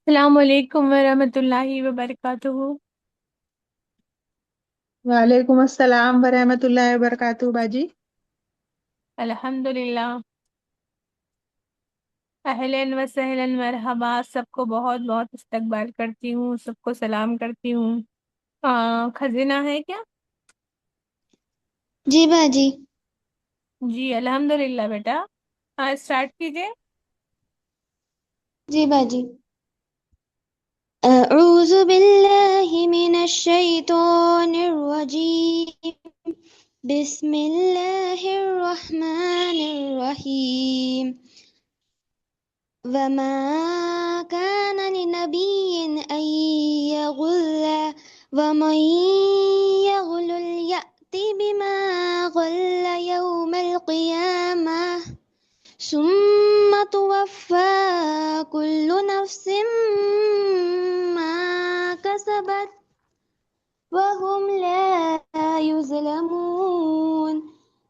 السلام علیکم ورحمۃ اللہ وبرکاتہ۔ وعلیکم السلام ورحمۃ اللہ وبرکاتہ باجی۔ الحمد للہ۔ اہلاً و سہلاً مرحبا، سب کو بہت بہت استقبال کرتی ہوں، سب کو سلام کرتی ہوں۔ خزینہ ہے کیا؟ جی باجی۔ جی الحمد للہ بیٹا، اسٹارٹ کیجیے۔ جی باجی۔ اعوذ باللہ من الشیطان الرجیم، بسم اللہ الرحمن الرحیم۔ وما كان لنبي أن يغل، ومن يغل يأت بما غل يوم القيامة، ثم توفى كل نفس ما كسبت وهم لا يظلمون۔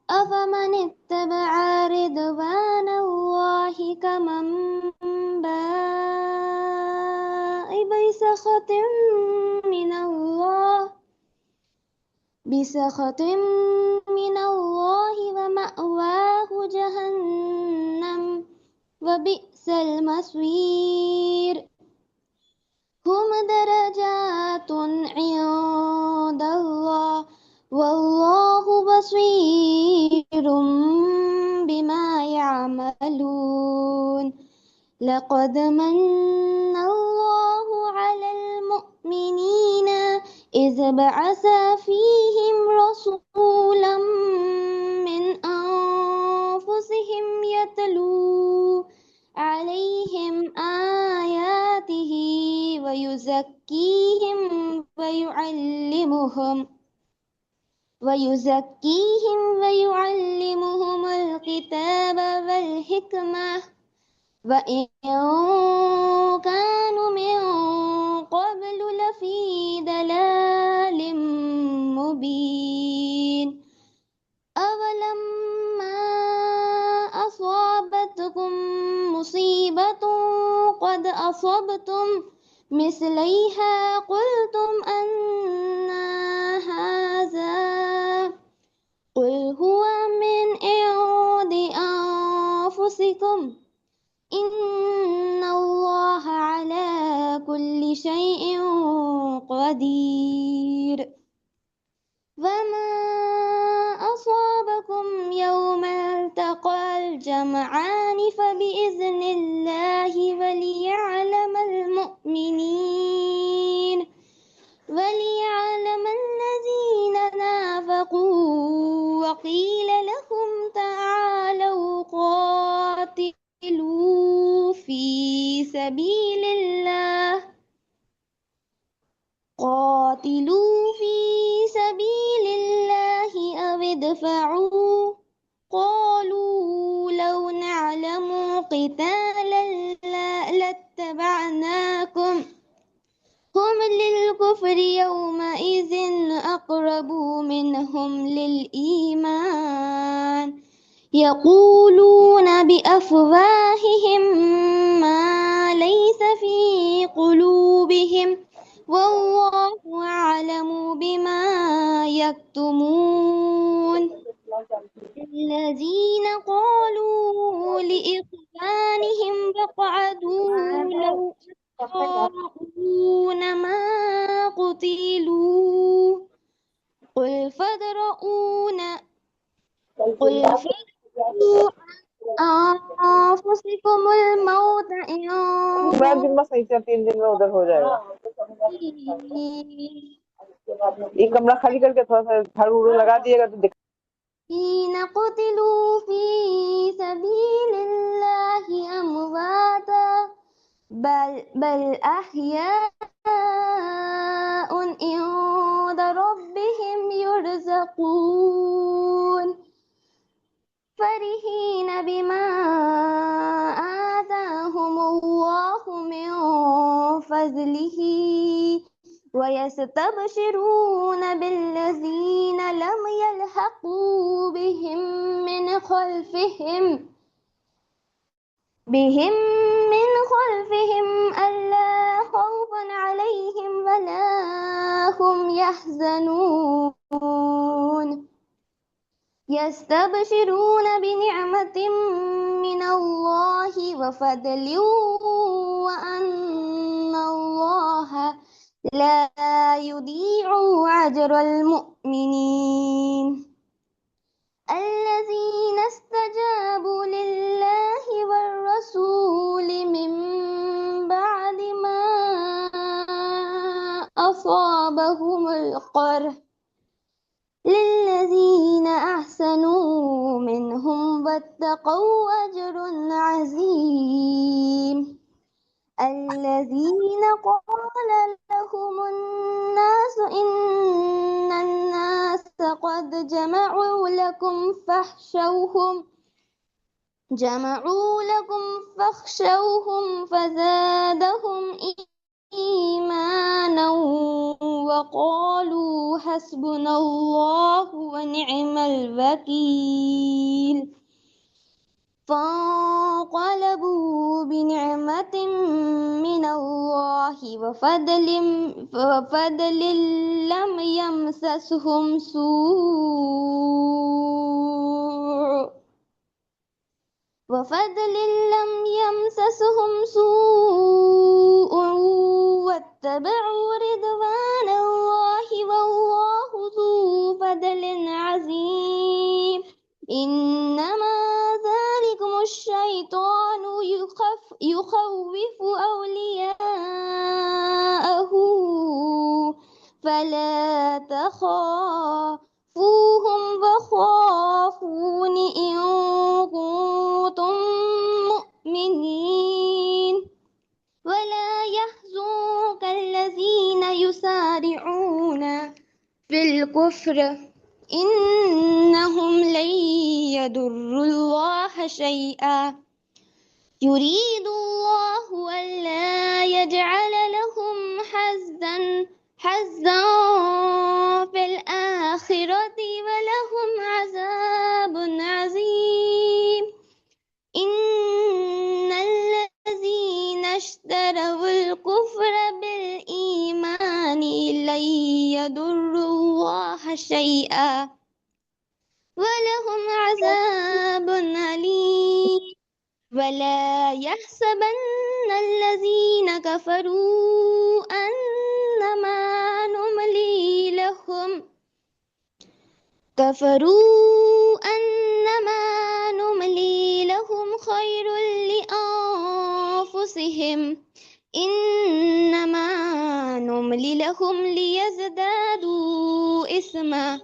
أفمن اتبع رضوان الله كمن باء بسخط من الله ومأواه جهنم وبئس المصير۔ هم درجات عند الله والله بصير بما يعملون۔ لقد من الله على المؤمنين إذ بعث فيهم رسولا من أنفسهم يتلو عليهم آياته ويزكيهم الكتاب والحكمة وإن كانوا من قبل لفي ضلال مبين۔ أولما أصابتكم مصيبة قد أصبتم مثليها قلتم أن هذا، قل هو من عند أنفسكم إن الله على كل شيء قدير۔ وما أصابكم يوم التقى الجمعان فبإذن الله وليعلم الذين نافقوا وقيل لهم تعالوا قاتلوا في سبيل الله أو ادفعوا، قالوا لو نعلم قتالا لاتبعناكم، هم للكفر يومئذ أقرب منهم للإيمان، يقولون بأفواههم ما ليس في قلوبهم والله أعلم بما يكتمون۔ الذين قالوا لإخوانهم وقعدوا لو يطاعون ما قتلوا، قل فادرءوا عن أنفسكم الموت إن جمعہ صحیح سے 3 دن میں ادھر ہو جائے گا۔ ایک کمرہ خالی کر کے تھوڑا سا جھاڑو وڑو لگا دیے گا تو حين قتلوا في سبيل الله أمواتا بل أحياء عند ربهم يرزقون، فرحين بما آتاهم الله من فضله ويستبشرون بالذين لم يلحقوا بهم من خلفهم ألا يحزنون يستبشرون بنعمة من الله وفضل وأن الله لا يضيع أجر المؤمنين الذين استجابوا لله والرسول من بعد ما أصابهم القرح للذين أحسنوا منهم واتقوا أجر عظيم الذين قال لهم الناس إن الناس قد جمعوا لكم فاخشوهم فزادهم إيمانا وقالوا حسبنا الله ونعم الوكيل فانقلبوا بنعمة من الله وفضل لم يمسسهم سوء واتبعوا رضوان الله والله ذو فضل عظيم إنما ذلكم الشيطان يخوف أولياءه فلا تخافوهم وخافون إن كنتم مؤمنين ولا يحزنك الذين يسارعون في الكفر إنهم لن يضروا الله شيئا يريد الله ألا يجعل لهم حظا في الآخرة ولهم عذاب عظيم إن الذين اشتروا الكفر بالإيمان لن يضروا الله شيئا ولهم عذاب أليم ولا يحسبن الذين كفروا أنما نملي لهم خير لأنفسهم إنما نملي لهم ليزدادوا إثما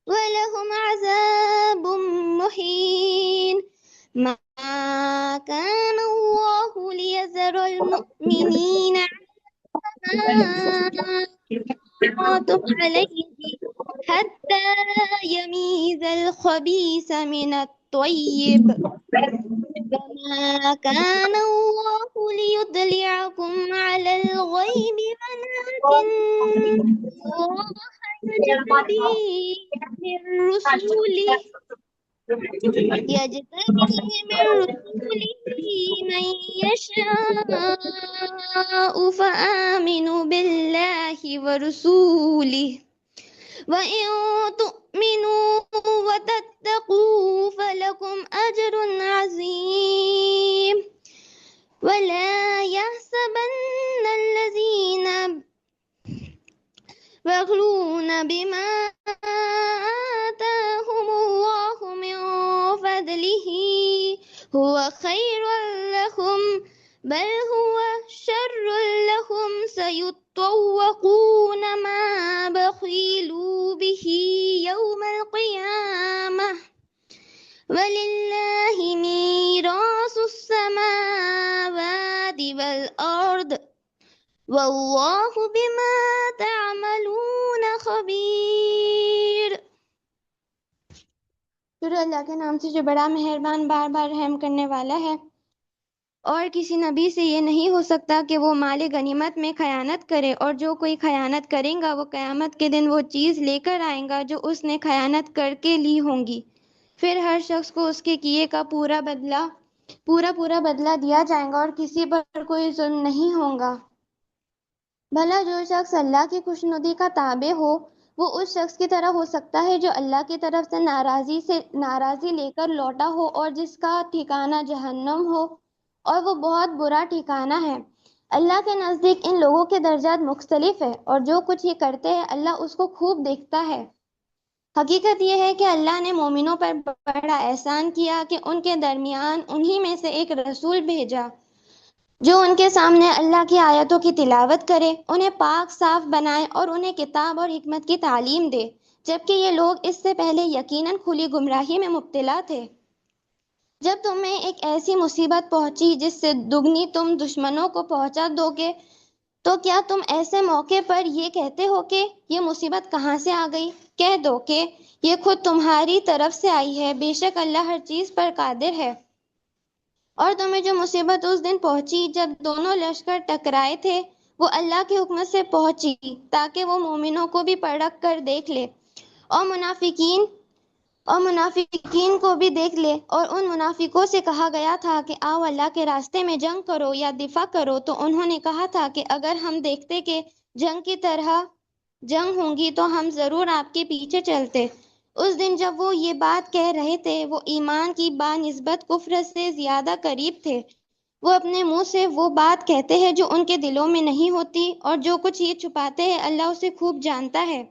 ولهم عذاب مهين ما كان الله ليذر المؤمنين على ما أنتم عليه حتى يميز الخبيث من الطيب وما كان الله ليطلعكم على الغيب ولكن الله يجتبي من رسله من يشاء فآمنوا بالله ورسوله وإن تؤمنوا وتتقوا فلكم أجر عظيم ولا يحسبن الذين يبخلون بما آتاهم الله من فضله هو خير لهم بل هو شر لهم سيطوقون ما بخلوا به يوم القيامة ولله ميراث السماوات والأرض والله بما تعملون خبیر۔ شروع اللہ کے نام سے جو بڑا مہربان بار بار رحم کرنے والا ہے۔ اور کسی نبی سے یہ نہیں ہو سکتا کہ وہ مال غنیمت میں خیانت کرے، اور جو کوئی خیانت کرے گا وہ قیامت کے دن وہ چیز لے کر آئے گا جو اس نے خیانت کر کے لی ہوں گی، پھر ہر شخص کو اس کے کیے کا پورا بدلہ دیا جائے گا اور کسی پر کوئی ظلم نہیں ہوگا۔ بھلا جو شخص اللہ کی خوشنودی کا تابع ہو وہ اس شخص کی طرح ہو سکتا ہے جو اللہ کی طرف سے ناراضی لے کر لوٹا ہو اور جس کا ٹھکانہ جہنم ہو، اور وہ بہت برا ٹھکانہ ہے۔ اللہ کے نزدیک ان لوگوں کے درجات مختلف ہیں، اور جو کچھ یہ کرتے ہیں اللہ اس کو خوب دیکھتا ہے۔ حقیقت یہ ہے کہ اللہ نے مومنوں پر بڑا احسان کیا کہ ان کے درمیان انہی میں سے ایک رسول بھیجا جو ان کے سامنے اللہ کی آیتوں کی تلاوت کرے، انہیں پاک صاف بنائے اور انہیں کتاب اور حکمت کی تعلیم دے، جبکہ یہ لوگ اس سے پہلے یقیناً کھلی گمراہی میں مبتلا تھے۔ جب تمہیں ایک ایسی مصیبت پہنچی جس سے دگنی تم دشمنوں کو پہنچا دو گے تو کیا تم ایسے موقع پر یہ کہتے ہو کہ یہ مصیبت کہاں سے آ گئی؟ کہہ دو کہ یہ خود تمہاری طرف سے آئی ہے، بے شک اللہ ہر چیز پر قادر ہے۔ اور تمہیں جو مصیبت اس دن پہنچی جب دونوں لشکر ٹکرائے تھے وہ اللہ کے حکم سے پہنچی تاکہ وہ مومنوں کو بھی پرکھ کر دیکھ لے اور منافقین کو بھی دیکھ لے، اور ان منافقوں سے کہا گیا تھا کہ آؤ اللہ کے راستے میں جنگ کرو یا دفاع کرو، تو انہوں نے کہا تھا کہ اگر ہم دیکھتے کہ جنگ کی طرح جنگ ہوں گی تو ہم ضرور آپ کے پیچھے چلتے۔ اس دن جب وہ یہ بات کہہ رہے تھے وہ ایمان کی بانسبت کفر سے زیادہ قریب تھے۔ وہ اپنے منہ سے وہ بات کہتے ہیں جو ان کے دلوں میں نہیں ہوتی، اور جو کچھ یہ چھپاتے ہیں اللہ اسے خوب جانتا ہے۔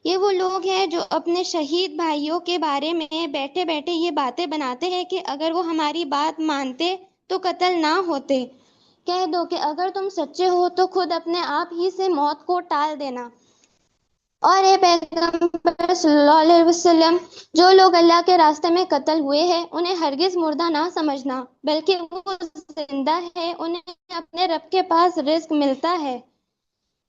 یہ وہ لوگ ہیں جو اپنے شہید بھائیوں کے بارے میں بیٹھے بیٹھے یہ باتیں بناتے ہیں کہ اگر وہ ہماری بات مانتے تو قتل نہ ہوتے۔ کہہ دو کہ اگر تم سچے ہو تو خود اپنے آپ ہی سے موت کو ٹال دینا۔ اور اے پیغمبر صلی اللہ علیہ وسلم، جو لوگ اللہ کے راستے میں قتل ہوئے ہیں انہیں ہرگز مردہ نہ سمجھنا، بلکہ وہ زندہ ہے، انہیں اپنے رب کے پاس رزق ملتا ہے۔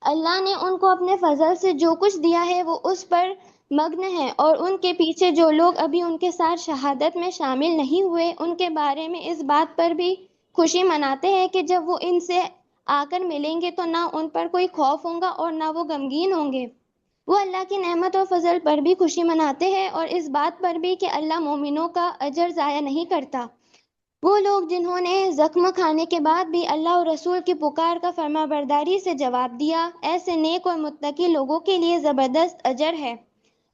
اللہ نے ان کو اپنے فضل سے جو کچھ دیا ہے وہ اس پر مگن ہے، اور ان کے پیچھے جو لوگ ابھی ان کے ساتھ شہادت میں شامل نہیں ہوئے ان کے بارے میں اس بات پر بھی خوشی مناتے ہیں کہ جب وہ ان سے آ کر ملیں گے تو نہ ان پر کوئی خوف ہوگا اور نہ وہ غمگین ہوں گے۔ وہ اللہ کی نعمت اور فضل پر بھی خوشی مناتے ہیں اور اس بات پر بھی کہ اللہ مومنوں کا اجر ضائع نہیں کرتا۔ وہ لوگ جنہوں نے زخم کھانے کے بعد بھی اللہ اور رسول کی پکار کا فرمانبرداری سے جواب دیا، ایسے نیک اور متقی لوگوں کے لیے زبردست اجر ہے۔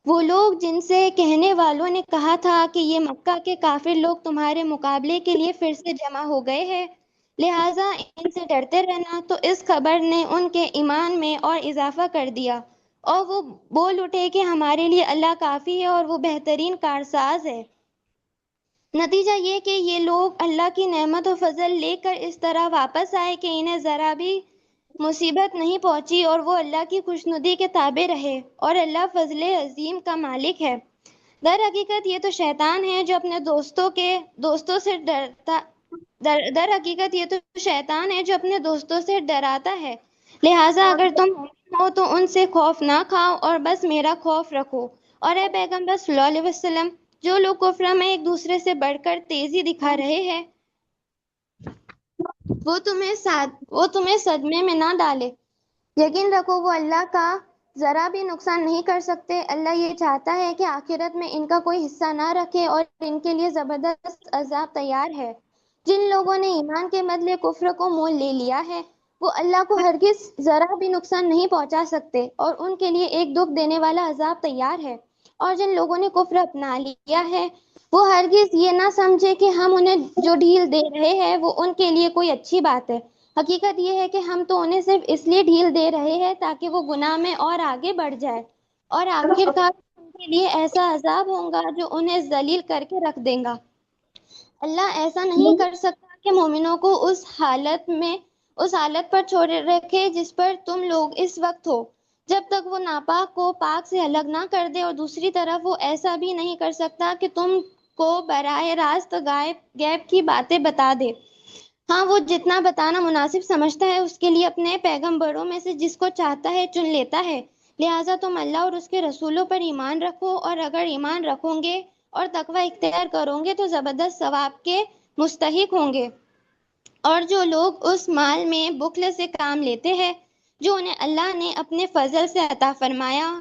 وہ لوگ جن سے کہنے والوں نے کہا تھا کہ یہ مکہ کے کافر لوگ تمہارے مقابلے کے لیے پھر سے جمع ہو گئے ہیں، لہٰذا ان سے ڈرتے رہنا، تو اس خبر نے ان کے ایمان میں اور اضافہ کر دیا، اور وہ بول اٹھے کہ ہمارے لیے اللہ کافی ہے اور وہ بہترین کارساز ہے۔ نتیجہ یہ کہ یہ لوگ اللہ کی نعمت و فضل لے کر اس طرح واپس آئے کہ انہیں ذرا بھی مصیبت نہیں پہنچی، اور وہ اللہ کی خوشنودی کے تابع رہے، اور اللہ فضل عظیم کا مالک ہے۔ در حقیقت یہ تو شیطان ہے جو اپنے دوستوں سے ڈرتا در حقیقت یہ تو شیطان ہے جو اپنے دوستوں سے ڈراتا ہے، لہٰذا اگر تم مومن ہو تو ان سے خوف نہ کھاؤ اور بس میرا خوف رکھو۔ اور اے پیغمبر صلی اللہ علیہ وسلم، جو لوگ کفر میں ایک دوسرے سے بڑھ کر تیزی دکھا رہے ہیں وہ تمہیں صدمے میں نہ ڈالے۔ یقین رکھو وہ اللہ کا ذرا بھی نقصان نہیں کر سکتے۔ اللہ یہ چاہتا ہے کہ آخرت میں ان کا کوئی حصہ نہ رکھے اور ان کے لیے زبردست عذاب تیار ہے۔ جن لوگوں نے ایمان کے بدلے کفر کو مول لے لیا ہے وہ اللہ کو ہرگز ذرا بھی نقصان نہیں پہنچا سکتے، اور ان کے لیے ایک دکھ دینے والا عذاب تیار ہے۔ اور جن لوگوں نے کفر اپنا لیا ہے وہ ہرگز یہ نہ سمجھے کہ ہم انہیں جو ڈھیل دے رہے ہیں وہ ان کے لیے کوئی اچھی بات ہے۔ حقیقت یہ ہے کہ ہم تو انہیں صرف اس لیے ڈھیل دے رہے ہیں تاکہ وہ گناہ میں اور آگے بڑھ جائے، اور آخرکار ان کے لیے ایسا عذاب ہوگا جو انہیں ذلیل کر کے رکھ دے گا۔ اللہ ایسا نہیں کر سکتا کہ مومنوں کو اس حالت پر چھوڑے رکھے جس پر تم لوگ اس وقت ہو، جب تک وہ ناپاک کو پاک سے الگ نہ کر دے، اور دوسری طرف وہ ایسا بھی نہیں کر سکتا کہ تم کو براہ راست غیب کی باتیں بتا دے۔ ہاں وہ جتنا بتانا مناسب سمجھتا ہے اس کے لیے اپنے پیغمبروں میں سے جس کو چاہتا ہے چن لیتا ہے، لہٰذا تم اللہ اور اس کے رسولوں پر ایمان رکھو، اور اگر ایمان رکھو گے اور تقوی اختیار کرو گے تو زبردست ثواب کے مستحق ہوں گے۔ اور جو لوگ اس مال میں بخل سے کام لیتے ہیں جو انہیں اللہ نے اپنے فضل سے عطا فرمایا،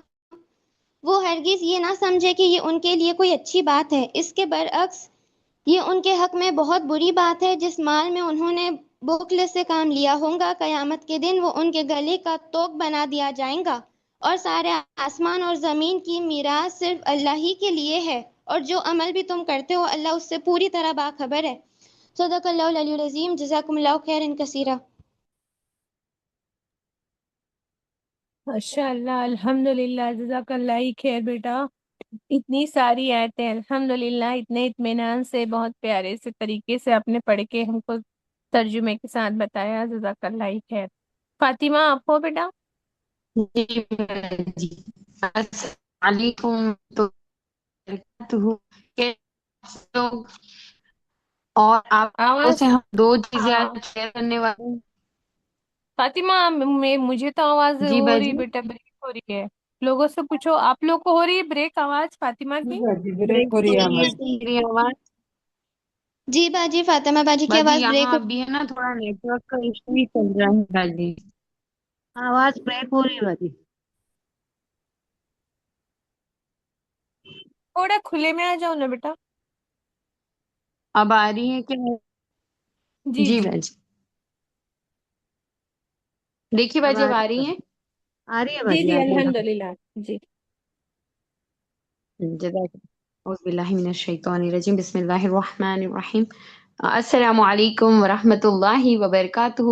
وہ ہرگز یہ نہ سمجھے کہ یہ ان کے لیے کوئی اچھی بات ہے، اس کے برعکس یہ ان کے حق میں بہت بری بات ہے۔ جس مال میں انہوں نے بخل سے کام لیا ہوگا، قیامت کے دن وہ ان کے گلے کا توق بنا دیا جائے گا، اور سارے آسمان اور زمین کی میراث صرف اللہ ہی کے لیے ہے، اور جو عمل بھی تم کرتے ہو اللہ اس سے پوری طرح باخبر ہے۔ صدق اللہ العلی العظیم، جزاکم اللہ خیرا کثیرا۔ ماشاء اللہ، الحمد للہ، جزاک اللہ خیر بیٹا۔ اتنی ساری آیتیں الحمد للہ اتنے اطمینان سے بہت پیارے سے طریقے سے آپ نے پڑھ کے ہم کو ترجمے کے ساتھ بتایا، جزاک اللہ خیر۔ فاطمہ آپ ہو بیٹا؟ جی جی، السلام علیکم تو برکاتہ کے لوگ، اور آپ لوگوں سے آواز، ہم دو چیزیں ہاں آج شیئر کرنے والے ہیں۔ فاطمہ، مجھے تو آواز جی ہو رہی باجی، بیٹا، بریک ہو رہی ہے۔ لوگوں سے پوچھو، آپ لوگ کو ہو رہی ہے بریک آواز فاطمہ کی؟ جی بریک بریک ہو رہی ہو ہے رہی ہے ہماری۔ میری آواز؟ جی باجی، فاطمہ باجی کی باجی آواز بریک یہاں ہو۔ ابھی ہے نا تھوڑا نیٹ ورک کا ایشو ہی چل رہا ہے باجی۔ آواز بریک ہو رہی ہے باجی۔ تھوڑا کھلے میں آ جاؤ نا بیٹا۔ اب آ رہی ہے کیا؟ جی جی جی باجی، دیکھیے اب باجی آ اب رہی آ ہے رہی ہیں؟ باجی، آ رہی ہے جی باجی، جی آ رہی ہے۔ الحمد للہ جی۔ جزاک اعوذ باللہ من الشیطان الرجیم، بسم اللہ الرحمن الرحیم۔ السلام علیکم ورحمۃ اللہ وبرکاتہ۔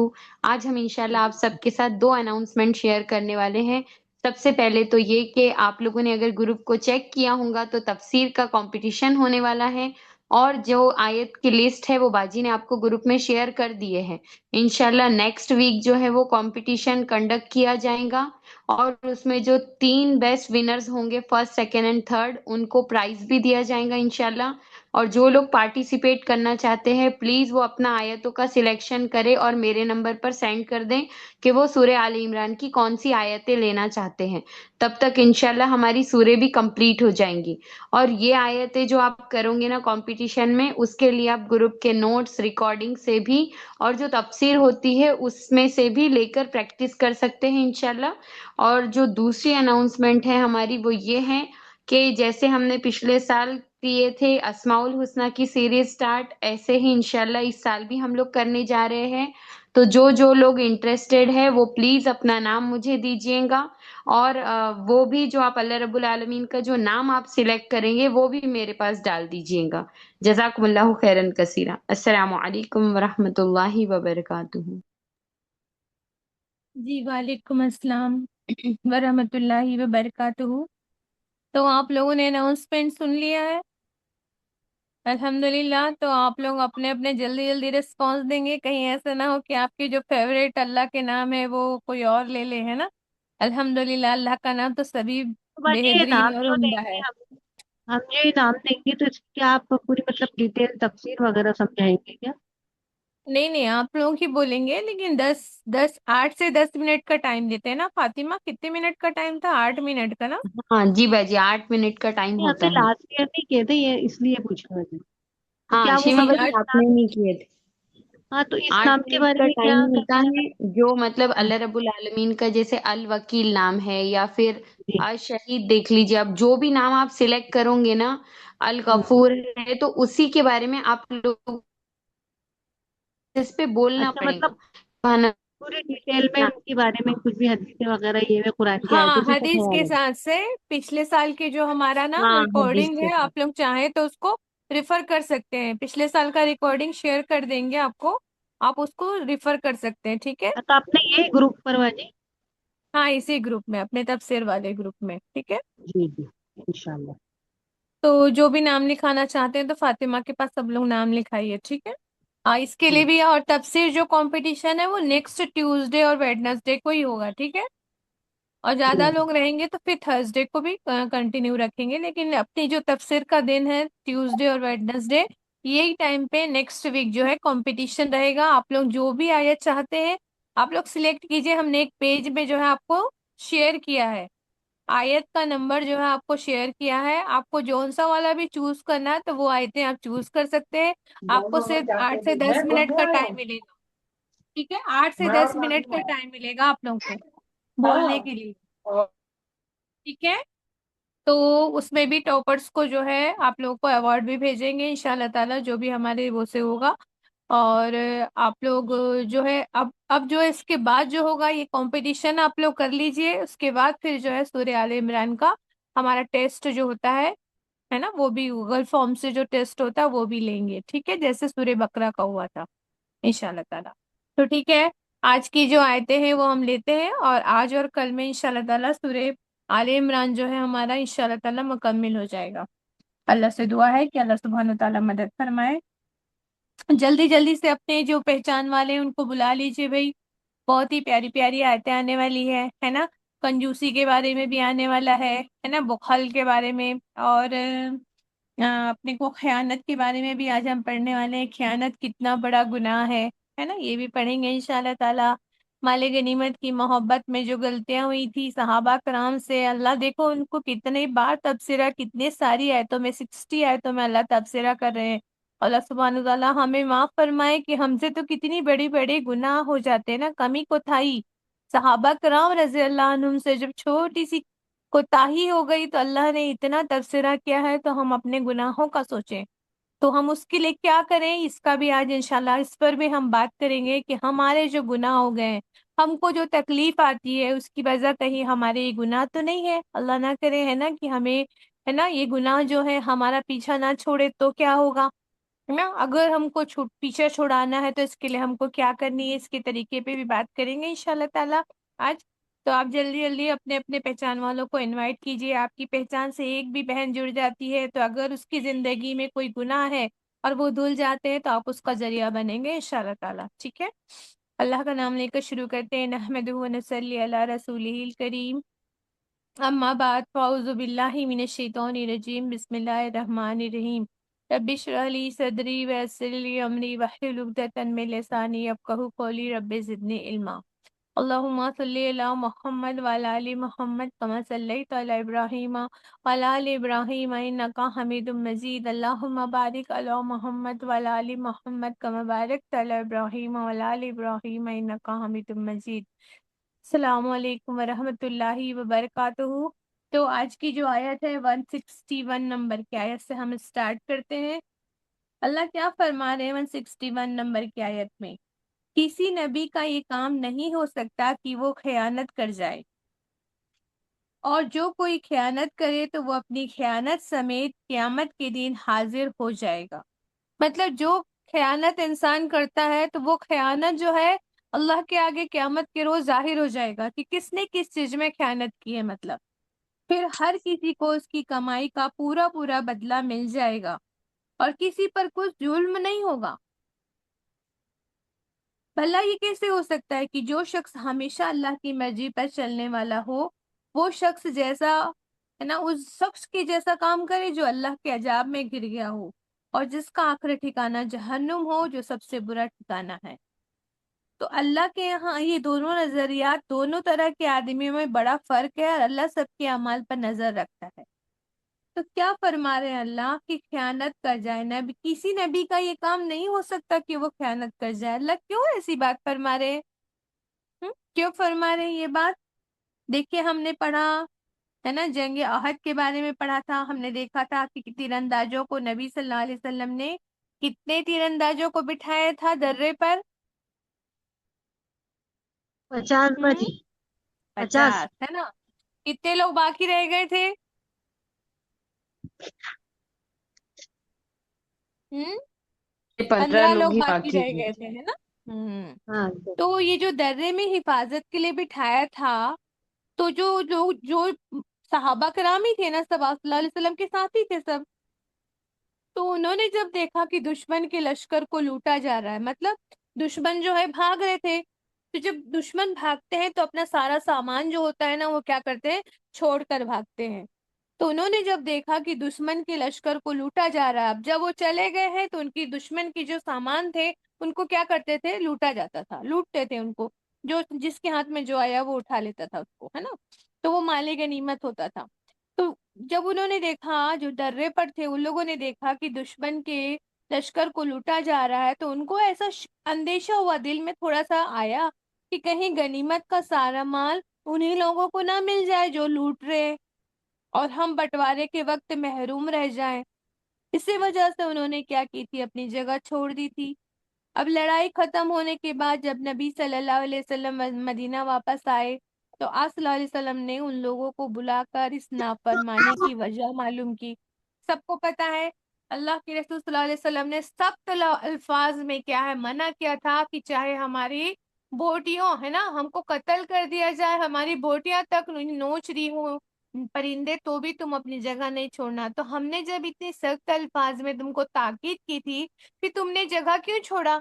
آج ہم انشاءاللہ آپ سب کے ساتھ دو اناؤنسمنٹ شیئر کرنے والے ہیں۔ سب سے پہلے تو یہ کہ آپ لوگوں نے اگر گروپ کو چیک کیا ہوگا تو تفسیر کا کمپٹیشن ہونے والا ہے، اور جو آیت کی لسٹ ہے وہ باجی نے آپ کو گروپ میں شیئر کر دیے ہیں۔ انشاءاللہ نیکسٹ ویک جو ہے وہ کمپٹیشن کنڈکٹ کیا جائے گا، اور اس میں جو تین بیسٹ ونرز ہوں گے، فرسٹ سیکنڈ اینڈ تھرڈ، ان کو پرائز بھی دیا جائے گا انشاءاللہ۔ اور جو لوگ پارٹیسپیٹ کرنا چاہتے ہیں پلیز وہ اپنا آیتوں کا سلیکشن کرے اور میرے نمبر پر سینڈ کر دیں کہ وہ سورہ آل عمران کی کون سی آیتیں لینا چاہتے ہیں۔ تب تک انشاءاللہ ہماری سوریں بھی کمپلیٹ ہو جائیں گی۔ اور یہ آیتیں جو آپ کرو گے نا کمپٹیشن میں، اس کے لیے آپ گروپ کے نوٹس ریکارڈنگ سے بھی اور جو تفسیر ہوتی ہے اس میں سے بھی لے کر پریکٹس کر سکتے ہیں انشاءاللہ۔ اور جو دوسری اناؤنسمنٹ ہے ہماری وہ یہ ہے کہ جیسے ہم نے پچھلے سال کیے تھے اسماء الحسنہ کی سیریز سٹارٹ، ایسے ہی انشاءاللہ اس سال بھی ہم لوگ کرنے جا رہے ہیں۔ تو جو لوگ انٹرسٹیڈ ہے وہ پلیز اپنا نام مجھے دیجیے گا، اور وہ بھی جو آپ اللہ رب العالمین کا جو نام آپ سلیکٹ کریں گے وہ بھی میرے پاس ڈال دیجیے گا۔ جزاکم اللہ خیرا کثیرا۔ السلام علیکم ورحمۃ اللہ وبرکاتہ۔ جی وعلیکم السلام ورحمۃ اللہ وبرکاتہ۔ تو آپ لوگوں نے اناؤنسمنٹ سن لیا ہے الحمد للہ۔ تو آپ لوگ اپنے اپنے جلدی جلدی رسپانس دیں گے، کہیں ایسا نہ ہو کہ آپ کے جو فیوریٹ اللہ کے نام ہے وہ کوئی اور لے لے، ہے نا؟ الحمد للہ، اللہ کا نام تو سبھی تو باجی یہ نام بہترین اور جو دیں عمدہ گے ہے۔ ہم جو یہ نام دیں گے تو اس کی آپ پوری مطلب ڈیٹیل تفسیر وغیرہ سمجھائیں گے کیا؟ نہیں نہیں، آپ لوگ ہی بولیں گے، لیکن 8 سے 10 منٹ کا ٹائم دیتے ہیں نا فاطمہ؟ کتنے منٹ کا ٹائم تھا؟ 8 منٹ کا نا؟ ہاں جی باجی، 8 منٹ کا ٹائم نہیں، ہم نے ہوتا ہے۔ لاسٹ ایئر نہیں کیے تھے، یہ اس لیے پوچھا باجی۔ تو ہاں کیا وہ شیما جی مطلب باجی، اس آپ نام، نے نہیں کیے تھے۔ ہاں تو اس آٹھ نام کے منٹ بارے کا میں کیا ٹائم ہوتا کرنا ہے، جو مطلب ہے؟ اللہ رب العالمین کا جیسے الوکیل نام ہے، یا پھر جی۔ الشہید دیکھ لیجیے، آپ جو بھی نام آپ سلیکٹ کرو گے نا، الغفور ہے تو اسی کے بارے میں آپ لوگ اس پہ بولنا اچھا پڑے مطلب گا۔ سبحان پوری ڈیٹیل میں اللہ۔ ان کے بارے میں کچھ بھی حدیثیں وغیرہ یہ ہے قرآن کی ہاں، آیتوں سے سب حدیث کے حوالے ہیں۔ ساتھ سے پچھلے سال کے جو ہمارا نا ہاں حدیث ریکارڈنگ کے ہے، ساتھ۔ آپ لوگ چاہیں تو اس کو ریفر کر سکتے ہیں، پچھلے سال کا ریکارڈنگ شیئر کر دیں گے آپ کو، آپ اس کو ریفر کر سکتے ہیں، ٹھیک ہے؟ تو اپنے یہ گروپ پر باجی؟ ہاں، اسی گروپ میں، اپنے تفسیر والے گروپ میں، ٹھیک ہے؟ جی جی، انشاءاللہ۔ تو جو بھی نام لکھانا چاہتے ہیں تو فاطمہ کے پاس سب لوگ نام لکھائیے، ٹھیک ہے؟ اس کے جی لیے بھی، اور تفسیر جو کمپٹیشن ہے وہ نیکسٹ ٹیوزڈے اور ویڈنسڈے کو ہی ہوگا، ٹھیک ہے؟ اور جی زیادہ لوگ رہیں گے تو پھر تھرسڈے کو بھی کنٹینیو رکھیں گے، لیکن اپنی جو تفسیر کا دن ہے ٹیوزڈے اور ویڈنسڈے، یہی ٹائم پہ نیکسٹ ویک جو ہے کمپٹیشن رہے گا۔ آپ لوگ جو بھی آیت چاہتے ہیں آپ لوگ سلیکٹ کیجئے، ہم نے ایک پیج میں جو ہے آپ کو شیئر کیا ہے، آیت کا نمبر جو ہے آپ کو شیئر کیا ہے، آپ کو جون سا والا بھی چوز کرنا ہے تو وہ آیتیں آپ چوز کر سکتے ہیں۔ آپ کو صرف 8 سے 10 منٹ کا ٹائم ملے گا، ٹھیک ہے؟ 8 سے 10 منٹ کا ٹائم ملے گا آپ لوگوں کو بولنے کے لیے، ٹھیک ہے؟ تو اس میں بھی ٹاپرز کو جو ہے آپ لوگوں کو ایوارڈ بھی بھیجیں گے انشاءاللہ تعالی، جو بھی ہمارے وہ سے ہوگا۔ اور آپ لوگ جو ہے اب جو ہے اس کے بعد جو ہوگا یہ کمپٹیشن آپ لوگ کر لیجئے، اس کے بعد پھر جو ہے سورہ آل عمران کا ہمارا ٹیسٹ جو ہوتا ہے نا، وہ بھی گوگل فارم سے جو ٹیسٹ ہوتا ہے وہ بھی لیں گے، ٹھیک ہے، جیسے سورہ بقرہ کا ہوا تھا انشاءاللہ تعالی۔ تو ٹھیک ہے، آج کی جو آیتیں ہیں وہ ہم لیتے ہیں، اور آج اور کل میں انشاءاللہ تعالی سورہ آل عمران جو ہے ہمارا انشاءاللہ تعالی مکمل ہو جائے گا۔ اللہ سے دعا ہے کہ اللہ سبحانہ وتعالی مدد فرمائے۔ جلدی جلدی سے اپنے جو پہچان والے ہیں ان کو بلا لیجئے بھائی، بہت ہی پیاری پیاری آیتیں آنے والی ہے نا، کنجوسی کے بارے میں بھی آنے والا ہے نا، بخل کے بارے میں، اور اپنے کو خیانت کے بارے میں بھی آج ہم پڑھنے والے ہیں، خیانت کتنا بڑا گناہ ہے نا، یہ بھی پڑھیں گے انشاءاللہ تعالی۔ مال غنیمت کی محبت میں جو غلطیاں ہوئی تھی صحابہ کرام سے، اللہ دیکھو ان کو کتنے بار تبصرہ، کتنے ساری آیتوں میں 60 آیتوں میں اللہ تبصرہ کر رہے ہیں۔ اللہ سبحانہ تعالیٰ ہمیں معاف فرمائے کہ ہم سے تو کتنی بڑی بڑی گناہ ہو جاتے ہیں نا، کمی کوتاہی، صحابہ کرام رضی اللہ عنہم سے جب چھوٹی سی کوتاہی ہو گئی تو اللہ نے اتنا تبصرہ کیا ہے، تو ہم اپنے گناہوں کا سوچیں تو ہم اس کے لیے کیا کریں، اس کا بھی آج انشاءاللہ اس پر بھی ہم بات کریں گے کہ ہمارے جو گناہ ہو گئے ہیں، ہم کو جو تکلیف آتی ہے اس کی وجہ کہیں ہمارے یہ گناہ تو نہیں ہے، اللہ نہ کرے ہے نا کہ ہمیں ہے نا یہ گناہ جو ہے ہمارا پیچھا نہ چھوڑے تو کیا ہوگا نا، اگر ہم کو پیچھے چھڑانا ہے تو اس کے لیے ہم کو کیا کرنی ہے، اس کے طریقے پہ بھی بات کریں گے انشاءاللہ تعالی آج۔ تو آپ جلدی جلدی اپنے اپنے پہچان والوں کو انوائٹ کیجئے، آپ کی پہچان سے ایک بھی بہن جڑ جاتی ہے تو اگر اس کی زندگی میں کوئی گناہ ہے اور وہ دھل جاتے ہیں تو آپ اس کا ذریعہ بنیں گے انشاءاللہ تعالی، ٹھیک ہے۔ اللہ کا نام لے کر شروع کرتے ہیں، نحمدہ و نصلی علی رسولہ الکریم، اما بعد، فاعوذ باللہ من الشیطان الرجیم، بسم اللہ الرحمن الرحیم، رب اشرح لی صدری ویسر لی امری واحلل عقدۃ من لسانی یفقہوا قولی، رب زدنی علما۔ اللہم صلی علی محمد وعلی آل محمد کما صلیت علی ابراہیم وعلی آل ابراہیم انک حمید مجید، اللہم بارک علی محمد وعلی آل محمد کما بارکت علی ابراہیم وعلی آل ابراہیم انک حمید مجید۔ السلام علیکم ورحمۃ اللہ وبرکاتہ۔ تو آج کی جو آیت ہے 161 نمبر کی آیت سے ہم اسٹارٹ کرتے ہیں۔ اللہ کیا فرما رہے ہیں 161 نمبر کی آیت میں؟ کسی نبی کا یہ کام نہیں ہو سکتا کہ وہ خیانت کر جائے، اور جو کوئی خیانت کرے تو وہ اپنی خیانت سمیت قیامت کے دن حاضر ہو جائے گا۔ مطلب جو خیانت انسان کرتا ہے تو وہ خیانت جو ہے اللہ کے آگے قیامت کے روز ظاہر ہو جائے گا کہ کس نے کس چیز میں خیانت کی ہے، مطلب پھر ہر کسی کو اس کی کمائی کا پورا پورا بدلہ مل جائے گا، اور کسی پر کچھ ظلم نہیں ہوگا۔ بھلا یہ کیسے ہو سکتا ہے کہ جو شخص ہمیشہ اللہ کی مرضی پر چلنے والا ہو، وہ شخص جیسا ہے نا اس شخص کے جیسا کام کرے جو اللہ کے عذاب میں گر گیا ہو، اور جس کا آخری ٹھکانہ جہنم ہو جو سب سے برا ٹھکانہ ہے۔ تو اللہ کے یہاں یہ دونوں نظریات، دونوں طرح کے آدمیوں میں بڑا فرق ہے، اور اللہ سب کے اعمال پر نظر رکھتا ہے۔ تو کیا فرما رہے ہیں اللہ کہ خیانت کر جائے، نبی کسی نبی کا یہ کام نہیں ہو سکتا کہ وہ خیانت کر جائے، اللہ کیوں ایسی بات فرما رہے ہیں؟ کیوں فرما رہے ہیں یہ بات؟ دیکھیے ہم نے پڑھا ہے نا، جنگ احد کے بارے میں پڑھا تھا، ہم نے دیکھا تھا کہ تیر اندازوں کو نبی صلی اللہ علیہ وسلم نے کتنے تیر اندازوں کو بٹھایا تھا درے پر؟ 50 ہم بجے 50 50 ہے نا، کتنے لوگ باقی رہ گئے تھے؟ ہم 15 15 لوگ لوگ ہی باقی باقی رہ ہیں۔ گئے تھے ہے نا۔ ہاں تو یہ جو درے میں حفاظت کے لیے بٹھایا تھا، تو جو صحابہ کرام ہی تھے نا، سب صلی اللہ علیہ وسلم کے ساتھ ہی تھے سب، تو انہوں نے جب دیکھا کہ دشمن کے لشکر کو لوٹا جا رہا ہے، مطلب دشمن جو ہے بھاگ رہے تھے، تو جب دشمن بھاگتے ہیں تو اپنا سارا سامان جو ہوتا ہے نا وہ کیا کرتے ہیں، چھوڑ کر بھاگتے ہیں۔ تو انہوں نے جب دیکھا کہ دشمن کے لشکر کو لوٹا جا رہا ہے، اب جب وہ چلے گئے ہیں تو ان کی دشمن کی جو سامان تھے ان کو کیا کرتے تھے، لوٹا جاتا تھا، لوٹتے تھے ان کو، جو جس کے ہاتھ میں جو آیا وہ اٹھا لیتا تھا اس کو، ہے نا، تو وہ مال غنیمت ہوتا تھا۔ تو جب انہوں نے دیکھا، جو درے پر تھے ان لوگوں نے دیکھا کہ دشمن کے لشکر کو لوٹا جا رہا ہے، تو ان کو ایسا اندیشہ ہوا، دل میں تھوڑا سا آیا کہ کہیں غنیمت کا سارا مال انہی لوگوں کو نہ مل جائے جو لوٹ رہے، اور ہم بٹوارے کے وقت محروم رہ جائیں۔ اسی وجہ سے انہوں نے کیا کی تھی، اپنی جگہ چھوڑ دی تھی، اب لڑائی ختم ہونے کے بعد جب نبی صلی اللہ علیہ وسلم مدینہ واپس آئے تو آپ صلی اللہ علیہ وسلم نے ان لوگوں کو بلا کر اس نافرمانی کی وجہ معلوم کی۔ سب کو پتا ہے اللہ کے رسول صلی اللہ علیہ وسلم نے سخت الفاظ میں کیا ہے منع کیا تھا کہ چاہے ہماری بوٹیوں ہے نا ہم کو قتل کر دیا جائے، ہماری بوٹیاں تک نوچ رہی ہوں پرندے تو بھی تم اپنی جگہ نہیں چھوڑنا۔ تو ہم نے جب اتنے سخت الفاظ میں تم کو تاکید کی تھی پھر تم نے جگہ کیوں چھوڑا؟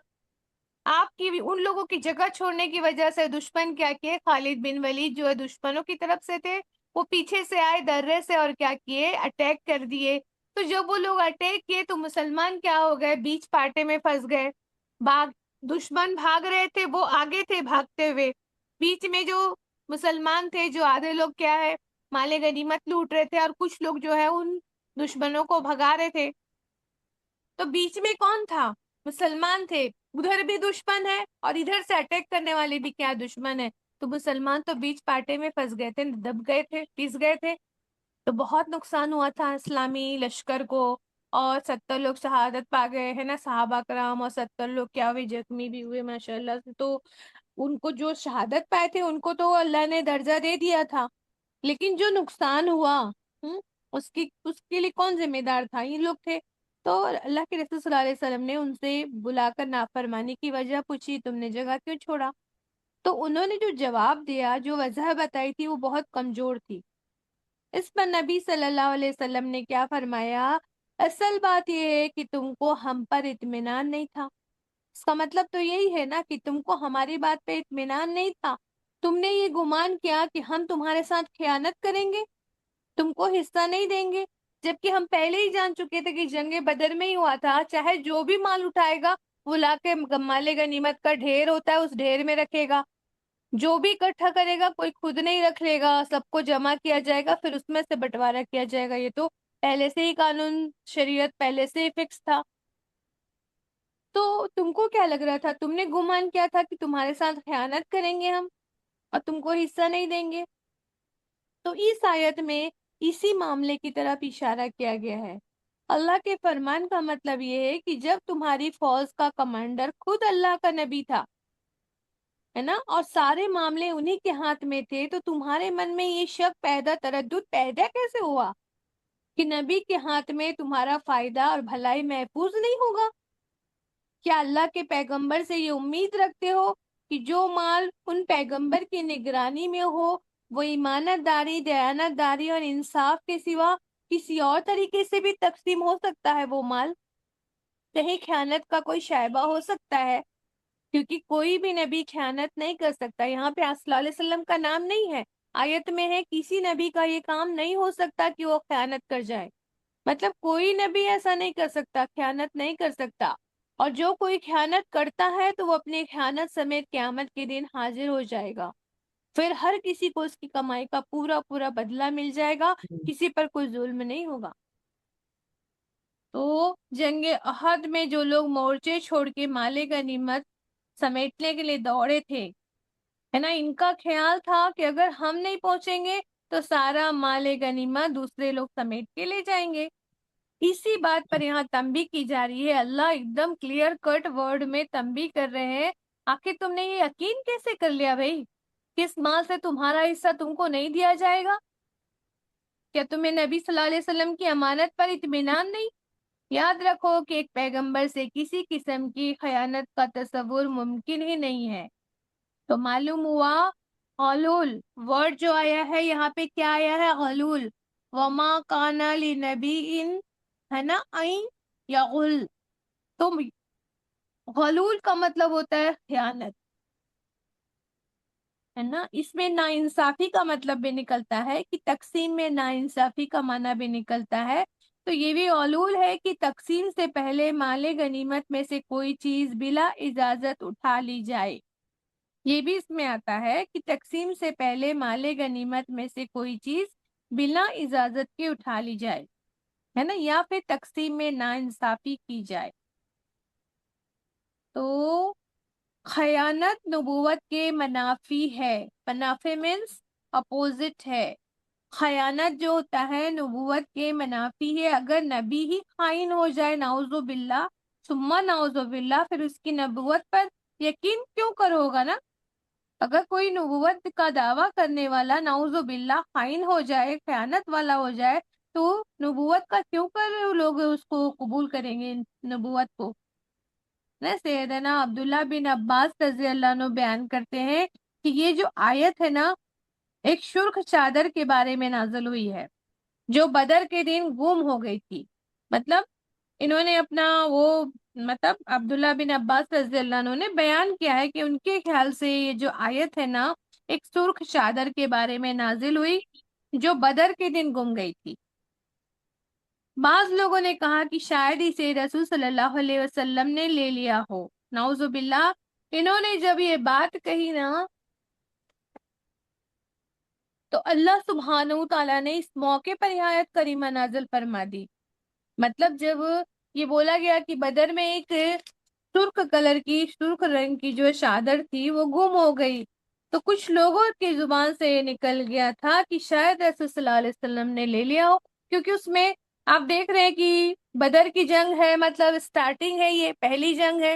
آپ کی بھی ان لوگوں کی جگہ چھوڑنے کی وجہ سے دشمن کیا کیے، خالد بن ولید جو ہے دشمنوں کی طرف سے تھے، وہ پیچھے سے آئے درے سے اور کیا کیے اٹیک کر دیے۔ تو جب وہ لوگ اٹیک کیے تو مسلمان کیا ہو گئے، بیچ پاٹے میں پھنس گئے، بھاگ دشمن بھاگ رہے تھے، وہ آگے تھے بھاگتے ہوئے، بیچ میں جو مسلمان تھے جو آدھے لوگ کیا ہے مال غنیمت لوٹ رہے تھے اور کچھ لوگ جو ہے ان دشمنوں کو بھگا رہے تھے۔ تو بیچ میں کون تھا؟ مسلمان تھے، ادھر بھی دشمن ہے اور ادھر سے اٹیک کرنے والے بھی کیا دشمن ہے، تو مسلمان تو بیچ پاٹے میں پھنس گئے تھے، دب گئے تھے، پس گئے تھے۔ تو بہت نقصان ہوا تھا اسلامی لشکر کو، اور 70 لوگ شہادت پا گئے ہے نا صحابہ کرام، اور 70 لوگ کیا ہوئے زخمی بھی ہوئے ماشاءاللہ سے۔ تو ان کو جو شہادت پائے تھے ان کو تو اللہ نے درجہ دے دیا تھا، لیکن جو نقصان ہوا اس کے لیے کون ذمہ دار تھا؟ یہ لوگ تھے۔ تو اللہ کے رسول صلی اللہ علیہ وسلم نے ان سے بلا کر نافرمانی کی وجہ پوچھی، تم نے جگہ کیوں چھوڑا؟ تو انہوں نے جو جواب دیا، جو وجہ بتائی تھی، وہ بہت کمزور تھی۔ اس پر نبی صلی اللہ علیہ وسلم نے کیا فرمایا، اصل بات یہ ہے کہ تم کو ہم پر اطمینان نہیں تھا۔ اس کا مطلب تو یہی ہے نا کہ تم کو ہماری بات پہ اطمینان نہیں تھا، تم نے یہ گمان کیا کہ ہم تمہارے ساتھ خیانت کریں گے، تم کو حصہ نہیں دیں گے، جبکہ ہم پہلے ہی جان چکے تھے کہ جنگ بدر میں ہی ہوا تھا، چاہے جو بھی مال اٹھائے گا وہ لا کے مال غنیمت کا ڈھیر ہوتا ہے اس ڈھیر میں رکھے گا، جو بھی اکٹھا کرے گا کوئی خود نہیں رکھ لے گا، سب کو جمع کیا جائے گا، پھر اس میں سے بٹوارا کیا جائے گا۔ یہ تو پہلے سے ہی قانون شریعت پہلے سے ہی فکس تھا۔ تو تم کو کیا لگ رہا تھا؟ تم نے گمان کیا تھا کہ تمہارے ساتھ خیانت کریں گے ہم اور تم کو حصہ نہیں دیں گے۔ تو اس آیت میں اسی معاملے کی طرف اشارہ کیا گیا ہے۔ اللہ کے فرمان کا مطلب یہ ہے کہ جب تمہاری فوج کا کمانڈر خود اللہ کا نبی تھا ہے نا، اور سارے معاملے انہی کے ہاتھ میں تھے، تو تمہارے من میں یہ شک پیدا، تردد پیدا کیسے ہوا کہ نبی کے ہاتھ میں تمہارا فائدہ اور بھلائی محفوظ نہیں ہوگا؟ کیا اللہ کے پیغمبر سے یہ امید رکھتے ہو کہ جو مال ان پیغمبر کی نگرانی میں ہو وہ ایمانت داری، دیانت داری اور انصاف کے سوا کسی اور طریقے سے بھی تقسیم ہو سکتا ہے؟ وہ مال کہیں خیانت کا کوئی شائبہ ہو سکتا ہے؟ کیونکہ کوئی بھی نبی خیانت نہیں کر سکتا۔ یہاں پہ صلی اللہ علیہ وسلم کا نام نہیں ہے، آیت میں ہے کسی نبی کا یہ کام نہیں ہو سکتا کہ وہ خیانت کر جائے، مطلب کوئی نبی ایسا نہیں کر سکتا، خیانت نہیں کر سکتا، اور جو کوئی خیانت کرتا ہے تو وہ اپنے خیانت سمیت قیامت کے دن حاضر ہو جائے گا، پھر ہر کسی کو اس کی کمائی کا پورا پورا بدلہ مل جائے گا، کسی پر کوئی ظلم نہیں ہوگا۔ تو جنگ احد میں جو لوگ مورچے چھوڑ کے مال غنیمت سمیٹنے کے لیے دوڑے تھے ہے نا، ان کا خیال تھا کہ اگر ہم نہیں پہنچیں گے تو سارا مال غنیمت دوسرے لوگ سمیٹ کے لے جائیں گے۔ اسی بات پر یہاں تنبیہ کی جا رہی ہے، اللہ ایک دم کلیئر کٹ ورڈ میں تنبیہ کر رہے ہیں، آخر تم نے یہ یقین کیسے کر لیا بھائی کس مال سے تمہارا حصہ تم کو نہیں دیا جائے گا؟ کیا تمہیں نبی صلی اللہ علیہ وسلم کی امانت پر اطمینان نہیں؟ یاد رکھو کہ ایک پیغمبر سے کسی قسم کی خیانت کا تصور ممکن ہی نہیں ہے۔ تو معلوم ہوا غلول ورڈ جو آیا ہے یہاں پہ کیا آیا ہے؟ غلول، وما کان لنبی ہے نا این یغل، تو غلول کا مطلب ہوتا ہے خیانت ہے نا، اس میں ناانصافی کا مطلب بھی نکلتا ہے کہ تقسیم میں ناانصافی کا معنی بھی نکلتا ہے، تو یہ بھی غلول ہے کہ تقسیم سے پہلے مال غنیمت میں سے کوئی چیز بلا اجازت اٹھا لی جائے، یہ بھی اس میں آتا ہے کہ تقسیم سے پہلے مال غنیمت میں سے کوئی چیز بلا اجازت کے اٹھا لی جائے ہے نا، یا پھر تقسیم میں ناانصافی کی جائے۔ تو خیانت نبوت کے منافی ہے، منافع مینس اپوزٹ ہے، خیانت جو ہوتا ہے نبوت کے منافی ہے، اگر نبی ہی خائن ہو جائے نعوذ باللہ سما نعوذ باللہ پھر اس کی نبوت پر یقین کیوں کرو گا نا؟ اگر کوئی نبوت کا دعویٰ کرنے والا نعوذ باللہ خائن ہو جائے، خیانت والا ہو جائے، تو نبوت کا کیوں کر لوگ اس کو قبول کریں گے نبوت کو؟ سیدنا عبداللہ بن عباس رضی اللہ عنہ بیان کرتے ہیں کہ یہ جو آیت ہے نا، ایک سرخ چادر کے بارے میں نازل ہوئی ہے جو بدر کے دن گم ہو گئی تھی۔ مطلب انہوں نے اپنا عبداللہ بن عباس رضی اللہ عنہ نے بیان کیا ہے کہ ان کے خیال سے یہ جو آیت ہے نا، ایک سرخ چادر کے بارے میں نازل ہوئی جو بدر کے دن گم گئی تھی۔ بعض لوگوں نے کہا کہ شاید اسے رسول صلی اللہ علیہ وسلم نے لے لیا ہو، نعوذ باللہ۔ انہوں نے جب یہ بات کہی نا تو اللہ سبحانہ تعالیٰ نے اس موقع پر یہ آیت کریمہ نازل فرما دی۔ مطلب جب یہ بولا گیا کہ بدر میں ایک سرخ رنگ کی جو چادر تھی وہ گم ہو گئی، تو کچھ لوگوں کی زبان سے یہ نکل گیا تھا کہ شاید رسول صلی اللہ علیہ وسلم نے لے لیا ہو، کیونکہ اس میں آپ دیکھ رہے ہیں کہ بدر کی جنگ ہے، مطلب سٹارٹنگ ہے، یہ پہلی جنگ ہے۔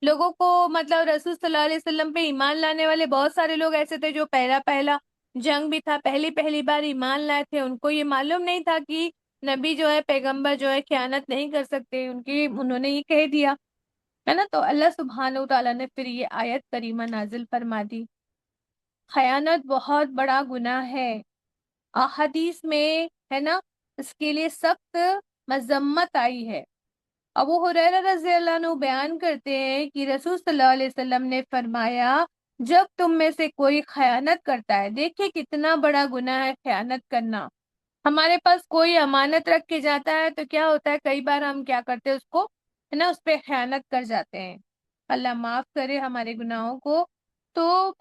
لوگوں کو مطلب رسول صلی اللہ علیہ وسلم پہ ایمان لانے والے بہت سارے لوگ ایسے تھے جو پہلا جنگ بھی تھا، پہلی بار ایمان لائے تھے، ان کو یہ معلوم نہیں تھا کہ نبی جو ہے، پیغمبر جو ہے خیانت نہیں کر سکتے، انہوں نے یہ کہہ دیا ہے نا۔ تو اللہ سبحانہ تعالیٰ نے پھر یہ آیت کریمہ نازل فرما دی۔ خیانت بہت بڑا گناہ ہے، احادیث میں ہے نا اس کے لیے سخت مذمت آئی ہے۔ ابو ہریرہ رضی اللہ عنہ بیان کرتے ہیں کہ رسول صلی اللہ علیہ وسلم نے فرمایا، جب تم میں سے کوئی خیانت کرتا ہے، دیکھیں کتنا بڑا گناہ ہے خیانت کرنا۔ ہمارے پاس کوئی امانت رکھ کے جاتا ہے تو کیا ہوتا ہے، کئی بار ہم کیا کرتے ہیں، اس کو ہے نا اس پہ خیانت کر جاتے ہیں۔ اللہ معاف کرے ہمارے گناہوں کو۔ تو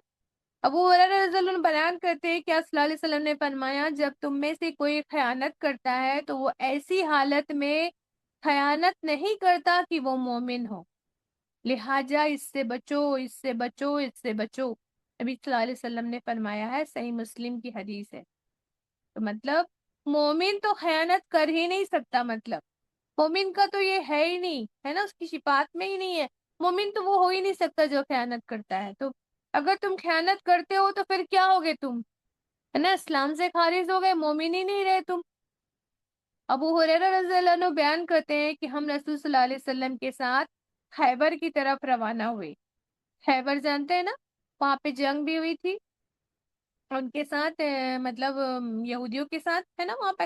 ابو ہریرہ رضی اللہ عنہ بیان کرتے ہیں کہ آپ صلی اللہ علیہ وسلم نے فرمایا، جب تم میں سے کوئی خیانت کرتا ہے تو وہ ایسی حالت میں خیانت نہیں کرتا کہ وہ مومن ہو، لہٰذا اس سے بچو، اس سے بچو، اس سے بچو۔ نبی صلی اللہ علیہ وسلم نے فرمایا ہے، صحیح مسلم کی حدیث ہے۔ تو مطلب مومن تو خیانت کر ہی نہیں سکتا، مطلب مومن کا تو یہ ہے ہی نہیں، ہے نا، اس کی صفات میں ہی نہیں ہے۔ مومن تو وہ ہو ہی نہیں سکتا جو خیانت کرتا ہے۔ تو اگر تم خیانت کرتے ہو تو پھر کیا ہوگے تم، ہے نا، اسلام سے خارج ہو گئے، مومن ہی نہیں رہے تم۔ ابو ہریرہ رضی اللہ عنہ بیان کرتے ہیں کہ ہم رسول صلی اللہ علیہ وسلم کے ساتھ خیبر کی طرف روانہ ہوئے۔ خیبر جانتے ہیں نا، وہاں پہ جنگ بھی ہوئی تھی ان کے ساتھ، مطلب یہودیوں کے ساتھ، ہے نا، وہاں پہ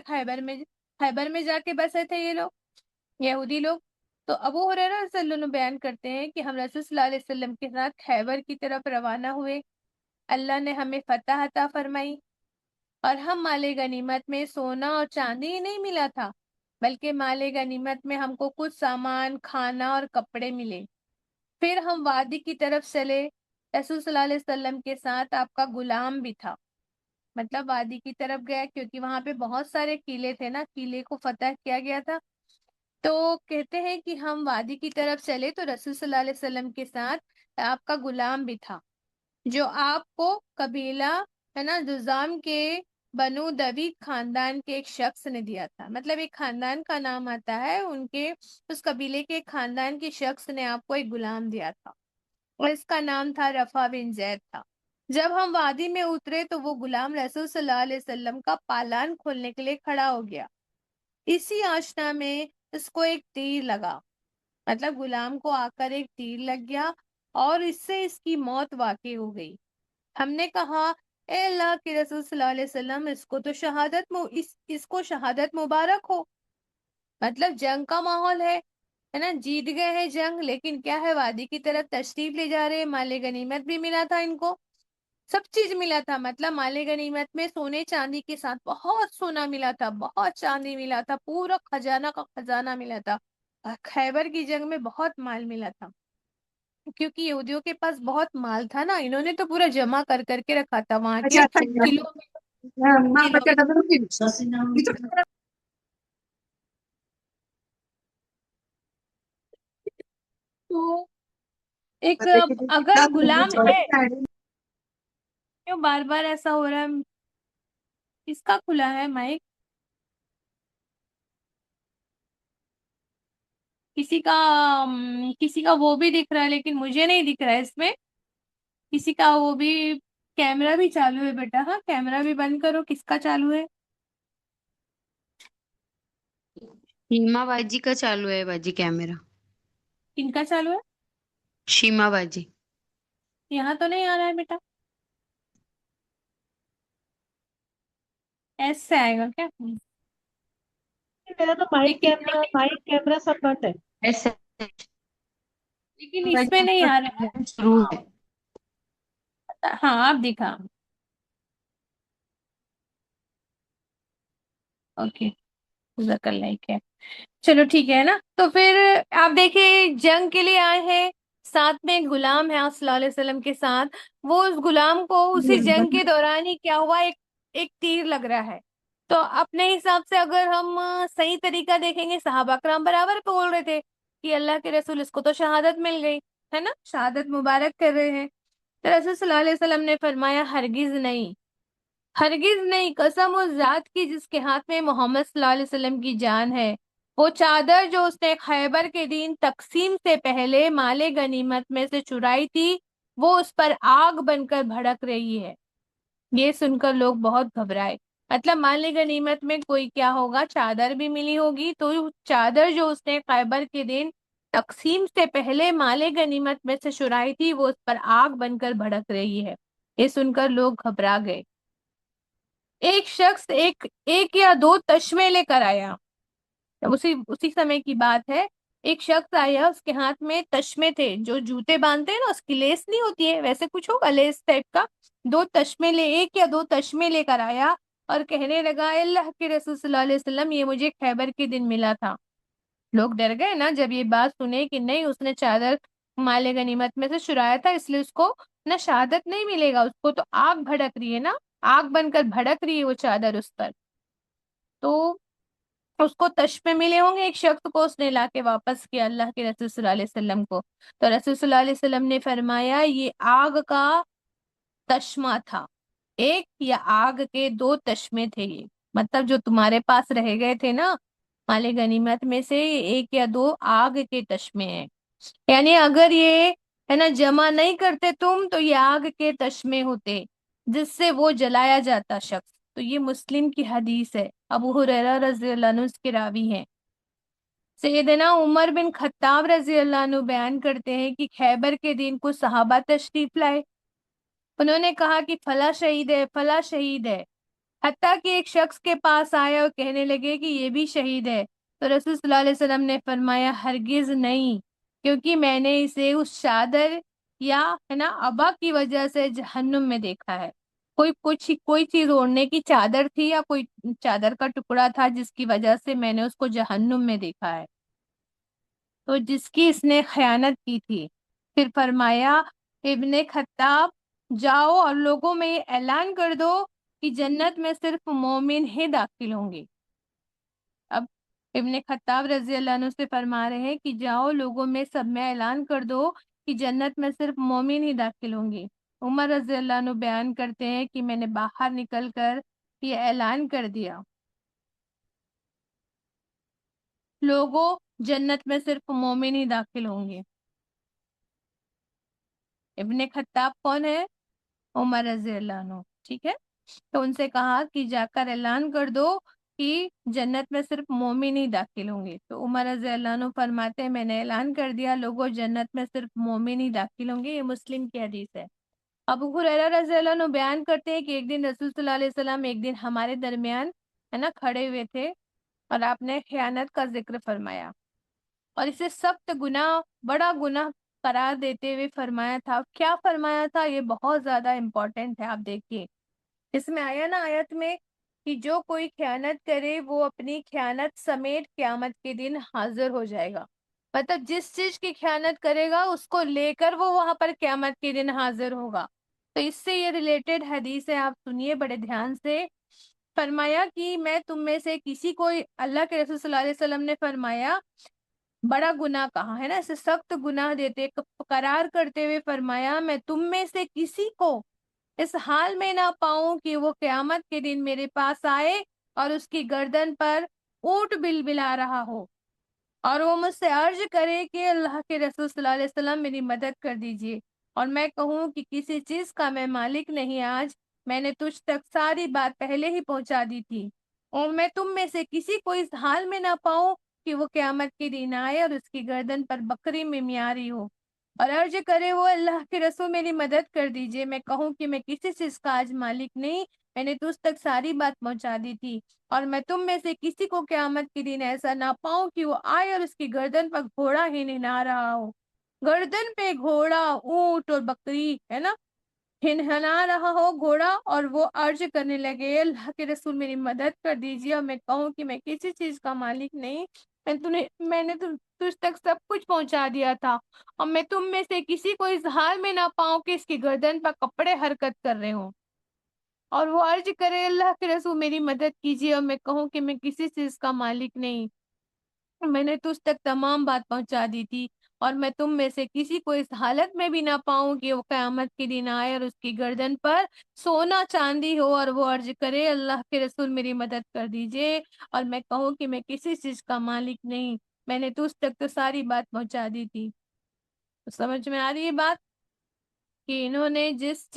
خیبر میں جا کے بسے تھے یہ لوگ، یہودی لوگ۔ تو ابو ہریرہ رضی اللہ عنہ بیان کرتے ہیں کہ ہم رسول صلی اللہ علیہ وسلم کے ساتھ خیبر کی طرف روانہ ہوئے، اللہ نے ہمیں فتح عطا فرمائی، اور ہم مال غنیمت میں سونا اور چاندی ہی نہیں ملا تھا، بلکہ مال غنیمت میں ہم کو کچھ سامان، کھانا اور کپڑے ملے۔ پھر ہم وادی کی طرف چلے، رسول صلی اللہ علیہ وسلم کے ساتھ آپ کا غلام بھی تھا۔ مطلب وادی کی طرف گیا کیونکہ وہاں پہ بہت سارے قلعے تھے نا، قلعے کو فتح کیا گیا تھا۔ تو کہتے ہیں کہ ہم وادی کی طرف چلے تو رسول صلی اللہ علیہ وسلم کے ساتھ آپ کا غلام بھی تھا، جو آپ کو قبیلہ ہے نا جذام کے بنو دوی خاندان کے ایک شخص نے دیا تھا۔ مطلب ایک خاندان کا نام آتا ہے، ان کے اس قبیلے کے خاندان کے شخص نے آپ کو ایک غلام دیا تھا، اور اس کا نام تھا رفع بن زید تھا۔ جب ہم وادی میں اترے تو وہ غلام رسول صلی اللہ علیہ وسلم کا پالان کھولنے کے لیے کھڑا ہو گیا۔ اسی آشنا میں اس کو ایک تیر لگا، مطلب غلام کو آ کر ایک تیر لگ گیا اور اس سے اس کی موت واقع ہو گئی۔ ہم نے کہا، اے اللہ کے رسول صلی اللہ علیہ وسلم، اس کو شہادت مبارک ہو۔ مطلب جنگ کا ماحول ہے نا، جیت گئے ہیں جنگ، لیکن کیا ہے، وادی کی طرف تشریف لے جا رہے، مال غنیمت بھی ملا تھا ان کو، سب چیز ملا تھا۔ مطلب مال غنیمت میں سونے چاندی کے ساتھ بہت سونا ملا تھا، بہت چاندی ملا تھا، پورا خزانہ کا خزانہ ملا تھا۔ خیبر کی جنگ میں بہت مال ملا تھا، کیونکہ یہودیوں کے پاس بہت مال تھا نا، انہوں نے تو پورا جمع کر کر کے رکھا تھا وہاں کے قلعوں میں۔ تو ایک اگر غلام ہے، کیوں بار بار ایسا ہو رہا ہے، کس کا کھلا ہے مائک؟ کسی کا وہ بھی دکھ رہا ہے لیکن مجھے نہیں دکھ رہا ہے اس میں. کسی کا وہ بھی کیمرہ بھی چالو ہے بیٹا. ہاں کیمرہ بھی بند کرو. کس کا چالو ہے؟ شیما باجی کا چالو ہے باجی کیمرہ. کن کا چالو ہے؟ شیما باجی. یہاں تو نہیں آ رہا ہے بیٹا. ایسے آئے گا کیا؟ میرا تو مائک کیمرہ سب بند ہے. ایسے لیکن اس میں نہیں آ رہا شروع ہے. ہے. ہاں آپ دکھا. اوکے. جزاک اللہ خیر. چلو ٹھیک ہے نا. تو پھر آپ دیکھیں جنگ کے لیے آئے ہیں. ساتھ میں ایک غلام ہے آپ صلی اللہ علیہ وسلم کے ساتھ. وہ اس غلام کو اسی جنگ کے دوران ہی کیا ہوا، ایک تیر لگ رہا ہے. تو اپنے حساب سے اگر ہم صحیح طریقہ دیکھیں گے، صحابہ کرام برابر بول رہے تھے کہ اللہ کے رسول اس کو تو شہادت مل گئی ہے نا، شہادت مبارک کر رہے ہیں. تو رسول صلی اللہ علیہ وسلم نے فرمایا ہرگز نہیں، ہرگز نہیں، قسم اس ذات کی جس کے ہاتھ میں محمد صلی اللہ علیہ وسلم کی جان ہے، وہ چادر جو اس نے خیبر کے دن تقسیم سے پہلے مال غنیمت میں سے چرائی تھی، وہ اس پر آگ بن کر بھڑک رہی ہے. یہ سن کر لوگ بہت گھبرائے. مطلب مال غنیمت میں کوئی کیا ہوگا، چادر بھی ملی ہوگی. تو چادر جو اس نے خیبر کے دن تقسیم سے پہلے مال غنیمت میں سے چرائی تھی، وہ اس پر آگ بن کر بھڑک رہی ہے. یہ سن کر لوگ گھبرا گئے. ایک شخص ایک یا دو تشمے لے کر آیا. اسی سمے کی بات ہے. ایک شخص آیا، اس کے ہاتھ میں تشمے تھے، جو جوتے باندھتے ہیں نا اس کی لیس نہیں ہوتی ہے، ویسے کچھ ہوگا لیس ٹائپ کا. ایک یا دو تشمے لے کر آیا اور کہنے لگا، اے اللہ کے رسول صلی اللہ علیہ وسلم، یہ مجھے خیبر کے دن ملا تھا. لوگ ڈر گئے نا جب یہ بات سنے کہ نہیں، اس نے چادر مال غنیمت میں سے چرایا تھا، اس لیے اس کو نہ شہادت نہیں ملے گا. اس کو تو آگ بھڑک رہی ہے نا، آگ بن کر بھڑک رہی ہے وہ چادر اس پر. تو اس کو تشمے ملے ہوں گے. ایک شخص کو اس نے لا کے واپس کیا اللہ کے رسول صلی اللہ علیہ وسلم کو. تو رسول صلی اللہ علیہ وسلم نے فرمایا یہ آگ کا تشمہ تھا. ایک یا آگ کے دو تشمے تھے. یہ مطلب جو تمہارے پاس رہ گئے تھے نا مال غنیمت میں سے، ایک یا دو آگ کے تشمے ہیں. یعنی اگر یہ ہے نا جمع نہیں کرتے تم، تو یہ آگ کے تشمے ہوتے جس سے وہ جلایا جاتا شخص. تو یہ مسلم کی حدیث ہے. ابو ہریرہ رضی اللہ عنہ اس کے راوی ہیں. سیدنا عمر بن خطاب رضی اللہ عنہ بیان کرتے ہیں کہ خیبر کے دن کو صحابہ تشریف لائے. انہوں نے کہا کہ فلاں شہید ہے، فلاں شہید ہے، حتیٰ کہ ایک شخص کے پاس آئے اور کہنے لگے کہ یہ بھی شہید ہے. تو رسول صلی اللہ علیہ وسلم نے فرمایا ہرگز نہیں، کیونکہ میں نے اسے اس چادر یا ہے نا ابا کی وجہ سے جہنم میں دیکھا ہے. کوئی چیز اوڑھنے کی چادر تھی یا کوئی چادر کا ٹکڑا تھا جس کی وجہ سے میں نے اس کو جہنم میں دیکھا ہے. تو جس کی اس نے خیانت کی تھی. پھر فرمایا ابن خطاب جاؤ اور لوگوں میں یہ اعلان کر دو کہ جنت میں صرف مومن ہی داخل ہوں گے. اب ابن خطاب رضی اللہ عنہ سے فرما رہے ہیں کہ جاؤ لوگوں میں سب میں اعلان کر دو کہ جنت میں صرف مومن ہی داخل ہوں گے. عمر رضی اللہ عنہ بیان کرتے ہیں کہ میں نے باہر نکل کر یہ اعلان کر دیا، لوگوں جنت میں صرف مومن ہی داخل ہوں گے. ابن خطاب کون ہے؟ عمر رضی اللہ عنہ. ٹھیک ہے. تو ان سے کہا کہ جا کر اعلان کر دو کہ جنت میں صرف مومن ہی داخل ہوں گے. تو عمر رضی اللہ عنہ فرماتے ہیں میں نے اعلان کر دیا لوگوں جنت میں صرف مومن ہی داخل ہوں گے. یہ مسلم کی حدیث ہے. ابو ہریرہ رضی اللہ عنہ بیان کرتے ہیں کہ ایک دن رسول صلی اللہ علیہ وسلم ایک دن ہمارے درمیان ہے نا کھڑے ہوئے تھے اور آپ نے خیانت کا ذکر فرمایا اور اسے سخت گناہ، بڑا گناہ قرار دیتے ہوئے فرمایا تھا. کیا فرمایا تھا؟ یہ بہت زیادہ امپورٹنٹ ہے. آپ دیکھیے اس میں آیا نا آیت میں کہ جو کوئی خیانت کرے وہ اپنی خیانت سمیت قیامت کے دن حاضر ہو جائے گا. مطلب جس چیز کی خیانت کرے گا اس کو لے کر وہ وہاں پر قیامت کے دن حاضر ہوگا. تو اس سے یہ ریلیٹڈ حدیث ہے، آپ سنیے بڑے دھیان سے. فرمایا کہ میں تم میں سے کسی کو، اللہ کے رسول صلی اللہ علیہ وسلم نے فرمایا بڑا گناہ کہا ہے نا، اسے سخت گناہ دیتے قرار کرتے ہوئے فرمایا میں تم میں سے کسی کو اس حال میں نہ پاؤں کہ وہ قیامت کے دن میرے پاس آئے اور اس کی گردن پر اونٹ بلبلا رہا ہو. اور وہ مجھ سے عرض کرے کہ اللہ کے رسول صلی اللہ علیہ وسلم میری مدد کر دیجیے، اور میں کہوں کہ کسی چیز کا میں مالک نہیں آج، میں نے تجھ تک ساری بات پہلے ہی پہنچا دی تھی، اور میں تم میں سے کسی کو اس حال میں نہ پاؤں کہ وہ قیامت کے دن آئے اور اس کی گردن پر بکری میں میاری ہو، اور عرض کرے وہ اللہ کے رسول میری مدد کر دیجیے، میں کہوں کہ میں کسی چیز کا آج مالک نہیں، میں نے تجھ تک ساری بات پہنچا دی تھی، اور میں تم میں سے کسی کو قیامت کے دن ایسا نہ پاؤں کہ وہ آئے اور اس کی گردن پر گھوڑا ہی نہلا رہا ہو، گردن پہ گھوڑا، اونٹ اور بکری ہے نا، ہنہنا رہا ہو گھوڑا، اور وہ عرض کرنے لگے اللہ کے رسول میری مدد کر دیجیے، اور میں کہوں کہ میں کسی چیز کا مالک نہیں، میں نے تجھ تک سب کچھ پہنچا دیا تھا، اور میں تم میں سے کسی کو اس حال میں نہ پاؤں کہ اس کی گردن پر کپڑے حرکت کر رہے ہوں، اور وہ عرض کرے اللہ کے رسول میری مدد کیجیے، اور میں کہوں کہ میں کسی چیز کا مالک نہیں، میں نے تجھ تک تمام بات پہنچا دی تھی، اور میں تم میں سے کسی کو اس حالت میں بھی نہ پاؤں کہ وہ قیامت کے دن آئے اور اس کی گردن پر سونا چاندی ہو، اور وہ عرض کرے اللہ کے رسول میری مدد کر دیجیے، اور میں کہوں کہ میں کسی چیز کا مالک نہیں، میں نے تجھ تک تو ساری بات پہنچا دی تھی۔ تو سمجھ میں آ رہی ہے بات کہ انہوں نے جس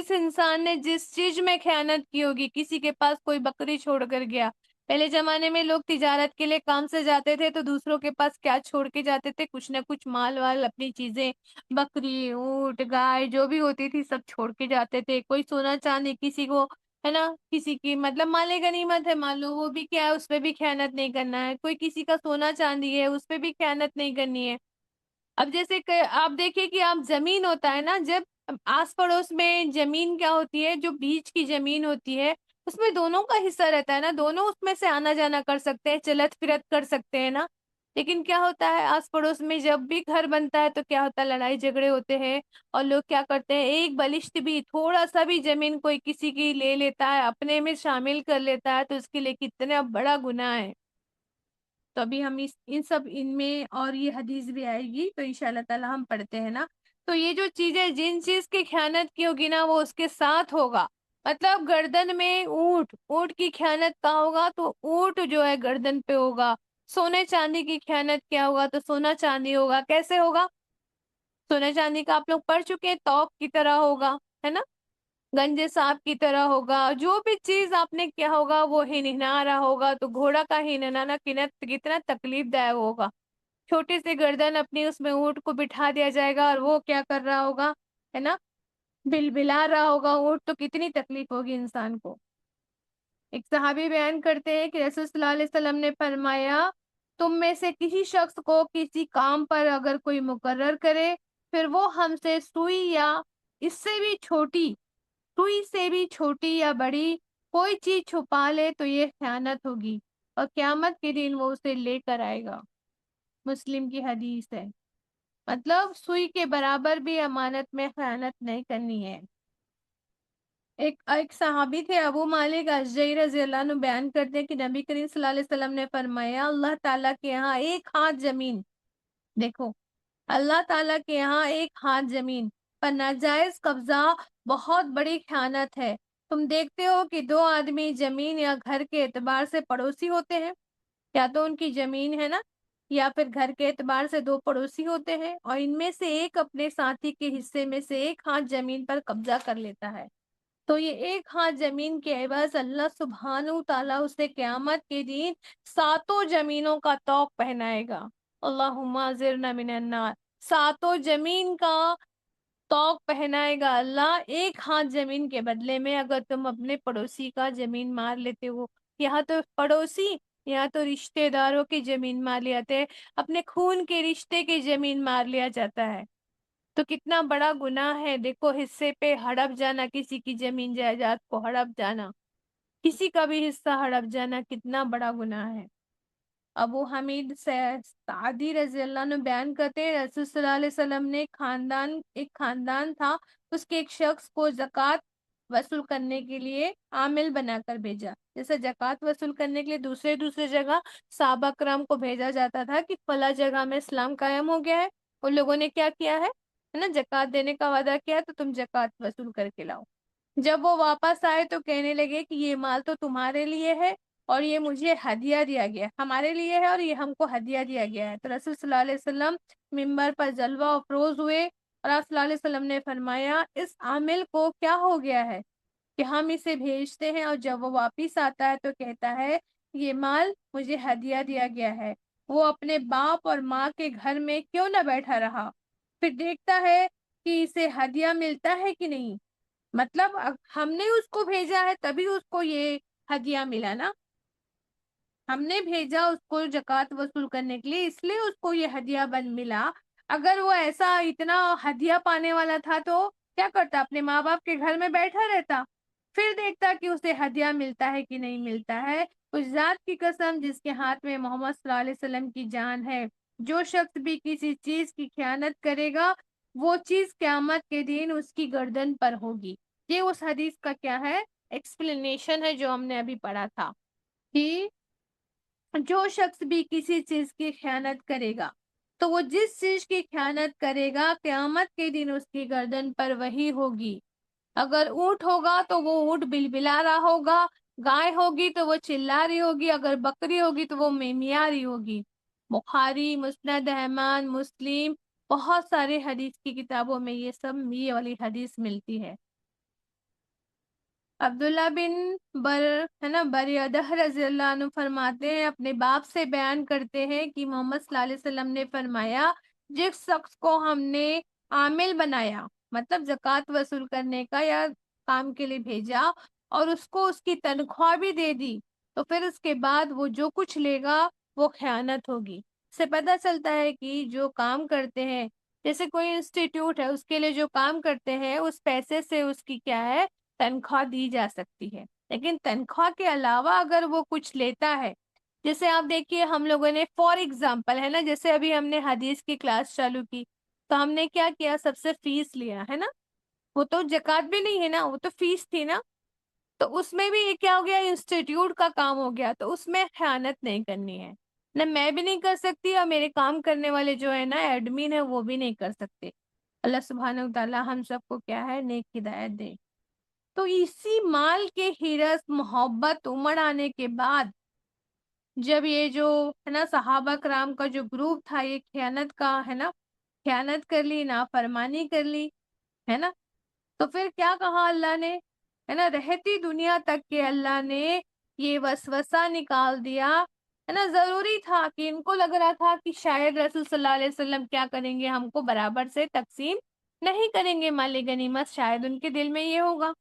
انسان نے جس چیز میں خیانت کی ہوگی، کسی کے پاس کوئی بکری چھوڑ کر گیا، پہلے زمانے میں لوگ تجارت کے لیے کام سے جاتے تھے تو دوسروں کے پاس کیا چھوڑ کے جاتے تھے، کچھ نہ کچھ مال وال، اپنی چیزیں، بکری، اونٹ، گائے جو بھی ہوتی تھی سب چھوڑ کے جاتے تھے، کوئی سونا چاندی کسی کو ہے نا، کسی کی مطلب مال غنیمت ہے مان لو، وہ بھی کیا ہے، اس پہ بھی خیانت نہیں کرنا ہے، کوئی کسی کا سونا چاندی ہے اس پہ بھی خیانت نہیں کرنی ہے۔ اب جیسے کہ آپ دیکھیں کہ آپ زمین ہوتا ہے نا، جب آس پڑوس میں زمین کیا ہوتی ہے، جو بیچ کی زمین ہوتی ہے اس میں دونوں کا حصہ رہتا ہے نا، دونوں اس میں سے آنا جانا کر سکتے ہیں، چلت پھرت کر سکتے ہیں نا، لیکن کیا ہوتا ہے آس پڑوس میں جب بھی گھر بنتا ہے تو کیا ہوتا ہے، لڑائی جھگڑے ہوتے ہیں، اور لوگ کیا کرتے ہیں، ایک بلشت بھی تھوڑا سا بھی زمین کوئی کسی کی لے لیتا ہے، اپنے میں شامل کر لیتا ہے، تو اس کے لیے کتنا بڑا گناہ ہے۔ تو ابھی ہم ان میں اور یہ حدیث بھی آئے گی تو انشاءاللہ تعالی ہم پڑھتے ہیں نا، تو یہ جو چیزیں جن چیز کی خیانت کی ہوگی نا وہ اس کے ساتھ ہوگا، مطلب گردن میں اونٹ کی خیانت کا ہوگا تو اونٹ جو ہے گردن پہ ہوگا، سونے چاندی کی خیانت کیا ہوگا تو سونا چاندی ہوگا، کیسے ہوگا، سونے چاندی کا آپ لوگ پڑھ چکے ہیں، توق کی طرح ہوگا ہے نا، گنجے سانپ کی طرح ہوگا، جو بھی چیز آپ نے کیا ہوگا وہ ہنہنا رہا ہوگا، تو گھوڑا کا ہنہنانا کتنا تکلیف دائق ہوگا، چھوٹی سی گردن اپنی اس میں اونٹ کو بٹھا دیا جائے گا اور وہ کیا کر رہا ہوگا ہے نا، بل بلا رہا ہوگا اونٹ، تو کتنی تکلیف ہوگی انسان کو۔ ایک صحابی بیان کرتے ہیں کہ رسول صلی اللہ علیہ وسلم نے فرمایا، تم میں سے کسی شخص کو کسی کام پر اگر کوئی مقرر کرے، پھر وہ ہم سے سوئی یا اس سے بھی چھوٹی، سوئی سے بھی چھوٹی یا بڑی کوئی چیز چھپا لے تو یہ خیانت ہوگی، اور قیامت کے دن وہ اسے لے کر آئے گا، مسلم کی حدیث ہے، مطلب سوئی کے برابر بھی امانت میں خیانت نہیں کرنی ہے۔ ایک صحابی تھے ابو مالک اشجعی رضی اللہ عنہ بیان کرتے ہیں کہ نبی کریم صلی اللہ علیہ وسلم نے فرمایا، اللہ تعالیٰ کے یہاں ایک ہاتھ زمین، دیکھو اللہ تعالیٰ کے یہاں ایک ہاتھ زمین پر ناجائز قبضہ بہت بڑی خیانت ہے۔ تم دیکھتے ہو کہ دو آدمی زمین یا گھر کے اعتبار سے پڑوسی ہوتے ہیں، یا تو ان کی زمین ہے نا، یا پھر گھر کے اعتبار سے دو پڑوسی ہوتے ہیں، اور ان میں سے ایک اپنے ساتھی کے حصے میں سے ایک ہاتھ زمین پر قبضہ کر لیتا ہے، تو یہ ایک ہاتھ زمین کے عوض اللہ سبحانہ تعالیٰ اسے قیامت کے دن ساتوں زمینوں کا طوق پہنائے گا، اللہم اجرنا من النار، ساتوں زمین کا طوق پہنائے گا اللہ ایک ہاتھ زمین کے بدلے میں، اگر تم اپنے پڑوسی کا زمین مار لیتے ہو، یہاں تو پڑوسی، یہاں تو رشتہ داروں کی زمین مار لیتے، اپنے خون کے رشتے کی زمین مار لیا جاتا ہے، تو کتنا بڑا گناہ ہے، دیکھو حصے پہ ہڑپ جانا، کسی کی زمین جائیداد کو ہڑپ جانا، کسی کا بھی حصہ ہڑپ جانا کتنا بڑا گناہ ہے۔ ابو حمید سعدی رضی اللہ عنہ بیان کرتے ہیں، رسول صلی اللہ علیہ وسلم نے ایک خاندان تھا، اس کے ایک شخص کو زکوٰۃ وصول کرنے کے لیے عامل بنا کر بھیجا، جیسے زکوٰۃ وصول کرنے کے لیے دوسرے جگہ صحابہ کرام کو بھیجا جاتا تھا کہ فلاں جگہ میں اسلام قائم ہو گیا ہے، ان لوگوں نے کیا کیا ہے نا، زکوٰۃ دینے کا وعدہ کیا تو تم زکوٰۃ وصول کر کے لاؤ، جب وہ واپس آئے تو کہنے لگے کہ یہ مال تو تمہارے لیے ہے، اور یہ مجھے ہدیہ دیا گیا، ہمارے لیے ہے اور یہ ہم کو ہدیہ دیا گیا ہے۔ تو رسول صلی اللہ علیہ وسلم ممبر پر جلوہ افروز ہوئے اور آپ صلی اللہ علیہ وسلم نے فرمایا اس عامل کو کیا ہو گیا ہے کہ ہم اسے بھیجتے ہیں اور جب وہ واپس آتا ہے تو کہتا ہے یہ مال مجھے ہدیہ دیا گیا ہے، وہ اپنے باپ اور ماں کے گھر میں کیوں نہ بیٹھا رہا، پھر دیکھتا ہے کہ اسے ہدیہ ملتا ہے کہ نہیں۔ مطلب ہم نے اس کو بھیجا ہے تبھی اس کو یہ ہدیہ ملا نا، ہم نے بھیجا اس کو زکوٰۃ وصول کرنے کے لیے، اس لیے اس کو یہ ہدیہ بن ملا۔ اگر وہ ایسا اتنا ہدیہ پانے والا تھا تو کیا کرتا، اپنے ماں باپ کے گھر میں بیٹھا رہتا، پھر دیکھتا کہ اسے ہدیہ ملتا ہے کہ نہیں ملتا ہے۔ اس ذات کی قسم جس کے ہاتھ میں محمد صلی اللہ علیہ وسلم کی جان ہے، جو شخص بھی کسی چیز کی خیانت کرے گا وہ چیز قیامت کے دن اس کی گردن پر ہوگی۔ یہ اس حدیث کا کیا ہے، ایکسپلینیشن ہے جو ہم نے ابھی پڑھا تھا کہ جو شخص بھی کسی چیز کی خیانت کرے گا تو وہ جس چیز کی خیانت کرے گا قیامت کے دن اس کی گردن پر وہی ہوگی۔ اگر اونٹ ہوگا تو وہ اونٹ بلبلا رہا ہوگا، گائے ہوگی تو وہ چلا رہی ہوگی، اگر بکری ہوگی تو وہ میمیا رہی ہوگی۔ بخاری، مسند احمد، مسلم، بہت سارے حدیث کی کتابوں میں یہ والی حدیث ملتی ہے۔ عبداللہ بن بریدہ رضی اللہ عنہ فرماتے ہیں، اپنے باپ سے بیان کرتے ہیں کہ محمد صلی اللہ علیہ وسلم نے فرمایا جس شخص کو ہم نے عامل بنایا، مطلب زکوٰۃ وصول کرنے کا یا کام کے لیے بھیجا، اور اس کو اس کی تنخواہ بھی دے دی، تو پھر اس کے بعد وہ جو کچھ لے گا وہ خیانت ہوگی۔ اس سے پتہ چلتا ہے کہ جو کام کرتے ہیں، جیسے کوئی انسٹیٹیوٹ ہے اس کے لیے جو کام کرتے ہیں اس پیسے سے اس کی کیا ہے، تنخواہ دی جا سکتی ہے، لیکن تنخواہ کے علاوہ اگر وہ کچھ لیتا ہے، جیسے آپ دیکھیے ہم لوگوں نے فار ایگزامپل ہے نا، جیسے ابھی ہم نے حدیث کی کلاس چالو کی تو ہم نے کیا کیا، سب سے فیس لیا ہے نا، وہ تو زکوٰۃ بھی نہیں ہے نا، وہ تو فیس تھی نا، تو اس میں بھی یہ کیا ہو گیا، انسٹیٹیوٹ کا کام ہو گیا، تو اس میں خیانت نہیں کرنی ہے، نہ میں بھی نہیں کر سکتی اور میرے کام کرنے والے جو ہے نا ایڈمن ہے وہ بھی نہیں کر سکتے۔ اللہ سبحانہ و تعالی ہم سب کو کیا ہے، نیک ہدایت دے۔ تو اسی مال کے حرص محبت امڑ آنے کے بعد جب یہ جو ہے نا صحابہ کرام کا جو گروپ تھا یہ خیانت کا ہے نا، خیانت کر لی، نافرمانی کر لی ہے نا، تو پھر کیا کہا اللہ نے، ہے نا، رہتی دنیا تک کے اللہ نے یہ وسوسہ نکال دیا، ہے نا، ضروری تھا کہ ان کو لگ رہا تھا کہ شاید رسول صلی اللہ علیہ وسلم کیا کریں گے، ہم کو برابر سے تقسیم نہیں کریں گے مال غنیمت، شاید ان کے دل میں یہ ہوگا،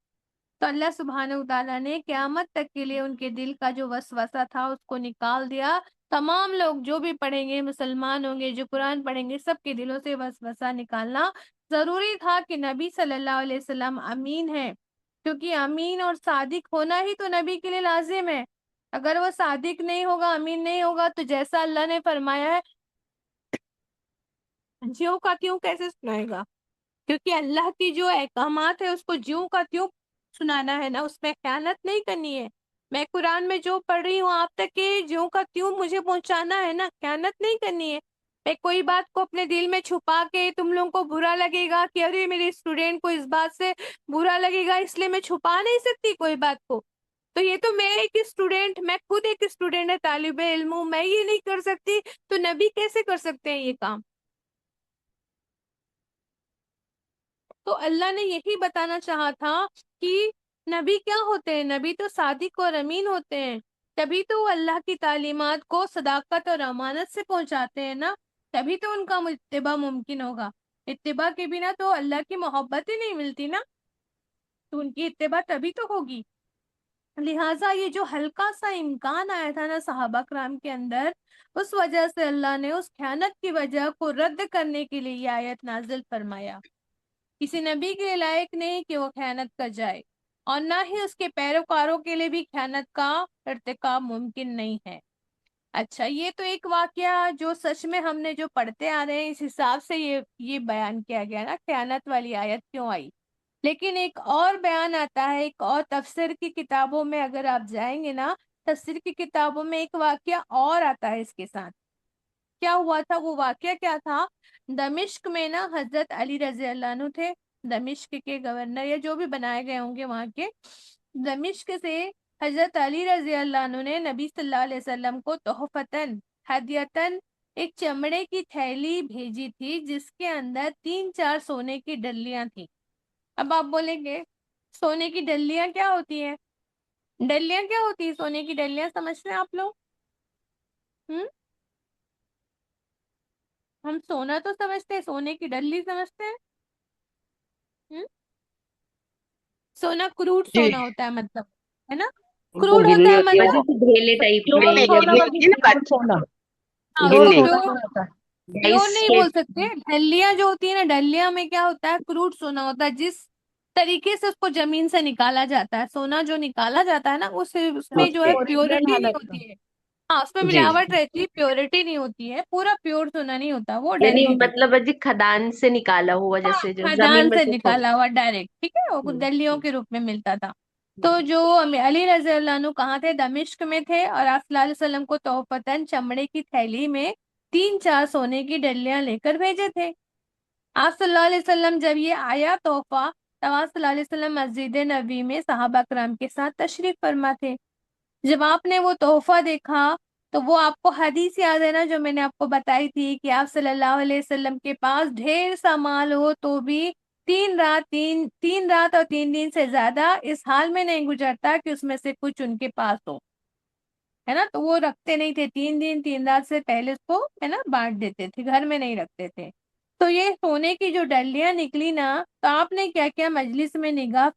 تو اللہ سبحانہ وتعالیٰ نے قیامت تک کے لیے ان کے دل کا جو وسوسہ تھا اس کو نکال دیا۔ تمام لوگ جو بھی پڑھیں گے، مسلمان ہوں گے، جو قرآن پڑھیں گے، سب کے دلوں سے وسوسہ نکالنا ضروری تھا کہ نبی صلی اللہ علیہ وسلم امین ہے، کیونکہ امین اور صادق ہونا ہی تو نبی کے لیے لازم ہے۔ اگر وہ صادق نہیں ہوگا، امین نہیں ہوگا، تو جیسا اللہ نے فرمایا ہے جیوں کا تیوں کیسے سنائے گا، کیونکہ اللہ کی جو احکامات ہے اس کو جیوں کا تیوں سنانا ہے نا، اس میں خیانت نہیں کرنی ہے۔ میں قرآن میں جو پڑھ رہی ہوں آپ تک کہ جیوں کا تیوں مجھے پہنچانا ہے نا، خیانت نہیں کرنی ہے۔ میں کوئی بات کو اپنے دل میں چھپا کے تم لوگوں کو برا لگے گا کہ ارے میرے اسٹوڈینٹ کو اس بات سے برا لگے گا اس لیے میں چھپا نہیں سکتی کوئی بات کو، تو یہ تو میں ایک اسٹوڈینٹ، میں خود ایک اسٹوڈینٹ ہے، طالب علم ہوں، میں یہ نہیں کر سکتی تو نبی کیسے کر سکتے ہیں یہ کام؟ تو اللہ نے یہی بتانا چاہا تھا کہ نبی کیا ہوتے ہیں، نبی تو صادق اور امین ہوتے ہیں، تبھی تو وہ اللہ کی تعلیمات کو صداقت اور امانت سے پہنچاتے ہیں نا، تبھی تو ان کا اتباع ممکن ہوگا۔ اتباع کے بنا تو اللہ کی محبت ہی نہیں ملتی نا، تو ان کی اتباع تبھی تو ہوگی۔ لہٰذا یہ جو ہلکا سا امکان آیا تھا نا صحابہ کرام کے اندر، اس وجہ سے اللہ نے اس خیانت کی وجہ کو رد کرنے کے لیے یہ آیت نازل فرمایا۔ کسی نبی کے لائق نہیں کہ وہ خیانت کر جائے، اور نہ ہی اس کے پیروکاروں کے لیے بھی خیانت کا ارتکاب ممکن نہیں ہے۔ اچھا، یہ تو ایک واقعہ جو سچ میں ہم نے جو پڑھتے آ رہے ہیں اس حساب سے یہ بیان کیا گیا نا، خیانت والی آیت کیوں آئی۔ لیکن ایک اور بیان آتا ہے، ایک اور تفسیر کی کتابوں میں اگر آپ جائیں گے نا، تفسیر کی کتابوں میں ایک واقعہ اور آتا ہے اس کے ساتھ۔ کیا ہوا تھا، وہ واقعہ کیا تھا، دمشق میں نا حضرت علی رضی اللہ عنہ تھے، دمشق کے گورنر یا جو بھی بنائے گئے ہوں گے وہاں کے، دمشق سے حضرت علی رضی اللہ عنہ نے نبی صلی اللہ علیہ وسلم کو تحفتاً ہدیتاً ایک چمڑے کی تھیلی بھیجی تھی جس کے اندر 3-4 سونے کی ڈلیاں تھیں۔ اب آپ بولیں گے سونے کی ڈلیاں کیا ہوتی ہیں؟ ڈلیاں کیا ہوتی ہیں؟ سونے کی ڈلیاں سمجھتے ہیں آپ لوگ؟ ہم سونا تو سمجھتے ہیں، سونے کی ڈلی سمجھتے ہیں؟ ہم؟ سونا کروڈ جی، سونا ہوتا ہے مطلب، ہے نا؟ وہ کروڈ ہوتا گرنی ہے ہوتی ہے نا، باجی مطلب کی ڈھیلے ٹائپ پیور میں یا سونا گرنی باجی، ہوتی ہے نا پیور سونا، ہاں اس پیور کو گرنی سونا پیور بنا تھا۔ پیور ڈائس نہیں کے بول سکتے، ڈھلیا جو ہوتی ہے نا، ڈھلیا میں کیا ہوتا ہے؟ کروڈ سونا ہوتا ہے، جس طریقے سے اس کو زمین سے نکالا جاتا ہے، سونا جو نکالا جاتا ہے نا اس میں جو ہے اوریجنل پیورٹی نہیں حالت کا۔ ہوتی ہے۔ ہاں اس میں جی جی، ملاوٹ رہتی ہے، پیورٹی نہیں ہوتی ہے، پورا پیور سونا نہیں ہوتا، وہ یعنی ڈلی ہوتی ہے۔ مطلب باجی کھدان سے نکالا ہوا ہاں جیسے جو زمین کھدان میں سے سے نکالا ہوا ڈائریکٹ، ٹھیک ہے، وہ ہوں، دلیوں کے روپ میں ملتا تھا۔ تو جو علی رضی اللہ عنہ کہاں تھے؟ دمشق میں تھے، اور آپ صلی اللہ علیہ وسلم کو تحفتاً چمڑے کی تھیلی میں 3-4 سونے کی ڈلیاں لے کر بھیجے تھے۔ آپ صلی اللہ علیہ وسلم جب یہ آیا تحفہ، تب آپ صلی اللہ علیہ وسلم مسجد نبوی میں صحابہ کرام کے ساتھ تشریف فرما تھے۔ جب آپ نے وہ تحفہ دیکھا تو وہ آپ کو حدیث یاد ہے نا جو میں نے آپ کو بتائی تھی کہ آپ صلی اللہ علیہ وسلم کے پاس ڈھیر سا مال ہو تو بھی 3 رات اور 3 دن سے زیادہ اس حال میں نہیں گزرتا کہ اس میں سے کچھ ان کے پاس ہو، ہے نا؟ تو وہ رکھتے نہیں تھے، 3 دن 3 رات سے پہلے اس کو، ہے نا، بانٹ دیتے تھے، گھر میں نہیں رکھتے تھے۔ تو یہ سونے کی جو ڈلیاں نکلی نا، تو آپ نے کیا کیا؟ مجلس میں نگاہ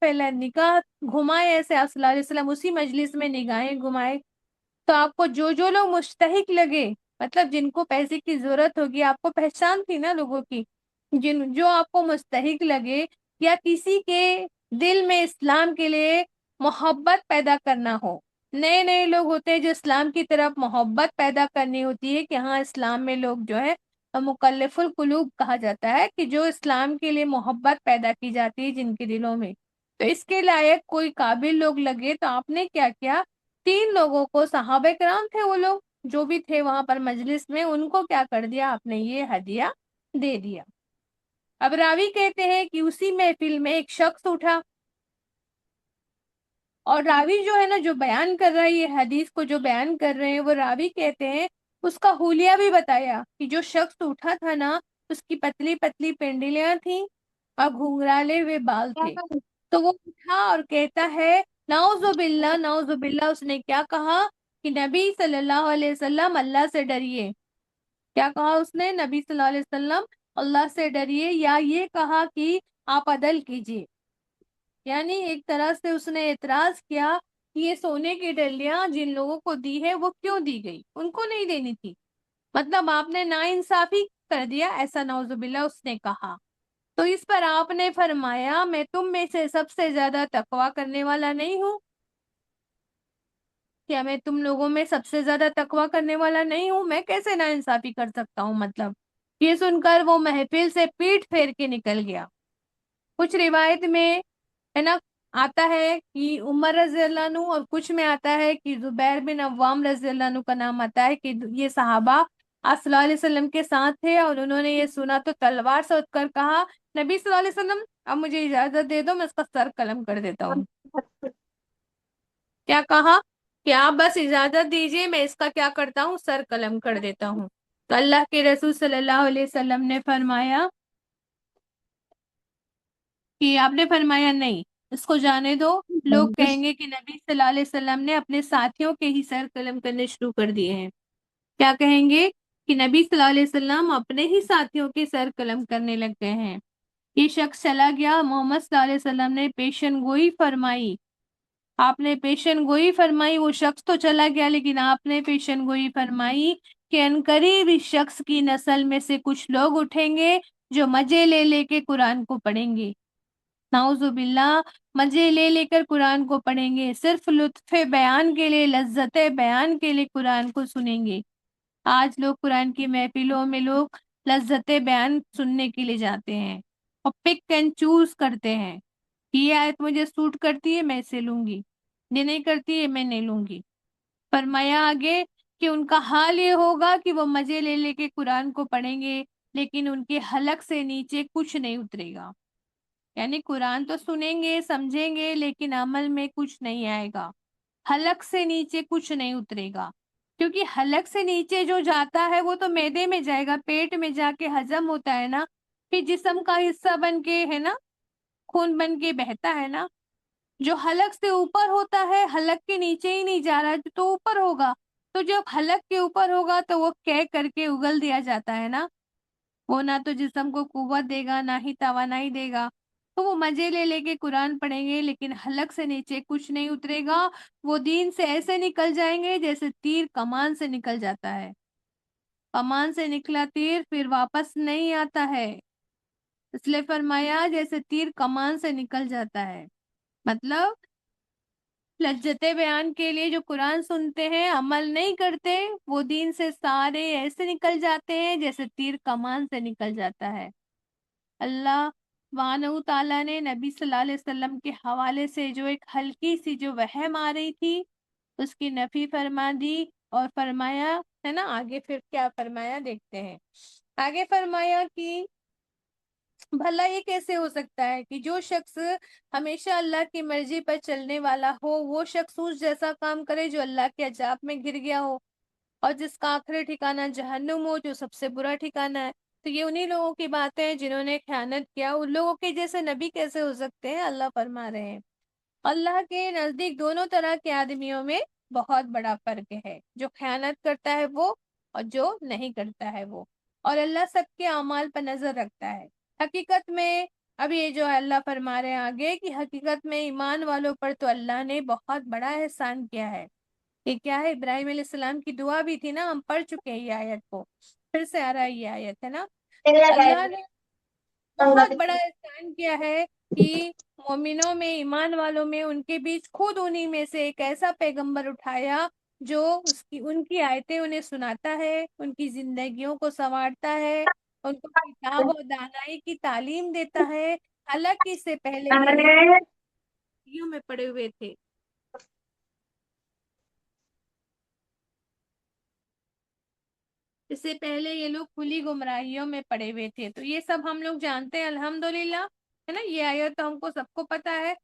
گھمائے، ایسے آپ صلی اللہ علیہ وسلم اسی مجلس میں نگاہیں گھمائے، تو آپ کو جو لوگ مستحق لگے، مطلب جن کو پیسے کی ضرورت ہوگی، آپ کو پہچان تھی نا لوگوں کی، جو آپ کو مستحق لگے، یا کسی کے دل میں اسلام کے لیے محبت پیدا کرنا ہو، نئے نئے لوگ ہوتے ہیں جو اسلام کی طرف محبت پیدا کرنی ہوتی ہے، کہ ہاں اسلام میں لوگ جو ہے مکلف القلوب کہا جاتا ہے، کہ جو اسلام کے لیے محبت پیدا کی جاتی ہے جن کے دلوں میں، تو اس کے لائق کوئی قابل لوگ لگے، تو آپ نے کیا کیا؟ 3 لوگوں کو، صحابہ کرام تھے وہ لوگ جو بھی تھے وہاں پر مجلس میں، ان کو کیا کر دیا آپ نے؟ یہ ہدیہ دے دیا۔ اب راوی کہتے ہیں کہ اسی محفل میں ایک شخص اٹھا، اور راوی جو ہے نا جو بیان کر رہا ہے یہ حدیث کو، جو بیان کر رہے ہیں وہ راوی کہتے ہیں، اس کا حلیہ بھی بتایا کہ جو شخص اٹھا تھا نا، اس کی پتلی پتلی پنڈلیاں تھیں اور گھنگرالے ہوئے بال تھے۔ تو وہ اٹھا اور کہتا ہے، نعوذ باللہ نعوذ باللہ، اس نے کیا کہا؟ کہ نبی صلی اللہ علیہ وسلم اللہ سے ڈریے۔ کیا کہا اس نے؟ نبی صلی اللہ علیہ وسلم اللہ سے ڈریے، یا یہ کہا کہ آپ عدل کیجیے، یعنی ایک طرح سے اس نے اعتراض کیا کہ یہ سونے کی ڈلیاں جن لوگوں کو دی ہے وہ کیوں دی گئی؟ ان کو نہیں دینی تھی، مطلب آپ نے ناانصافی کر دیا، ایسا نعوذ باللہ اس نے کہا۔ تو اس پر آپ نے فرمایا، میں تم میں سے سب سے زیادہ تقویٰ کرنے والا نہیں ہوں؟ کیا میں تم لوگوں میں سب سے زیادہ تقویٰ کرنے والا نہیں ہوں؟ میں کیسے ناانصافی کر سکتا ہوں؟ مطلب یہ سن کر وہ محفل سے پیٹ پھیر کے نکل گیا۔ کچھ روایت میں، ہے نا، آتا ہے کہ عمر رضی اللہ عنہ، اور کچھ میں آتا ہے کہ زبیر بن عوام رضی اللہ عنہ کا نام آتا ہے، کہ یہ صحابہ آپ صلی اللہ علیہ وسلم کے ساتھ تھے، اور انہوں نے یہ سنا تو تلوار سے اٹھ کر کہا، نبی صلی اللہ علیہ وسلم اب مجھے اجازت دے دو، میں اس کا سر قلم کر دیتا ہوں۔ کیا کہا؟ کہ آپ بس اجازت دیجئے، میں اس کا کیا کرتا ہوں؟ سر قلم کر دیتا ہوں۔ تو اللہ کے رسول صلی اللہ علیہ وسلم نے فرمایا کہ آپ نے فرمایا نہیں، اس کو جانے دو، لوگ کہیں گے کہ نبی صلی اللہ علیہ وسلم نے اپنے ساتھیوں کے ہی سر قلم کرنے شروع کر دیے ہیں۔ کیا کہیں گے؟ کہ نبی صلی اللہ علیہ وسلم اپنے ہی ساتھیوں کے سر قلم کرنے لگ گئے ہیں۔ یہ شخص چلا گیا، محمد صلی اللہ علیہ وسلم نے پیشن گوئی فرمائی، آپ نے پیشن گوئی فرمائی، وہ شخص تو چلا گیا لیکن آپ نے پیشن گوئی فرمائی کہ عنقریب اس شخص کی نسل میں سے کچھ لوگ اٹھیں گے جو مزے لے لے کے قرآن کو پڑھیں گے، نعوذ باللہ، مزے لے لے کر قرآن کو پڑھیں گے، صرف لطف بیان کے لیے، لذت بیان کے لیے قرآن کو سنیں گے۔ آج لوگ قرآن کی محفلوں میں لوگ لذت بیان سننے کے لیے جاتے ہیں اور پک اینڈ چوز کرتے ہیں، یہ آیت مجھے سوٹ کرتی ہے میں اسے لوں گی، یہ نہیں کرتی ہے میں نہیں لوں گی۔ فرمایا آگے کہ ان کا حال یہ ہوگا کہ وہ مزے لے لے کے قرآن کو پڑھیں گے لیکن ان کے حلق سے نیچے کچھ نہیں اترے گا، یعنی قرآن تو سنیں گے، سمجھیں گے، لیکن عمل میں کچھ نہیں آئے گا، حلق سے نیچے کچھ نہیں اترے گا، کیونکہ حلق سے نیچے جو جاتا ہے وہ تو معدے میں جائے گا، پیٹ میں جا کے ہضم ہوتا ہے نا، پھر جسم کا حصہ بن کے ہے نا، خون بن کے بہتا ہے نا۔ جو حلق سے اوپر ہوتا ہے حلق کے نیچے ہی نہیں جا رہا تو اوپر ہوگا، تو جب حلق کے اوپر ہوگا تو وہ کہہ کر کے اگل دیا جاتا ہے نا، وہ نہ تو جسم کو قوت دے گا نہ ہی توانائی دے گا، تو وہ مزے لے لے کے قرآن پڑھیں گے لیکن حلق سے نیچے کچھ نہیں اترے گا، وہ دین سے ایسے نکل جائیں گے جیسے تیر کمان سے نکل جاتا ہے، کمان سے نکلا تیر پھر واپس نہیں آتا ہے، اس لیے فرمایا جیسے تیر کمان سے نکل جاتا ہے، مطلب لذت بیان کے لیے جو قرآن سنتے ہیں عمل نہیں کرتے، وہ دین سے سارے ایسے نکل جاتے ہیں جیسے تیر کمان سے نکل جاتا ہے۔ اللہ سبحانہ تعالیٰ نے نبی صلی اللہ علیہ وسلم کے حوالے سے جو ایک ہلکی سی جو وہم آ رہی تھی اس کی نفی فرما دی، اور فرمایا ہے نا، آگے پھر کیا فرمایا دیکھتے ہیں، آگے فرمایا کہ بھلا یہ کیسے ہو سکتا ہے کہ جو شخص ہمیشہ اللہ کی مرضی پر چلنے والا ہو وہ شخص اس جیسا کام کرے جو اللہ کے عذاب میں گر گیا ہو، اور جس کا آخری ٹھکانہ جہنم ہو جو سب سے برا ٹھکانہ ہے۔ تو یہ انہی لوگوں کی باتیں ہیں جنہوں نے خیانت کیا، ان لوگوں کے جیسے نبی کیسے ہو سکتے ہیں؟ اللہ فرما رہے ہیں اللہ کے نزدیک دونوں طرح کے آدمیوں میں بہت بڑا فرق ہے، جو خیانت کرتا ہے وہ اور جو نہیں کرتا ہے وہ، اور اللہ سب کے اعمال پر نظر رکھتا ہے۔ حقیقت میں اب یہ جو اللہ فرما رہے ہیں آگے کہ حقیقت میں ایمان والوں پر تو اللہ نے بہت بڑا احسان کیا ہے۔ یہ کیا ہے؟ ابراہیم علیہ السلام کی دعا بھی تھی نا، ہم پڑھ چکے ہیں یہ آیت کو، پھر سے آ رہا ہے یہ آیت ہے نا، اللہ نے بہت بڑا احسان کیا ہے کہ مومنوں میں ایمان والوں میں ان کے بیچ خود انہی میں سے ایک ایسا پیغمبر اٹھایا جو ان کی آیتیں انہیں سناتا ہے، ان کی زندگیوں کو سنوارتا ہے، ان کو کتاب اور دانائی کی تعلیم دیتا ہے، حالانکہ اس سے پہلے یہ لوگ گمراہیوں میں پڑے ہوئے تھے۔ اس سے پہلے یہ لوگ کھلی گمراہیوں میں پڑے ہوئے تھے، تو یہ سب ہم لوگ جانتے ہیں الحمدللہ، ہے نا، یہ آیت تو ہم کو سب کو پتا ہے،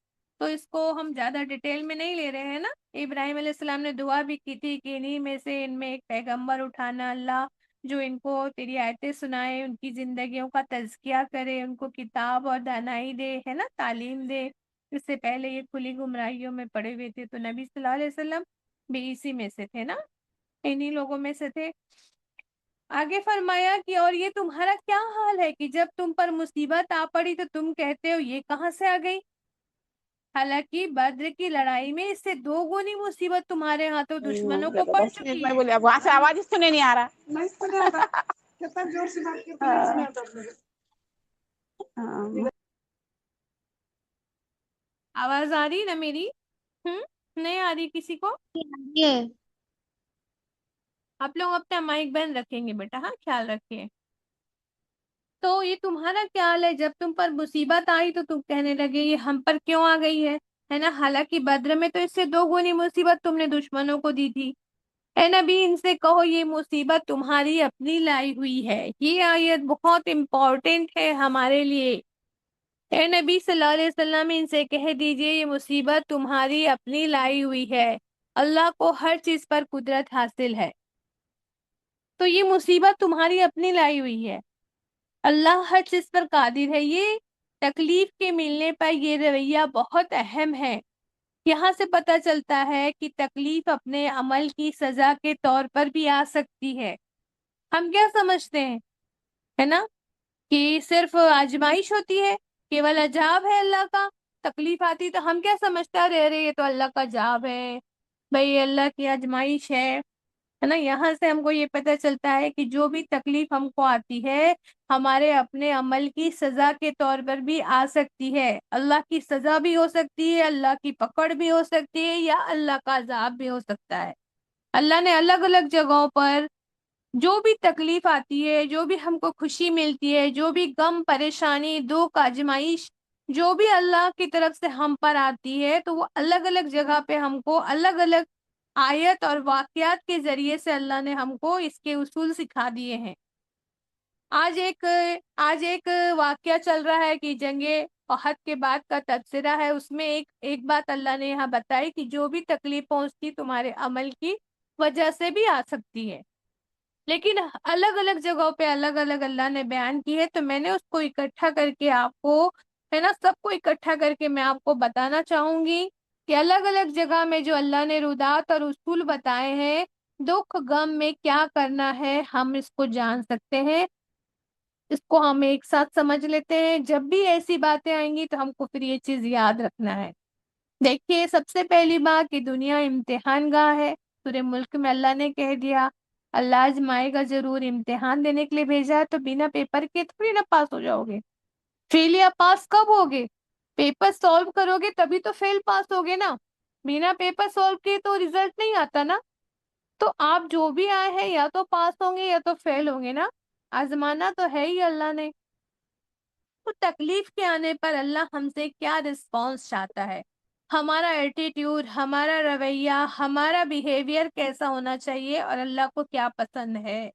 تو اس کو ہم زیادہ ڈیٹیل میں نہیں لے رہے ہیں نا۔ ابراہیم علیہ السلام نے دعا بھی کی تھی کہ انہی میں سے ان میں ایک پیغمبر اٹھانا اللہ، جو ان کو تیری آیتیں سنائے، ان کی زندگیوں کا تزکیہ کرے، ان کو کتاب اور دانائی دے، ہے نا، تعلیم دے۔ اس سے پہلے یہ کھلی گمراہیوں میں پڑے ہوئے تھے، تو نبی صلی اللہ علیہ وسلم بھی اسی میں سے تھے نا، انہی لوگوں میں سے تھے۔ آگے فرمایا کہ اور یہ تمہارا کیا حال ہے کہ جب تم پر مصیبت آ پڑی تو تم کہتے ہو یہ کہاں سے آ گئی، حالانکہ بدر کی لڑائی میں اس سے 2 گنی مصیبت تمہارے ہاتھوں دشمنوں کو پڑ چکی ہے۔ بولے اب وہاں سے آواز اس سنے نہیں آ رہا۔ آواز آ رہی نا میری؟ نہیں آ رہی کسی کو؟ یہ آپ لوگ اپنا مائک بند رکھیں گے بیٹا، ہاں خیال رکھیے۔ تو یہ تمہارا کیا حال ہے جب تم پر مصیبت آئی تو تم کہنے لگے یہ ہم پر کیوں آ گئی ہے نا، حالانکہ بدر میں تو اس سے 2 گنی مصیبت تم نے دشمنوں کو دی تھی۔ اے نبی ان سے کہو یہ مصیبت تمہاری اپنی لائی ہوئی ہے، یہ آیت بہت امپورٹنٹ ہے ہمارے لیے۔ اے نبی صلی اللہ علیہ وسلم ان سے کہہ دیجئے یہ مصیبت تمہاری اپنی لائی ہوئی ہے، اللہ کو ہر چیز پر قدرت حاصل ہے، تو یہ مصیبت تمہاری اپنی لائی ہوئی ہے، اللہ ہر چیز پر قادر ہے۔ یہ تکلیف کے ملنے پر یہ رویہ بہت اہم ہے، یہاں سے پتہ چلتا ہے کہ تکلیف اپنے عمل کی سزا کے طور پر بھی آ سکتی ہے۔ ہم کیا سمجھتے ہیں، ہے نا، کہ صرف آزمائش ہوتی ہے، کیول عذاب ہے اللہ کا، تکلیف آتی تو ہم کیا سمجھتے ہیں، ارے یہ تو اللہ کا عذاب ہے، بھئی اللہ کی آزمائش ہے نا۔ یہاں سے ہم کو یہ پتہ چلتا ہے کہ جو بھی تکلیف ہم کو آتی ہے ہمارے اپنے عمل کی سزا کے طور پر بھی آ سکتی ہے، اللہ کی سزا بھی ہو سکتی ہے، اللہ کی پکڑ بھی ہو سکتی ہے، یا اللہ کا عذاب بھی ہو سکتا ہے۔ اللہ نے الگ الگ جگہوں پر جو بھی تکلیف آتی ہے، جو بھی ہم کو خوشی ملتی ہے، جو بھی غم، پریشانی، دکھ، آزمائش جو بھی اللہ کی طرف سے ہم پر آتی ہے، تو وہ الگ الگ جگہ پہ ہم کو الگ الگ آیت اور واقعات کے ذریعے سے اللہ نے ہم کو اس کے اصول سکھا دیے ہیں۔ آج ایک واقعہ چل رہا ہے کہ جنگ احد کے بعد کا تبصرہ ہے، اس میں ایک بات اللہ نے یہاں بتائی کہ جو بھی تکلیف پہنچتی تمہارے عمل کی وجہ سے بھی آ سکتی ہے، لیکن الگ الگ جگہوں پہ الگ الگ اللہ نے بیان کی ہے، تو میں نے اس کو اکٹھا کر کے آپ کو ہے نا سب کو اکٹھا کر کے میں آپ کو بتانا چاہوں گی کہ الگ الگ جگہ میں جو اللہ نے ردات اور اصول بتائے ہیں، دکھ غم میں کیا کرنا ہے ہم اس کو جان سکتے ہیں، اس کو ہم ایک ساتھ سمجھ لیتے ہیں۔ جب بھی ایسی باتیں آئیں گی تو ہم کو پھر یہ چیز یاد رکھنا ہے۔ دیکھیے، سب سے پہلی بات کہ دنیا امتحان گاہ ہے۔ سورہ ملک میں اللہ نے کہہ دیا اللہ آزمائے گا ضرور، امتحان دینے کے لیے بھیجا ہے، تو بنا پیپر کے تھوڑی نہ پاس ہو جاؤ گے۔ فیل یا پاس کب ہوگے؟ پیپر سالو کرو گے تبھی تو فیل پاس ہوگے نا، بنا پیپر سالو کے تو ریزلٹ نہیں آتا نا۔ تو آپ جو بھی آئے ہیں یا تو پاس ہوں گے یا تو فیل ہوں گے نا، آزمانا تو ہے ہی اللہ نے۔ تو تکلیف کے آنے پر اللہ ہم سے کیا رسپانس چاہتا ہے، ہمارا ایٹیٹیوڈ، ہمارا رویہ، ہمارا بیہیویئر کیسا ہونا چاہیے، اور اللہ کو کیا پسند ہے،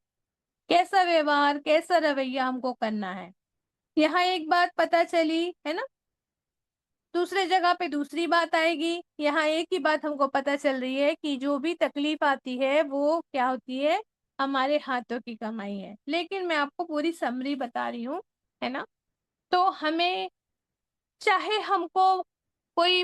کیسا ویوہار، کیسا رویہ ہم کو کرنا ہے۔ یہاں ایک بات پتہ چلی ہے نا، دوسرے جگہ پہ دوسری بات آئے گی، یہاں ایک ہی بات ہم کو پتہ چل رہی ہے کہ جو بھی تکلیف آتی ہے وہ کیا ہوتی ہے، ہمارے ہاتھوں کی کمائی ہے۔ لیکن میں آپ کو پوری سمری بتا رہی ہوں، ہے نا۔ تو ہمیں چاہے ہم کو کوئی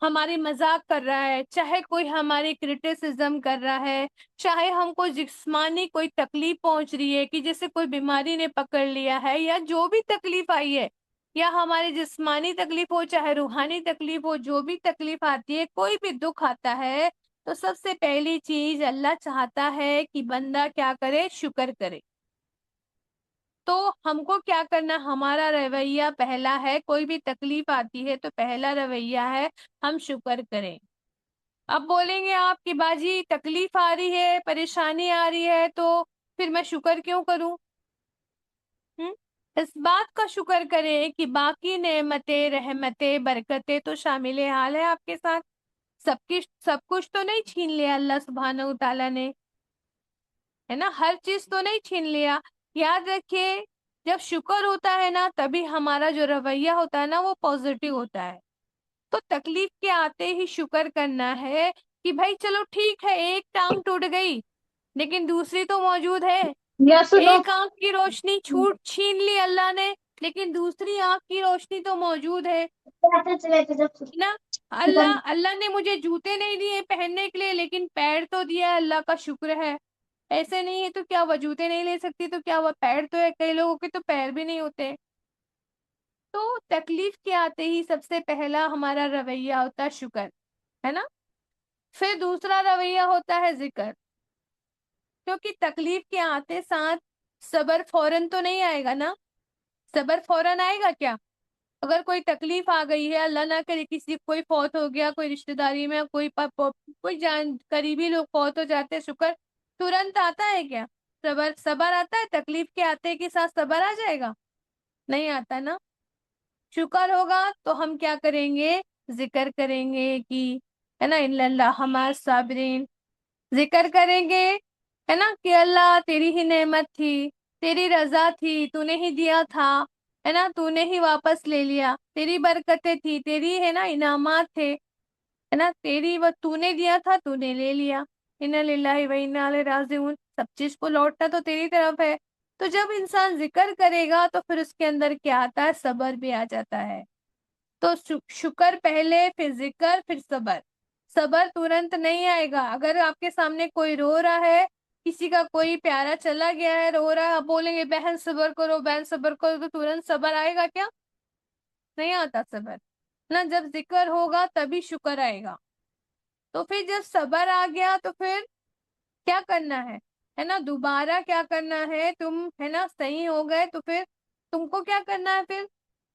ہماری مذاق کر رہا ہے، چاہے کوئی ہماری کرٹیسزم کر رہا ہے، چاہے ہم کو جسمانی کوئی تکلیف پہنچ رہی ہے کہ جیسے کوئی بیماری نے پکڑ لیا ہے، یا جو بھی تکلیف آئی ہے، یا ہماری جسمانی تکلیف ہو چاہے روحانی تکلیف ہو، جو بھی تکلیف آتی ہے، کوئی بھی دکھ آتا ہے، تو سب سے پہلی چیز اللہ چاہتا ہے کہ بندہ کیا کرے، شکر کرے۔ تو ہم کو کیا کرنا، ہمارا رویہ پہلا ہے، کوئی بھی تکلیف آتی ہے تو پہلا رویہ ہے ہم شکر کریں۔ اب بولیں گے آپ کی باجی تکلیف آ رہی ہے، پریشانی آ رہی ہے، تو پھر میں شکر کیوں کروں؟ اس بات کا شکر کریں کہ باقی نعمتیں، رحمتیں، برکتیں تو شامل حال ہے آپ کے ساتھ، سب کچھ تو نہیں چھین لیا اللہ سبحانہ و تعالیٰ نے، ہے نا، ہر چیز تو نہیں چھین لیا۔ یاد رکھیے جب شکر ہوتا ہے نا تبھی ہمارا جو رویہ ہوتا ہے نا وہ پازیٹیو ہوتا ہے۔ تو تکلیف کے آتے ہی شکر کرنا ہے کہ بھائی چلو ٹھیک ہے، ایک ٹانگ ٹوٹ گئی لیکن دوسری تو موجود ہے، یا سنو، ایک آنکھ کی روشنی چھین لی اللہ نے لیکن دوسری آنکھ کی روشنی تو موجود ہے نا۔ اللہ نے مجھے جوتے نہیں دیے پہننے کے لیے لیکن پیر تو دیا، اللہ کا شکر ہے۔ ایسے نہیں ہے تو کیا وہ جوتے نہیں لے سکتی، تو کیا وہ پیر تو ہے، کئی لوگوں کے تو پیر بھی نہیں ہوتے۔ تو تکلیف کے آتے ہی سب سے پہلا ہمارا رویہ ہوتا ہے شکر، ہے نا۔ پھر دوسرا رویہ ہوتا ہے ذکر، کیونکہ تکلیف کے آتے ساتھ صبر فوراً تو نہیں آئے گا نا، صبر فوراً آئے گا کیا؟ اگر کوئی تکلیف آ گئی ہے، اللہ نہ کرے کسی کوئی فوت ہو گیا، کوئی رشتہ داری میں کوئی جان قریبی لوگ فوت ہو جاتے، شکر ترنت آتا ہے کیا؟ صبر آتا ہے تکلیف کے آتے کے ساتھ، صبر آ جائے گا؟ نہیں آتا نا۔ شکر ہوگا تو ہم کیا کریں گے، ذکر کریں گے کہ ہے نا ان اللہ مع الصابرین، ذکر کریں گے ہے نا کہ اللہ تیری ہی نعمت تھی، تیری رضا تھی، تو نے ہی دیا تھا، ہے نا، تو نے ہی واپس لے لیا، تیری برکتیں تھی، تیری ہے نا انعامات تھے، ہے نا، تیری وہ تو نے دیا تھا، تو نے لے لیا، انا للہ و انا الیہ راجعون، سب چیز کو لوٹنا تو تیری طرف ہے۔ تو جب انسان ذکر کرے گا تو پھر اس کے اندر کیا آتا ہے، صبر بھی آ جاتا ہے۔ تو شکر پہلے، پھر ذکر، پھر صبر۔ صبر ترنت نہیں آئے گا، اگر آپ کے سامنے کوئی رو رہا ہے، کسی کا کوئی پیارا چلا گیا ہے رو رہا ہے، آپ بولیں گے بہن صبر کرو، بہن صبر کرو، تو ترنت صبر آئے گا کیا؟ نہیں آتا صبر نا۔ جب ذکر ہوگا تبھی شکر آئے گا۔ تو پھر جب صبر آ گیا تو پھر کیا کرنا ہے نا، دوبارہ کیا کرنا ہے، تم ہے نا صحیح ہو گئے تو پھر تم کو کیا کرنا ہے، پھر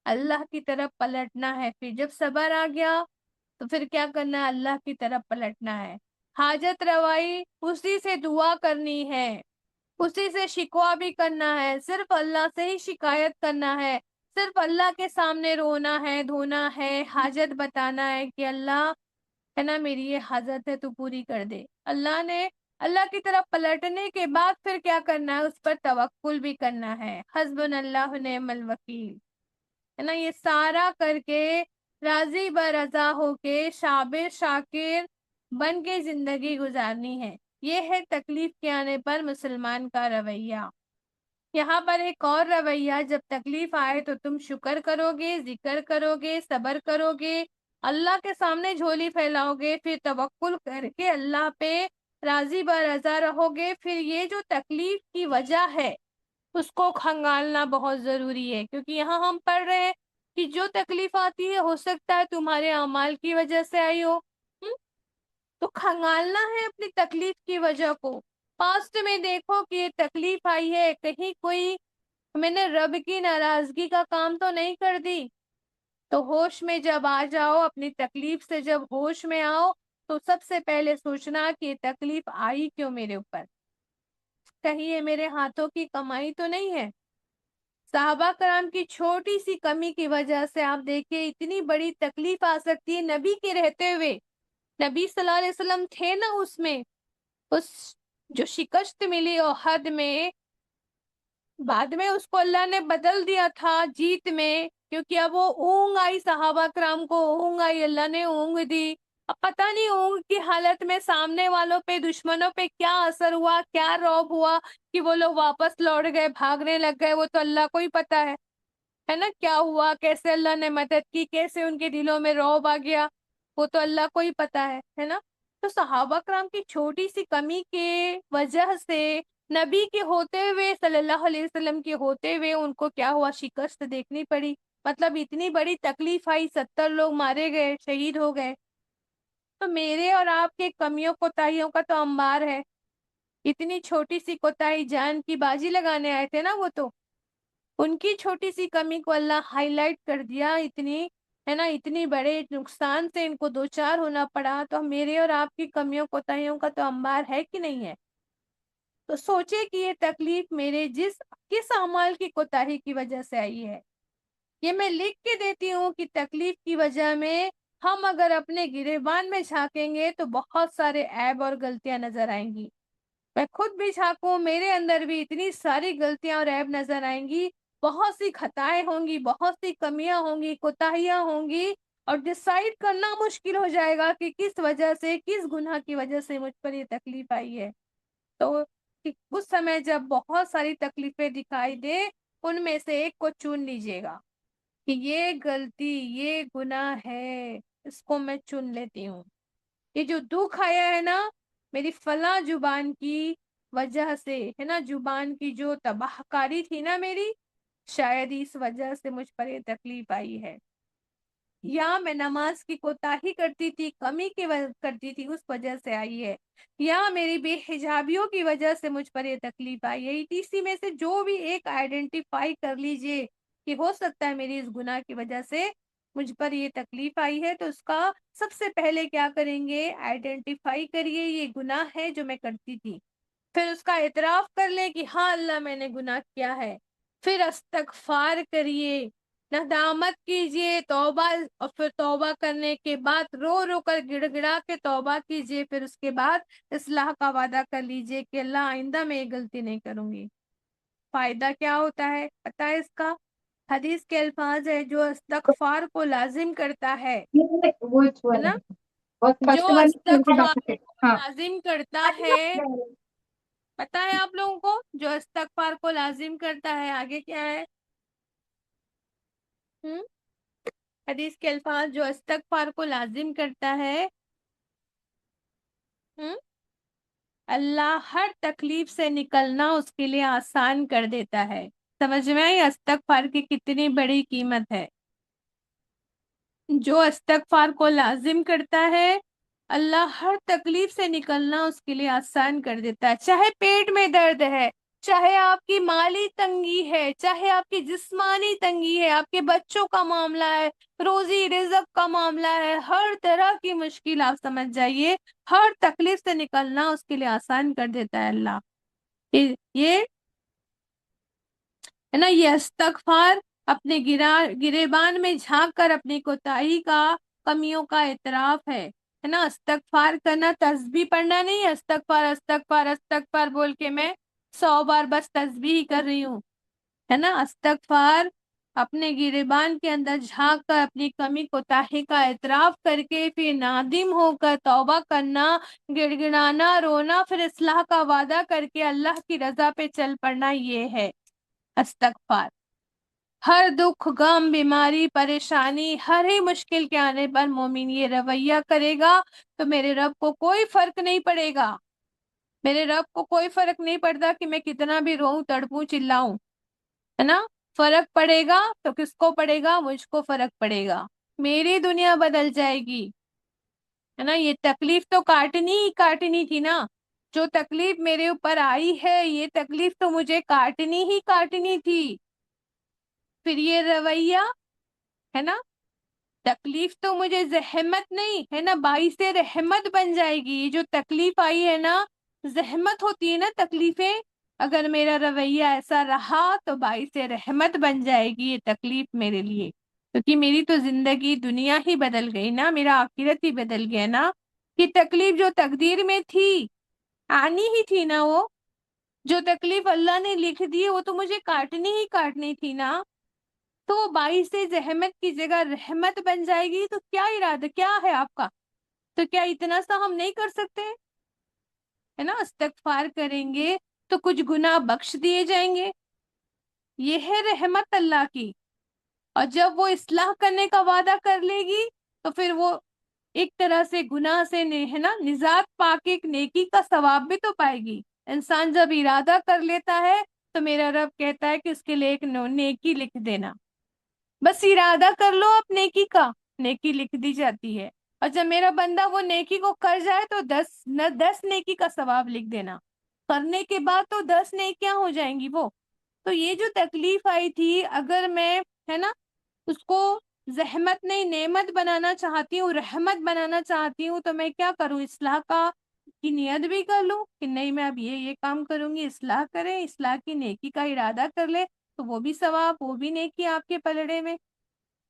اللہ کی طرف پلٹنا ہے۔ پھر جب صبر آ گیا تو پھر کیا کرنا ہے، اللہ کی طرف پلٹنا ہے، حاجت روائی اسی سے دعا کرنی ہے، اسی سے شکوہ بھی کرنا ہے، صرف اللہ سے ہی شکایت کرنا ہے، صرف اللہ کے سامنے رونا ہے، دھونا ہے، حاجت بتانا ہے کہ اللہ ہے نا میری یہ حاجت ہے تو پوری کر دے۔ اللہ کی طرف پلٹنے کے بعد پھر کیا کرنا ہے، اس پر توکل بھی کرنا ہے، حسبنا اللہ نعم الوکیل۔ ہے نا، یہ سارا کر کے راضی برضا ہو کے شابر شاکر بن کے زندگی گزارنی ہے۔ یہ ہے تکلیف کے آنے پر مسلمان کا رویہ۔ یہاں پر ایک اور رویہ، جب تکلیف آئے تو تم شکر کرو گے، ذکر کرو گے، صبر کرو گے، اللہ کے سامنے جھولی پھیلاؤ گے، پھر توکل کر کے اللہ پہ راضی برضا رہو گے۔ پھر یہ جو تکلیف کی وجہ ہے اس کو کھنگالنا بہت ضروری ہے، کیونکہ یہاں ہم پڑھ رہے ہیں کہ جو تکلیف آتی ہے ہو سکتا ہے تمہارے اعمال کی وجہ سے آئی ہو۔ تو کھنگالنا ہے اپنی تکلیف کی وجہ کو۔ پاسٹ میں دیکھو کہ یہ تکلیف آئی ہے، کہیں کوئی میں نے رب کی ناراضگی کا کام تو نہیں کر دی؟ تو ہوش میں جب آ جاؤ، اپنی تکلیف سے جب ہوش میں آؤ، تو سب سے پہلے سوچنا کہ یہ تکلیف آئی کیوں میرے اوپر، کہیں یہ میرے ہاتھوں کی کمائی تو نہیں ہے۔ صحابہ کرام کی چھوٹی سی کمی کی وجہ سے آپ دیکھیے اتنی بڑی تکلیف آ سکتی ہے نبی کے رہتے ہوئے۔ نبی صلی اللہ علیہ وسلم تھے نا اس میں، اس جو شکست ملی احد میں، بعد میں اس کو اللہ نے بدل دیا تھا جیت میں، کیونکہ اب وہ اونگ آئی، صحابہ کرام کو اونگ آئی، اللہ نے اونگ دی۔ اب پتہ نہیں اونگ کی حالت میں سامنے والوں پہ، دشمنوں پہ کیا اثر ہوا، کیا رعب ہوا کہ وہ لوگ واپس لوٹ گئے، بھاگنے لگ گئے، وہ تو اللہ کو ہی پتہ ہے نا کیا ہوا، کیسے اللہ نے مدد کی، کیسے ان کے دلوں میں رعب آ گیا، وہ تو اللہ کو ہی پتہ ہے نا۔ تو صحابہ کرام کی چھوٹی سی کمی کے وجہ سے نبی کے ہوتے ہوئے، صلی اللہ علیہ وسلم کے ہوتے ہوئے، ان کو کیا ہوا، شکست دیکھنی پڑی۔ مطلب اتنی بڑی تکلیف آئی، 70 لوگ مارے گئے، شہید ہو گئے۔ تو میرے اور آپ کے کمیوں کوتاہیوں کا تو انبار ہے۔ اتنی چھوٹی سی کوتاہی، جان کی بازی لگانے آئے تھے نا وہ، تو ان کی چھوٹی سی کمی کو اللہ ہائی لائٹ کر دیا، اتنی ہے نا، اتنی بڑے نقصان سے ان کو دوچار ہونا پڑا۔ تو میرے اور آپ کی کمیوں کوتاہیوں کا تو انبار ہے کہ نہیں ہے؟ تو سوچے کہ یہ تکلیف میرے کس اعمال کی کوتاہی کی وجہ سے آئی ہے۔ یہ میں لکھ کے دیتی ہوں کہ تکلیف کی وجہ میں ہم اگر اپنے گریبان میں جھانکیں گے تو بہت سارے عیب اور غلطیاں نظر آئیں گی۔ میں خود بھی جھانکوں، میرے اندر بھی اتنی ساری غلطیاں اور عیب نظر آئیں گی، بہت سی خطائیں ہوں گی، بہت سی کمیاں ہوں گی، کوتاہیاں ہوں گی، اور ڈیسائیڈ کرنا مشکل ہو جائے گا کہ کس وجہ سے، کس گناہ کی وجہ سے مجھ پر یہ تکلیف آئی ہے۔ تو اس سمے جب بہت ساری تکلیفیں دکھائی دے، ان میں سے ایک کو چن لیجئے گا کہ یہ غلطی، یہ گناہ ہے، اس کو میں چن لیتی ہوں۔ یہ جو دکھ آیا ہے نا، میری فلاں زبان کی وجہ سے ہے نا، زبان کی جو تباہ کاری تھی نا میری، شاید اس وجہ سے مجھ پر یہ تکلیف آئی ہے۔ یا میں نماز کی کوتاہی کرتی تھی، کمی کی کرتی تھی، اس وجہ سے آئی ہے۔ یا میری بے حجابیوں کی وجہ سے مجھ پر یہ تکلیف آئی ہے۔ اسی میں سے جو بھی ایک آئیڈینٹیفائی کر لیجئے کہ ہو سکتا ہے میری اس گناہ کی وجہ سے مجھ پر یہ تکلیف آئی ہے، تو اس کا سب سے پہلے کیا کریں گے، آئیڈینٹیفائی کریے یہ گناہ ہے جو میں کرتی تھی، پھر اس کا اعتراف کر لیں کہ ہاں اللہ میں نے گناہ کیا ہے، پھر استغفار کریے، ندامت کیجئے، توبہ، اور پھر توبہ کرنے کے بعد رو رو کر گڑ گڑا کے توبہ کیجئے، پھر اس کے بعد اصلاح کا وعدہ کر لیجئے کہ اللہ آئندہ میں یہ غلطی نہیں کروں گی۔ فائدہ کیا ہوتا ہے پتہ ہے اس کا؟ حدیث کے الفاظ ہے، جو استغفار کو لازم کرتا ہے نا، جو استغفار کو لازم کرتا ہے، پتہ ہے آپ لوگوں کو، جو استغفار کو لازم کرتا ہے آگے کیا ہے؟ حدیث کے الفاظ، جو استغفار کو لازم کرتا ہے، اللہ ہر تکلیف سے نکلنا اس کے لیے آسان کر دیتا ہے۔ سمجھ میں آئی استغفار کی کتنی بڑی قیمت ہے؟ جو استغفار کو لازم کرتا ہے، اللہ ہر تکلیف سے نکلنا اس کے لیے آسان کر دیتا ہے۔ چاہے پیٹ میں درد ہے، چاہے آپ کی مالی تنگی ہے، چاہے آپ کی جسمانی تنگی ہے، آپ کے بچوں کا معاملہ ہے، روزی رزق کا معاملہ ہے، ہر طرح کی مشکل آپ سمجھ جائیے، ہر تکلیف سے نکلنا اس کے لیے آسان کر دیتا ہے اللہ۔ یہ ہے نا، یہ استغفار اپنے گریبان میں جھانک کر اپنی کوتاہی کا، کمیوں کا اعتراف ہے نا۔ استغفار کرنا تسبیح پڑھنا نہیں ہے، استغفار استغفار استغفار بول کے میں 100 بار بس تسبیح کر رہی ہوں، ہے نا۔ استغفار اپنے گریبان کے اندر جھانک کر اپنی کمی کوتاہی کا اعتراف کر کے پھر نادم ہو کر توبہ کرنا، گڑ گڑانا، رونا، پھر اصلاح کا وعدہ کر کے اللہ کی رضا پہ چل پڑنا، یہ ہے استغفار۔ ہر دکھ، غم، بیماری، پریشانی، ہر ہی مشکل کے آنے پر مومن یہ رویہ کرے گا تو میرے رب کو کوئی فرق نہیں پڑے گا۔ میرے رب کو کوئی فرق نہیں پڑتا کہ میں کتنا بھی روؤں، تڑپوں، چلاؤں، ہے نا؟ فرق پڑے گا تو کس کو پڑے گا؟ مجھ کو فرق پڑے گا، میری دنیا بدل جائے گی، ہے نا؟ یہ تکلیف تو کاٹنی ہی کاٹنی تھی نا، جو تکلیف میرے اوپر آئی ہے یہ تکلیف تو مجھے کاٹنی ہی کاٹنی تھی۔ پھر یہ رویہ، ہے نا، تکلیف تو مجھے زحمت نہیں، ہے نا، باعث رحمت بن جائے گی۔ یہ جو تکلیف آئی ہے نا، زحمت ہوتی ہے نا تکلیفیں، اگر میرا رویہ ایسا رہا تو باعث رحمت بن جائے گی یہ تکلیف میرے لیے، کیونکہ میری تو زندگی دنیا ہی بدل گئی نا، میرا آخرت ہی بدل گیا نا۔ کہ تکلیف جو تقدیر میں تھی، آنی ہی تھی نا، وہ جو تکلیف اللہ نے لکھ دی ہے وہ تو مجھے کاٹنی ہی کاٹنی تھی نا، تو وہ باعث زحمت کی جگہ رحمت بن جائے گی۔ تو کیا ارادہ کیا ہے آپ کا؟ تو کیا اتنا سا ہم نہیں کر سکتے؟ ہے نا، استغفار کریں گے تو کچھ گناہ بخش دیے جائیں گے، یہ ہے رحمت اللہ کی۔ اور جب وہ اصلاح کرنے کا وعدہ کر لے گی تو پھر وہ ایک طرح سے گناہ سے ہے نا نجات پا کے ایک نیکی کا ثواب بھی تو پائے گی۔ انسان جب ارادہ کر لیتا ہے تو میرا رب کہتا ہے کہ اس کے لیے ایک نیکی لکھ دینا، بس ارادہ کر لو آپ نیکی کا، نیکی لکھ دی جاتی ہے۔ اور جب میرا بندہ وہ نیکی کو کر جائے تو 10 نیکی کا ثواب لکھ دینا، کرنے کے بعد تو 10 نیکیاں ہو جائیں گی وہ۔ تو یہ جو تکلیف آئی تھی، اگر میں، ہے نا، اس کو زحمت نہیں نعمت بنانا چاہتی ہوں، رحمت بنانا چاہتی ہوں، تو میں کیا کروں؟ اصلاح کی نیت بھی کر لوں کہ نہیں میں اب یہ کام کروں گی، اصلاح کریں، اصلاح کی نیکی کا ارادہ کر لے تو وہ بھی ثواب، وہ بھی نیکی آپ کے پلڑے میں۔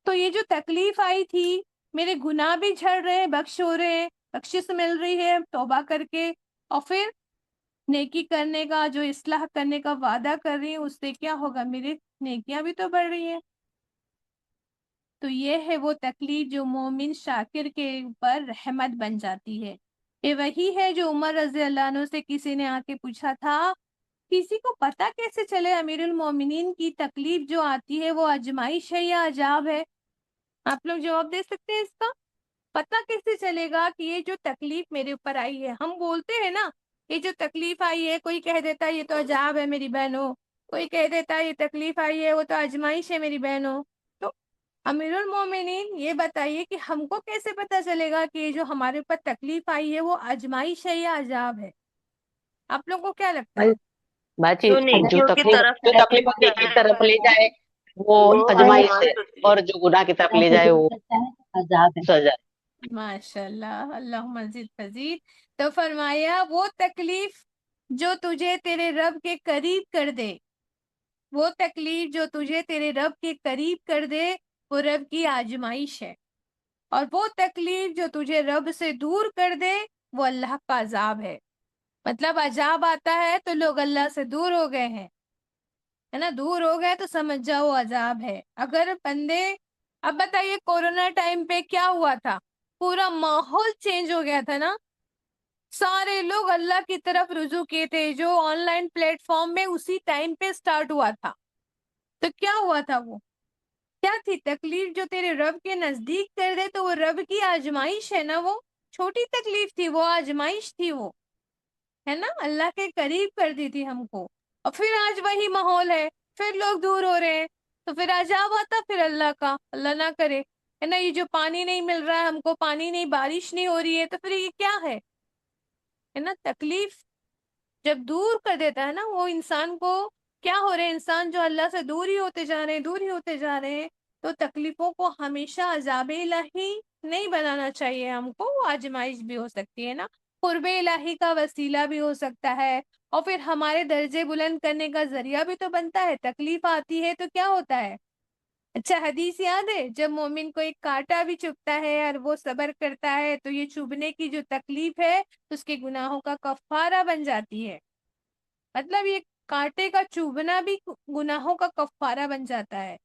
تو یہ جو تکلیف آئی تھی، میرے گناہ بھی جھڑ رہے ہیں، بخش ہو رہے ہیں، بخشش مل رہی ہے توبہ کر کے، اور پھر نیکی کرنے کا، جو اصلاح کرنے کا وعدہ کر رہی ہوں، اس سے کیا ہوگا؟ میری نیکیاں بھی تو بڑھ رہی ہیں۔ تو یہ ہے وہ تکلیف جو مومن شاکر کے اوپر رحمت بن جاتی ہے۔ یہ وہی ہے جو عمر رضی اللہ عنہ سے کسی نے آ کے پوچھا تھا، کسی کو پتہ کیسے چلے امیر المومنین کی تکلیف جو آتی ہے وہ آزمائش ہے یا عذاب ہے؟ آپ لوگ جواب دے سکتے ہیں اس کا؟ پتہ کیسے چلے گا کہ یہ جو تکلیف میرے اوپر آئی ہے؟ ہم بولتے ہیں نا، یہ جو تکلیف آئی ہے، کوئی کہہ دیتا ہے یہ تو عذاب ہے میری بہنوں، کوئی کہہ دیتا ہے یہ تکلیف آئی ہے وہ تو آزمائش ہے میری بہنوں۔ تو امیر المومنین یہ بتائیے کہ ہم کو کیسے پتہ چلے گا کہ یہ جو ہمارے اوپر تکلیف آئی ہے وہ آزمائش ہے یا عذاب ہے؟ آپ لوگوں کو کیا لگتا ہے؟ باجی، جو جو نیکیوں کی تکلیف طرف جو لے تکلیف کے نیکی کی جائے طرف لے جائے وہ وہ آزمائش ہے، آزمائش اور جو گناہ کی طرف لے جائے وہ عذاب ہے۔ سزا ہے۔ ماشاء اللہ، اللہ مزید مزید۔ تو فرمایا وہ تکلیف جو تجھے تیرے رب کے قریب کر دے، وہ تکلیف جو تجھے تیرے رب کے قریب کر دے وہ رب کی آزمائش ہے، اور وہ تکلیف جو تجھے رب سے دور کر دے وہ اللہ کا عذاب ہے۔ مطلب عذاب آتا ہے تو لوگ اللہ سے دور ہو گئے ہیں، ہے نا، دور ہو گئے تو سمجھ جاؤ عذاب ہے۔ اگر بندے، اب بتائیے کورونا ٹائم پہ کیا ہوا تھا؟ پورا ماحول چینج ہو گیا تھا نا، سارے لوگ اللہ کی طرف رجوع کیے تھے، جو آن لائن پلیٹ فارم میں اسی ٹائم پہ سٹارٹ ہوا تھا۔ تو کیا ہوا تھا؟ وہ کیا تھی تکلیف جو تیرے رب کے نزدیک کر دے تو وہ رب کی آزمائش ہے نا، وہ چھوٹی تکلیف تھی، وہ آزمائش تھی، وہ ہے نا، اللہ کے قریب کر دی تھی ہم کو۔ اور پھر آج وہی ماحول ہے، پھر لوگ دور ہو رہے ہیں، تو پھر عذاب آتا پھر اللہ کا، اللہ نہ کرے، ہے نا۔ یہ جو پانی نہیں مل رہا ہے ہم کو، پانی نہیں، بارش نہیں ہو رہی ہے، تو پھر یہ کیا ہے نا، تکلیف جب دور کر دیتا ہے نا وہ انسان کو، کیا ہو رہے ہیں؟ انسان جو اللہ سے دور ہی ہوتے جا رہے ہیں، دور ہی ہوتے جا رہے ہیں۔ تو تکلیفوں کو ہمیشہ عذاب الہی نہیں بنانا چاہیے ہم کو، وہ آزمائش بھی ہو سکتی ہے نا، قرب الہی کا وسیلہ بھی ہو سکتا ہے، اور پھر ہمارے درجے بلند کرنے کا ذریعہ بھی تو بنتا ہے۔ تکلیف آتی ہے تو کیا ہوتا ہے؟ اچھا حدیث یاد ہے، جب مومن کو ایک کانٹا بھی چبھتا ہے اور وہ صبر کرتا ہے تو یہ چبھنے کی جو تکلیف ہے اس کے گناہوں کا کفارہ بن جاتی ہے۔ مطلب یہ کانٹے کا چبھنا بھی گناہوں کا کفارہ بن جاتا ہے۔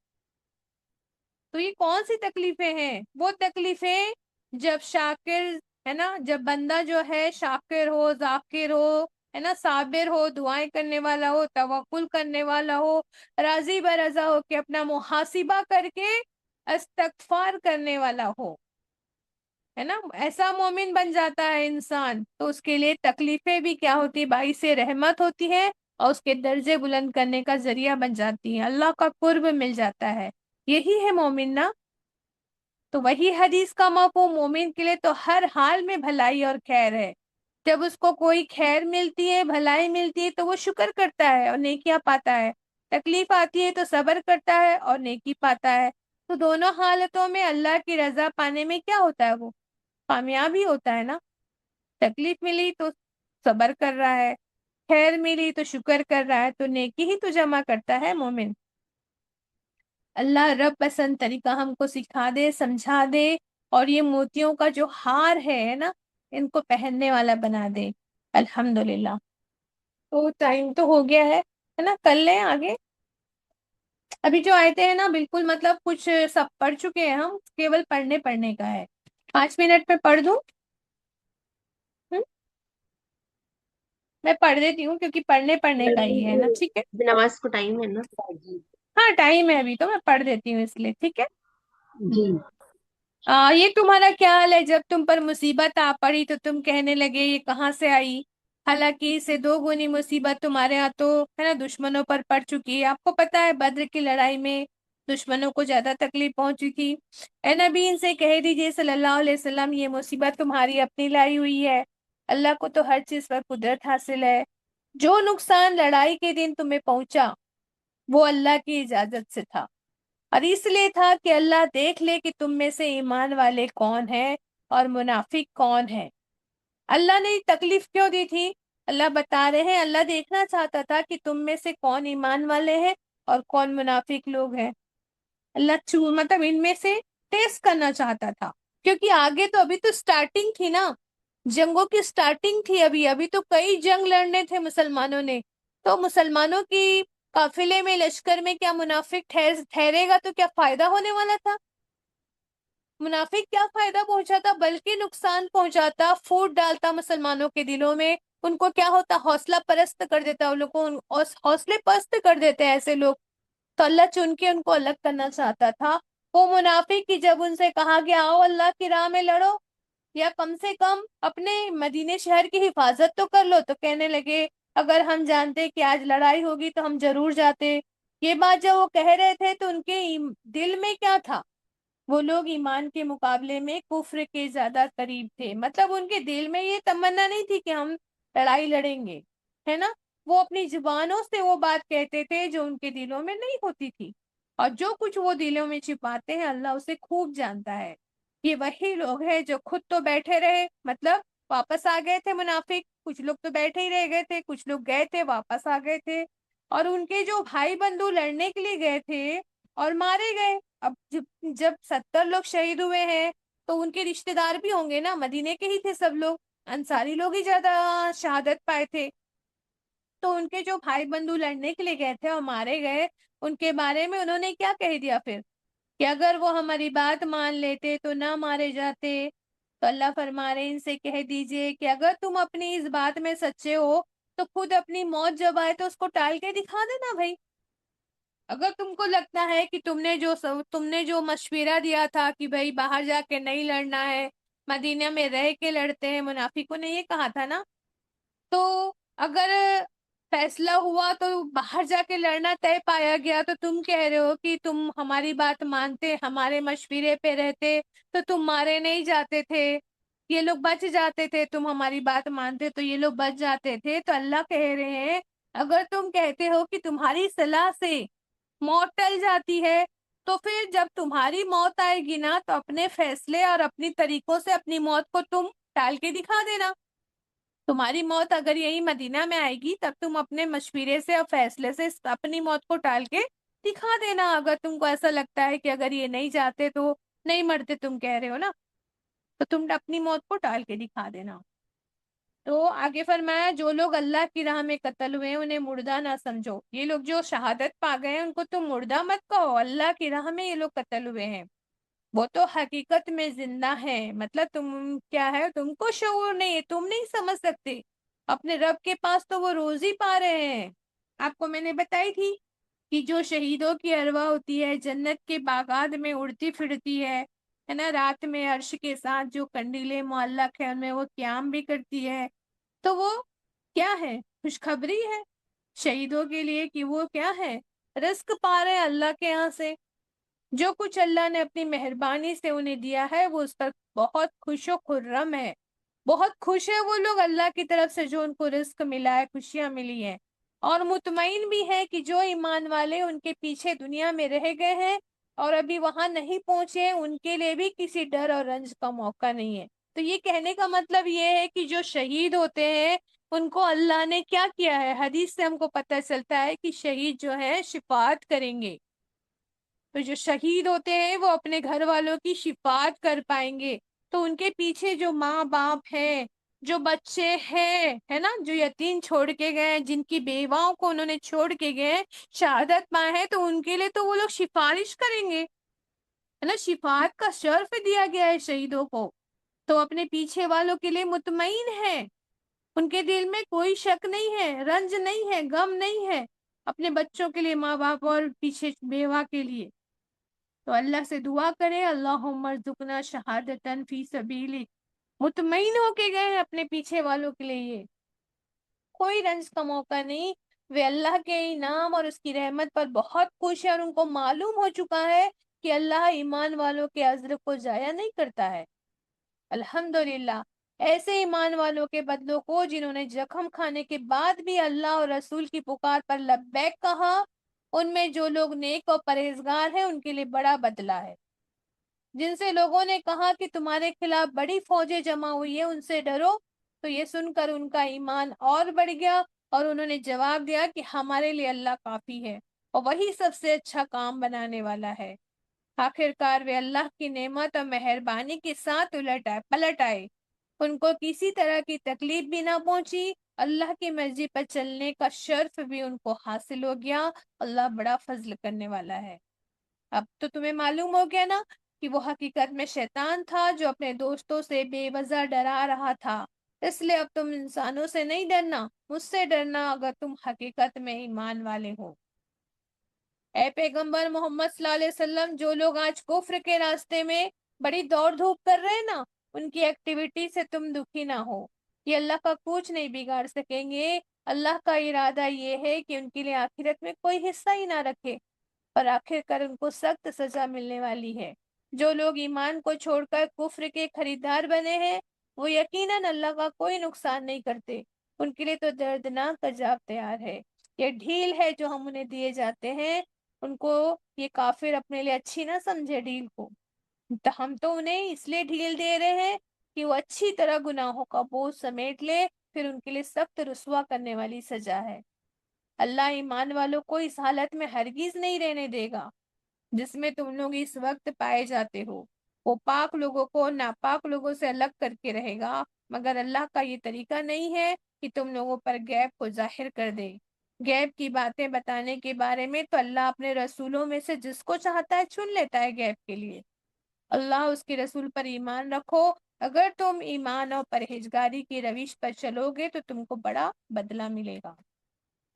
تو یہ کون سی تکلیفیں ہیں؟ وہ تکلیفیں جب شاکر ہے نا، جب بندہ جو ہے شاکر ہو، ذاکر ہو، ہے نا، صابر ہو، دعائیں کرنے والا ہو، توکل کرنے والا ہو، راضی برضا ہو کہ اپنا محاسبہ کر کے استغفار کرنے والا ہو، ہے نا، ایسا مومن بن جاتا ہے انسان، تو اس کے لیے تکلیفیں بھی کیا ہوتی ہے؟ باعث رحمت ہوتی ہے، اور اس کے درجے بلند کرنے کا ذریعہ بن جاتی ہیں، اللہ کا قرب مل جاتا ہے۔ یہی ہے مومن نا۔ تو وہی حدیث کا مفہوم مومن کے لیے تو ہر حال میں بھلائی اور خیر ہے۔ جب اس کو کوئی خیر ملتی ہے، بھلائی ملتی ہے، تو وہ شکر کرتا ہے اور نیکیاں پاتا ہے، تکلیف آتی ہے تو صبر کرتا ہے اور نیکی پاتا ہے۔ تو دونوں حالتوں میں اللہ کی رضا پانے میں کیا ہوتا ہے؟ وہ کامیابی ہوتا ہے نا۔ تکلیف ملی تو صبر کر رہا ہے، خیر ملی تو شکر کر رہا ہے، تو نیکی ہی تو جمع کرتا ہے مومن۔ اللہ رب پسند طریقہ ہم کو سکھا دے، سمجھا دے، اور یہ موتیوں کا جو ہار ہے نا، ان کو پہننے والا بنا دے، الحمدللہ۔ تو ٹائم تو ہو گیا ہے نا، کر لیں آگے۔ ابھی جو آیتیں ہیں نا، بالکل مطلب کچھ سب پڑھ چکے ہیں ہم، کیول پڑھنے کا ہے۔ 5 منٹ میں پڑھ دوں؟ ہم؟ میں پڑھ دیتی ہوں کیونکہ پڑھنے کا ہی ہے نا، ٹھیک ہے؟ نماز کو ٹائم ہے نا؟ ہاں ٹائم ہے ابھی، تو میں پڑھ دیتی ہوں اس لیے، ٹھیک ہے؟ جی یہ تمہارا کیا حال ہے جب تم پر مصیبت آ پڑی تو تم کہنے لگے یہ کہاں سے آئی؟ حالانکہ اس سے 2 گنی مصیبت تمہارے ہاں تو ہے نا دشمنوں پر پڑ چکی ہے۔ آپ کو پتا ہے بدر کی لڑائی میں دشمنوں کو زیادہ تکلیف پہنچی تھی۔ اے نبی ان سے کہہ دیجئے صلی اللہ علیہ وسلم، یہ مصیبت تمہاری اپنی لائی ہوئی ہے، اللہ کو تو ہر چیز پر قدرت حاصل ہے۔ جو نقصان لڑائی کے دن تمہیں پہنچا وہ اللہ کی اجازت سے تھا، اور اس لیے تھا کہ اللہ دیکھ لے کہ تم میں سے ایمان والے کون ہیں اور منافق کون ہیں۔ اللہ نے تکلیف کیوں دی تھی؟ اللہ بتا رہے ہیں اللہ دیکھنا چاہتا تھا کہ تم میں سے کون ایمان والے ہیں اور کون منافق لوگ ہیں۔ اللہ مطلب ان میں سے ٹیسٹ کرنا چاہتا تھا، کیونکہ آگے تو ابھی تو سٹارٹنگ تھی نا، جنگوں کی سٹارٹنگ تھی، ابھی تو کئی جنگ لڑنے تھے مسلمانوں نے، تو مسلمانوں کی قافلے میں، لشکر میں کیا منافق ٹھہرے گا تو کیا فائدہ ہونے والا تھا؟ منافق کیا فائدہ پہنچاتا، بلکہ نقصان پہنچاتا، پھوٹ ڈالتا مسلمانوں کے دلوں میں، ان کو کیا ہوتا، حوصلہ پرست کر دیتا، ان لوگوں کو حوصلے پست کر دیتے ہیں ایسے لوگ۔ تو اللہ چن کے ان کو الگ کرنا چاہتا تھا۔ وہ منافق کی جب ان سے کہا گیا آؤ اللہ کی راہ میں لڑو، یا کم سے کم اپنے مدینے شہر کی حفاظت تو کر لو، تو کہنے لگے اگر ہم جانتے کہ آج لڑائی ہوگی تو ہم ضرور جاتے۔ یہ بات جب وہ کہہ رہے تھے تو ان کے دل میں کیا تھا؟ وہ لوگ ایمان کے مقابلے میں کفر کے زیادہ قریب تھے، مطلب ان کے دل میں یہ تمنا نہیں تھی کہ ہم لڑائی لڑیں گے، ہے نا، وہ اپنی زبانوں سے وہ بات کہتے تھے جو ان کے دلوں میں نہیں ہوتی تھی، اور جو کچھ وہ دلوں میں چھپاتے ہیں اللہ اسے خوب جانتا ہے۔ یہ وہی لوگ ہیں جو خود تو بیٹھے رہے، مطلب واپس آ گئے تھے منافق، کچھ لوگ تو بیٹھے ہی رہ گئے تھے، کچھ لوگ گئے تھے واپس آ گئے تھے، اور ان کے جو بھائی بندو لڑنے کے لیے گئے تھے اور مارے گئے۔ اب جب 70 لوگ شہید ہوئے ہیں تو ان کے رشتہ دار بھی ہوں گے نا، مدینے کے ہی تھے سب لوگ، انصاری لوگ ہی زیادہ شہادت پائے تھے، تو ان کے جو بھائی بندو لڑنے کے لیے گئے تھے اور مارے گئے، ان کے بارے میں انہوں نے کیا کہہ دیا پھر؟ کہ اگر وہ ہماری بات مان لیتے تو نہ مارے جاتے۔ تو اللہ فرما رہے ان سے کہہ دیجئے کہ اگر تم اپنی اس بات میں سچے ہو تو خود اپنی موت جب آئے تو اس کو ٹال کے دکھا دینا بھائی۔ اگر تم کو لگتا ہے کہ تم نے جو مشورہ دیا تھا کہ بھائی باہر جا کے نہیں لڑنا ہے، مدینہ میں رہ کے لڑتے ہیں، منافقوں نے یہ کہا تھا نا، تو اگر فیصلہ ہوا تو باہر جا کے لڑنا طے پایا گیا، تو تم کہہ رہے ہو کہ تم ہماری بات مانتے، ہمارے مشورے پہ رہتے تو تم مارے نہیں جاتے تھے، یہ لوگ بچ جاتے تھے، تم ہماری بات مانتے تو یہ لوگ بچ جاتے تھے۔ تو اللہ کہہ رہے ہیں اگر تم کہتے ہو کہ تمہاری صلاح سے موت ٹل جاتی ہے، تو پھر جب تمہاری موت آئے گی نا تو اپنے فیصلے اور اپنی طریقوں سے اپنی موت کو تم ٹال کے دکھا دینا۔ تمہاری موت اگر یہی مدینہ میں آئے گی تب تم اپنے مشورے سے اور فیصلے سے اپنی موت کو ٹال کے دکھا دینا، اگر تم کو ایسا لگتا ہے کہ اگر یہ نہیں جاتے تو نہیں مرتے، تم کہہ رہے ہو نا، تو تم اپنی موت کو ٹال کے دکھا دینا۔ تو آگے فرمایا جو لوگ اللہ کی راہ میں قتل ہوئے ہیں انہیں مردہ نہ سمجھو. یہ لوگ جو شہادت پا گئے ہیں ان کو تم مردہ مت کہو. اللہ کی راہ میں یہ لوگ قتل ہوئے ہیں، وہ تو حقیقت میں زندہ ہے. مطلب تم کیا ہے، تم کو شعور نہیں ہے، تم نہیں سمجھ سکتے. اپنے رب کے پاس تو وہ روزی پا رہے ہیں. آپ کو میں نے بتائی تھی کہ جو شہیدوں کی ارواح ہوتی ہے جنت کے باغات میں اڑتی پھرتی ہے نا، رات میں عرش کے ساتھ جو کنڈیلے معلق ہے ان میں وہ قیام بھی کرتی ہے. تو وہ کیا ہے، خوشخبری ہے شہیدوں کے لیے کہ وہ کیا ہے، رزق پا رہے ہیں اللہ کے یہاں سے. جو کچھ اللہ نے اپنی مہربانی سے انہیں دیا ہے وہ اس پر بہت خوش و خرم ہے. بہت خوش ہے وہ لوگ اللہ کی طرف سے جو ان کو رزق ملا ہے، خوشیاں ملی ہیں. اور مطمئن بھی ہے کہ جو ایمان والے ان کے پیچھے دنیا میں رہ گئے ہیں اور ابھی وہاں نہیں پہنچے، ان کے لیے بھی کسی ڈر اور رنج کا موقع نہیں ہے. تو یہ کہنے کا مطلب یہ ہے کہ جو شہید ہوتے ہیں ان کو اللہ نے کیا کیا ہے، حدیث سے ہم کو پتہ چلتا ہے کہ شہید جو ہے شفاعت کریں گے. تو جو شہید ہوتے ہیں وہ اپنے گھر والوں کی شفاعت کر پائیں گے. تو ان کے پیچھے جو ماں باپ ہیں، جو بچے ہیں، ہے نا، جو یتیم چھوڑ کے گئے، جن کی بیواؤں کو انہوں نے چھوڑ کے گئے، شہادت پائے ہیں، تو ان کے لیے تو وہ لوگ سفارش کریں گے، ہے نا. شفاعت کا شرف دیا گیا ہے شہیدوں کو. تو اپنے پیچھے والوں کے لیے مطمئن ہے، ان کے دل میں کوئی شک نہیں ہے، رنج نہیں ہے، غم نہیں ہے، اپنے بچوں کے لیے، ماں باپ اور پیچھے بیوہ کے لیے. تو اللہ سے دعا کرے اللہم ارزقنا شہادتن فی سبیلک. مطمئن ہو کے گئے ہیں اپنے پیچھے والوں کے لیے، یہ کوئی رنج کا موقع نہیں. وہ اللہ کے انعام اور اس کی رحمت پر بہت خوش ہے اور ان کو معلوم ہو چکا ہے کہ اللہ ایمان والوں کے اجر کو ضائع نہیں کرتا ہے. الحمدللہ ایسے ایمان والوں کے بدلوں کو جنہوں نے زخم کھانے کے بعد بھی اللہ اور رسول کی پکار پر لبیک کہا، ان میں جو لوگ نیک اور پرہیزگار ہیں ان کے لیے بڑا بدلہ ہے. جن سے لوگوں نے کہا کہ تمہارے خلاف بڑی فوجیں جمع ہوئی ہیں، ان سے ڈرو، تو یہ سن کر ان کا ایمان اور بڑھ گیا اور انہوں نے جواب دیا کہ ہمارے لیے اللہ کافی ہے اور وہی سب سے اچھا کام بنانے والا ہے. آخرکار وہ اللہ کی نعمت اور مہربانی کے ساتھ پلٹ آئے. ان کو کسی طرح کی تکلیف بھی نہ پہنچی، اللہ کی مرضی پر چلنے کا شرف بھی ان کو حاصل ہو گیا. اللہ بڑا فضل کرنے والا ہے. اب تو تمہیں معلوم ہو گیا نا کہ وہ حقیقت میں شیطان تھا جو اپنے دوستوں سے بے وجہ ڈرا رہا تھا. اس لیے اب تم انسانوں سے نہیں ڈرنا، مجھ سے ڈرنا اگر تم حقیقت میں ایمان والے ہو. اے پیغمبر محمد صلی اللہ علیہ وسلم، جو لوگ آج کفر کے راستے میں بڑی دوڑ دھوپ کر رہے ہیں نا، ان کی ایکٹیویٹی سے تم دکھی نہ ہو. یہ اللہ کا کچھ نہیں بگاڑ سکیں گے. اللہ کا ارادہ یہ ہے کہ ان کے لیے آخرت میں کوئی حصہ ہی نہ رکھے اور آخر کر ان کو سخت سزا ملنے والی ہے. جو لوگ ایمان کو چھوڑ کر کفر کے خریدار بنے ہیں وہ یقیناً اللہ کا کوئی نقصان نہیں کرتے. ان کے لیے تو دردناک عذاب تیار ہے. یہ ڈھیل ہے جو ہم انہیں دیے جاتے ہیں، ان کو یہ کافر اپنے لیے اچھی نہ سمجھے ڈھیل کو. تو ہم تو انہیں اس لیے ڈھیل دے رہے ہیں کہ وہ اچھی طرح گناہوں کا بوجھ سمیٹ لے، پھر ان کے لیے سخت رسوا کرنے والی سزا ہے. اللہ ایمان والوں کو اس حالت میں ہرگز نہیں رہنے دے گا جس میں تم لوگ اس وقت پائے جاتے ہو. وہ پاک لوگوں کو ناپاک لوگوں سے الگ کر کے رہے گا، مگر اللہ کا یہ طریقہ نہیں ہے کہ تم لوگوں پر غیب کو ظاہر کر دے. غیب کی باتیں بتانے کے بارے میں تو اللہ اپنے رسولوں میں سے جس کو چاہتا ہے چن لیتا ہے غیب کے لیے. اللہ اس کے رسول پر ایمان رکھو. اگر تم ایمان اور پرہیزگاری کی روش پر چلو گے تو تم کو بڑا بدلہ ملے گا.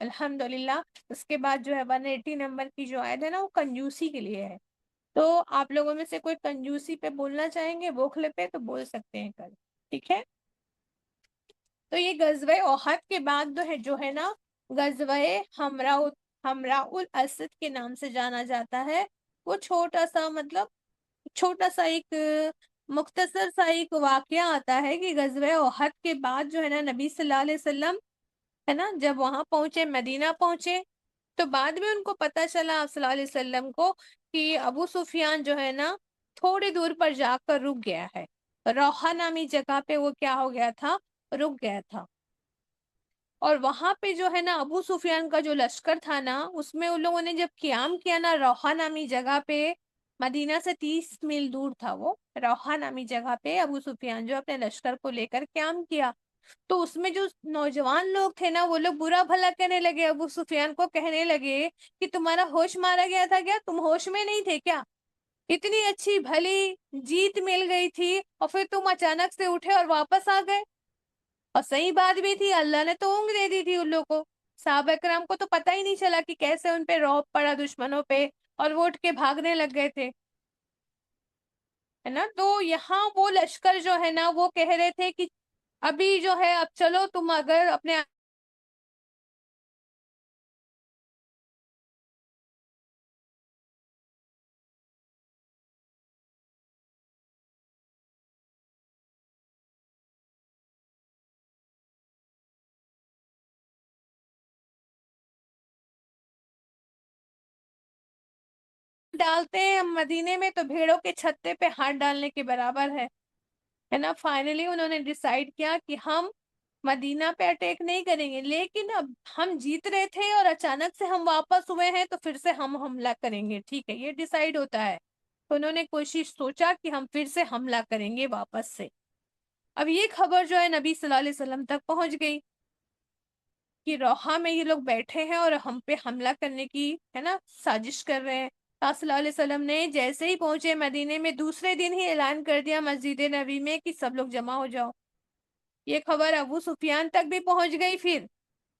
الحمدللہ. اس کے بعد جو ہے 180 نمبر کی جو آیت ہے نا وہ کنجوسی کے لیے ہے. تو آپ لوگوں میں سے کوئی کنجوسی پہ بولنا چاہیں گے، بوکھلے پہ، تو بول سکتے ہیں کل، ٹھیک ہے. تو یہ غزوہ احد کے بعد جو ہے نا غزوہ حمراء الاسد کے نام سے جانا جاتا ہے. وہ چھوٹا سا ایک مختصر سا ایک واقعہ آتا ہے کہ غزوہ احد کے بعد جو ہے نا نبی صلی اللہ علیہ وسلم ہے نا جب وہاں پہنچے، مدینہ پہنچے، تو بعد میں ان کو پتہ چلا آپ صلی اللہ علیہ وسلم کو کہ ابو سفیان جو ہے نا تھوڑی دور پر جا کر رک گیا ہے. روحہ نامی جگہ پہ وہ کیا ہو گیا تھا، رک گیا تھا. اور وہاں پہ جو ہے نا ابو سفیان کا جو لشکر تھا نا، اس میں ان لوگوں نے جب قیام کیا نا روحہ نامی جگہ پہ، مدینہ سے 30 میل دور تھا وہ روحہ نامی جگہ پہ، ابو سفیان جو اپنے لشکر کو لے کر قیام کیا. تو اس میں جو نوجوان لوگ تھے نا وہ لوگ برا بھلا کہنے لگے، ابو سفیان کو کہنے لگے کہ تمہارا ہوش مارا گیا تھا کیا؟ تم ہوش میں نہیں تھے کیا؟ اتنی اچھی بھلی جیت مل گئی تھی اور پھر تم اچانک سے اٹھے اور واپس آ گئے۔ اور صحیح بات بھی تھی، اللہ نے تو اونگ دے دی تھی ان لوگوں کو، صحابہ کرام کو تو پتہ ہی نہیں چلا کہ کیسے ان پہ رعب پڑا دشمنوں پہ، اور وہ اٹھ کے بھاگنے لگ گئے تھے، ہے نا۔ تو یہاں وہ لشکر جو ہے نا وہ کہہ رہے تھے کہ ابھی جو ہے اب چلو تم اگر اپنے ڈالتے ہیں مدینے میں تو بھیڑوں کے چھتے پہ ہاتھ ڈالنے کے برابر ہے نا۔ فائنلی انہوں نے ڈیسائیڈ کیا کہ ہم مدینہ پہ اٹیک نہیں کریں گے، لیکن اب ہم جیت رہے تھے اور اچانک سے ہم واپس ہوئے ہیں تو پھر سے ہم حملہ کریں گے، ٹھیک ہے، یہ ڈیسائیڈ ہوتا ہے۔ تو انہوں نے سوچا کہ ہم پھر سے حملہ کریں گے واپس سے۔ اب یہ خبر جو ہے نبی صلی اللہ علیہ وسلم تک پہنچ گئی کہ روحا میں یہ لوگ بیٹھے ہیں اور ہم پہ حملہ کرنے کی ہے نا سازش کر رہے ہیں۔ آپ صلی اللہ علیہ وسلم نے جیسے ہی پہنچے مدینے میں دوسرے دن ہی اعلان کر دیا مسجد نبی میں کہ سب لوگ جمع ہو جاؤ۔ یہ خبر ابو سفیان تک بھی پہنچ گئی پھر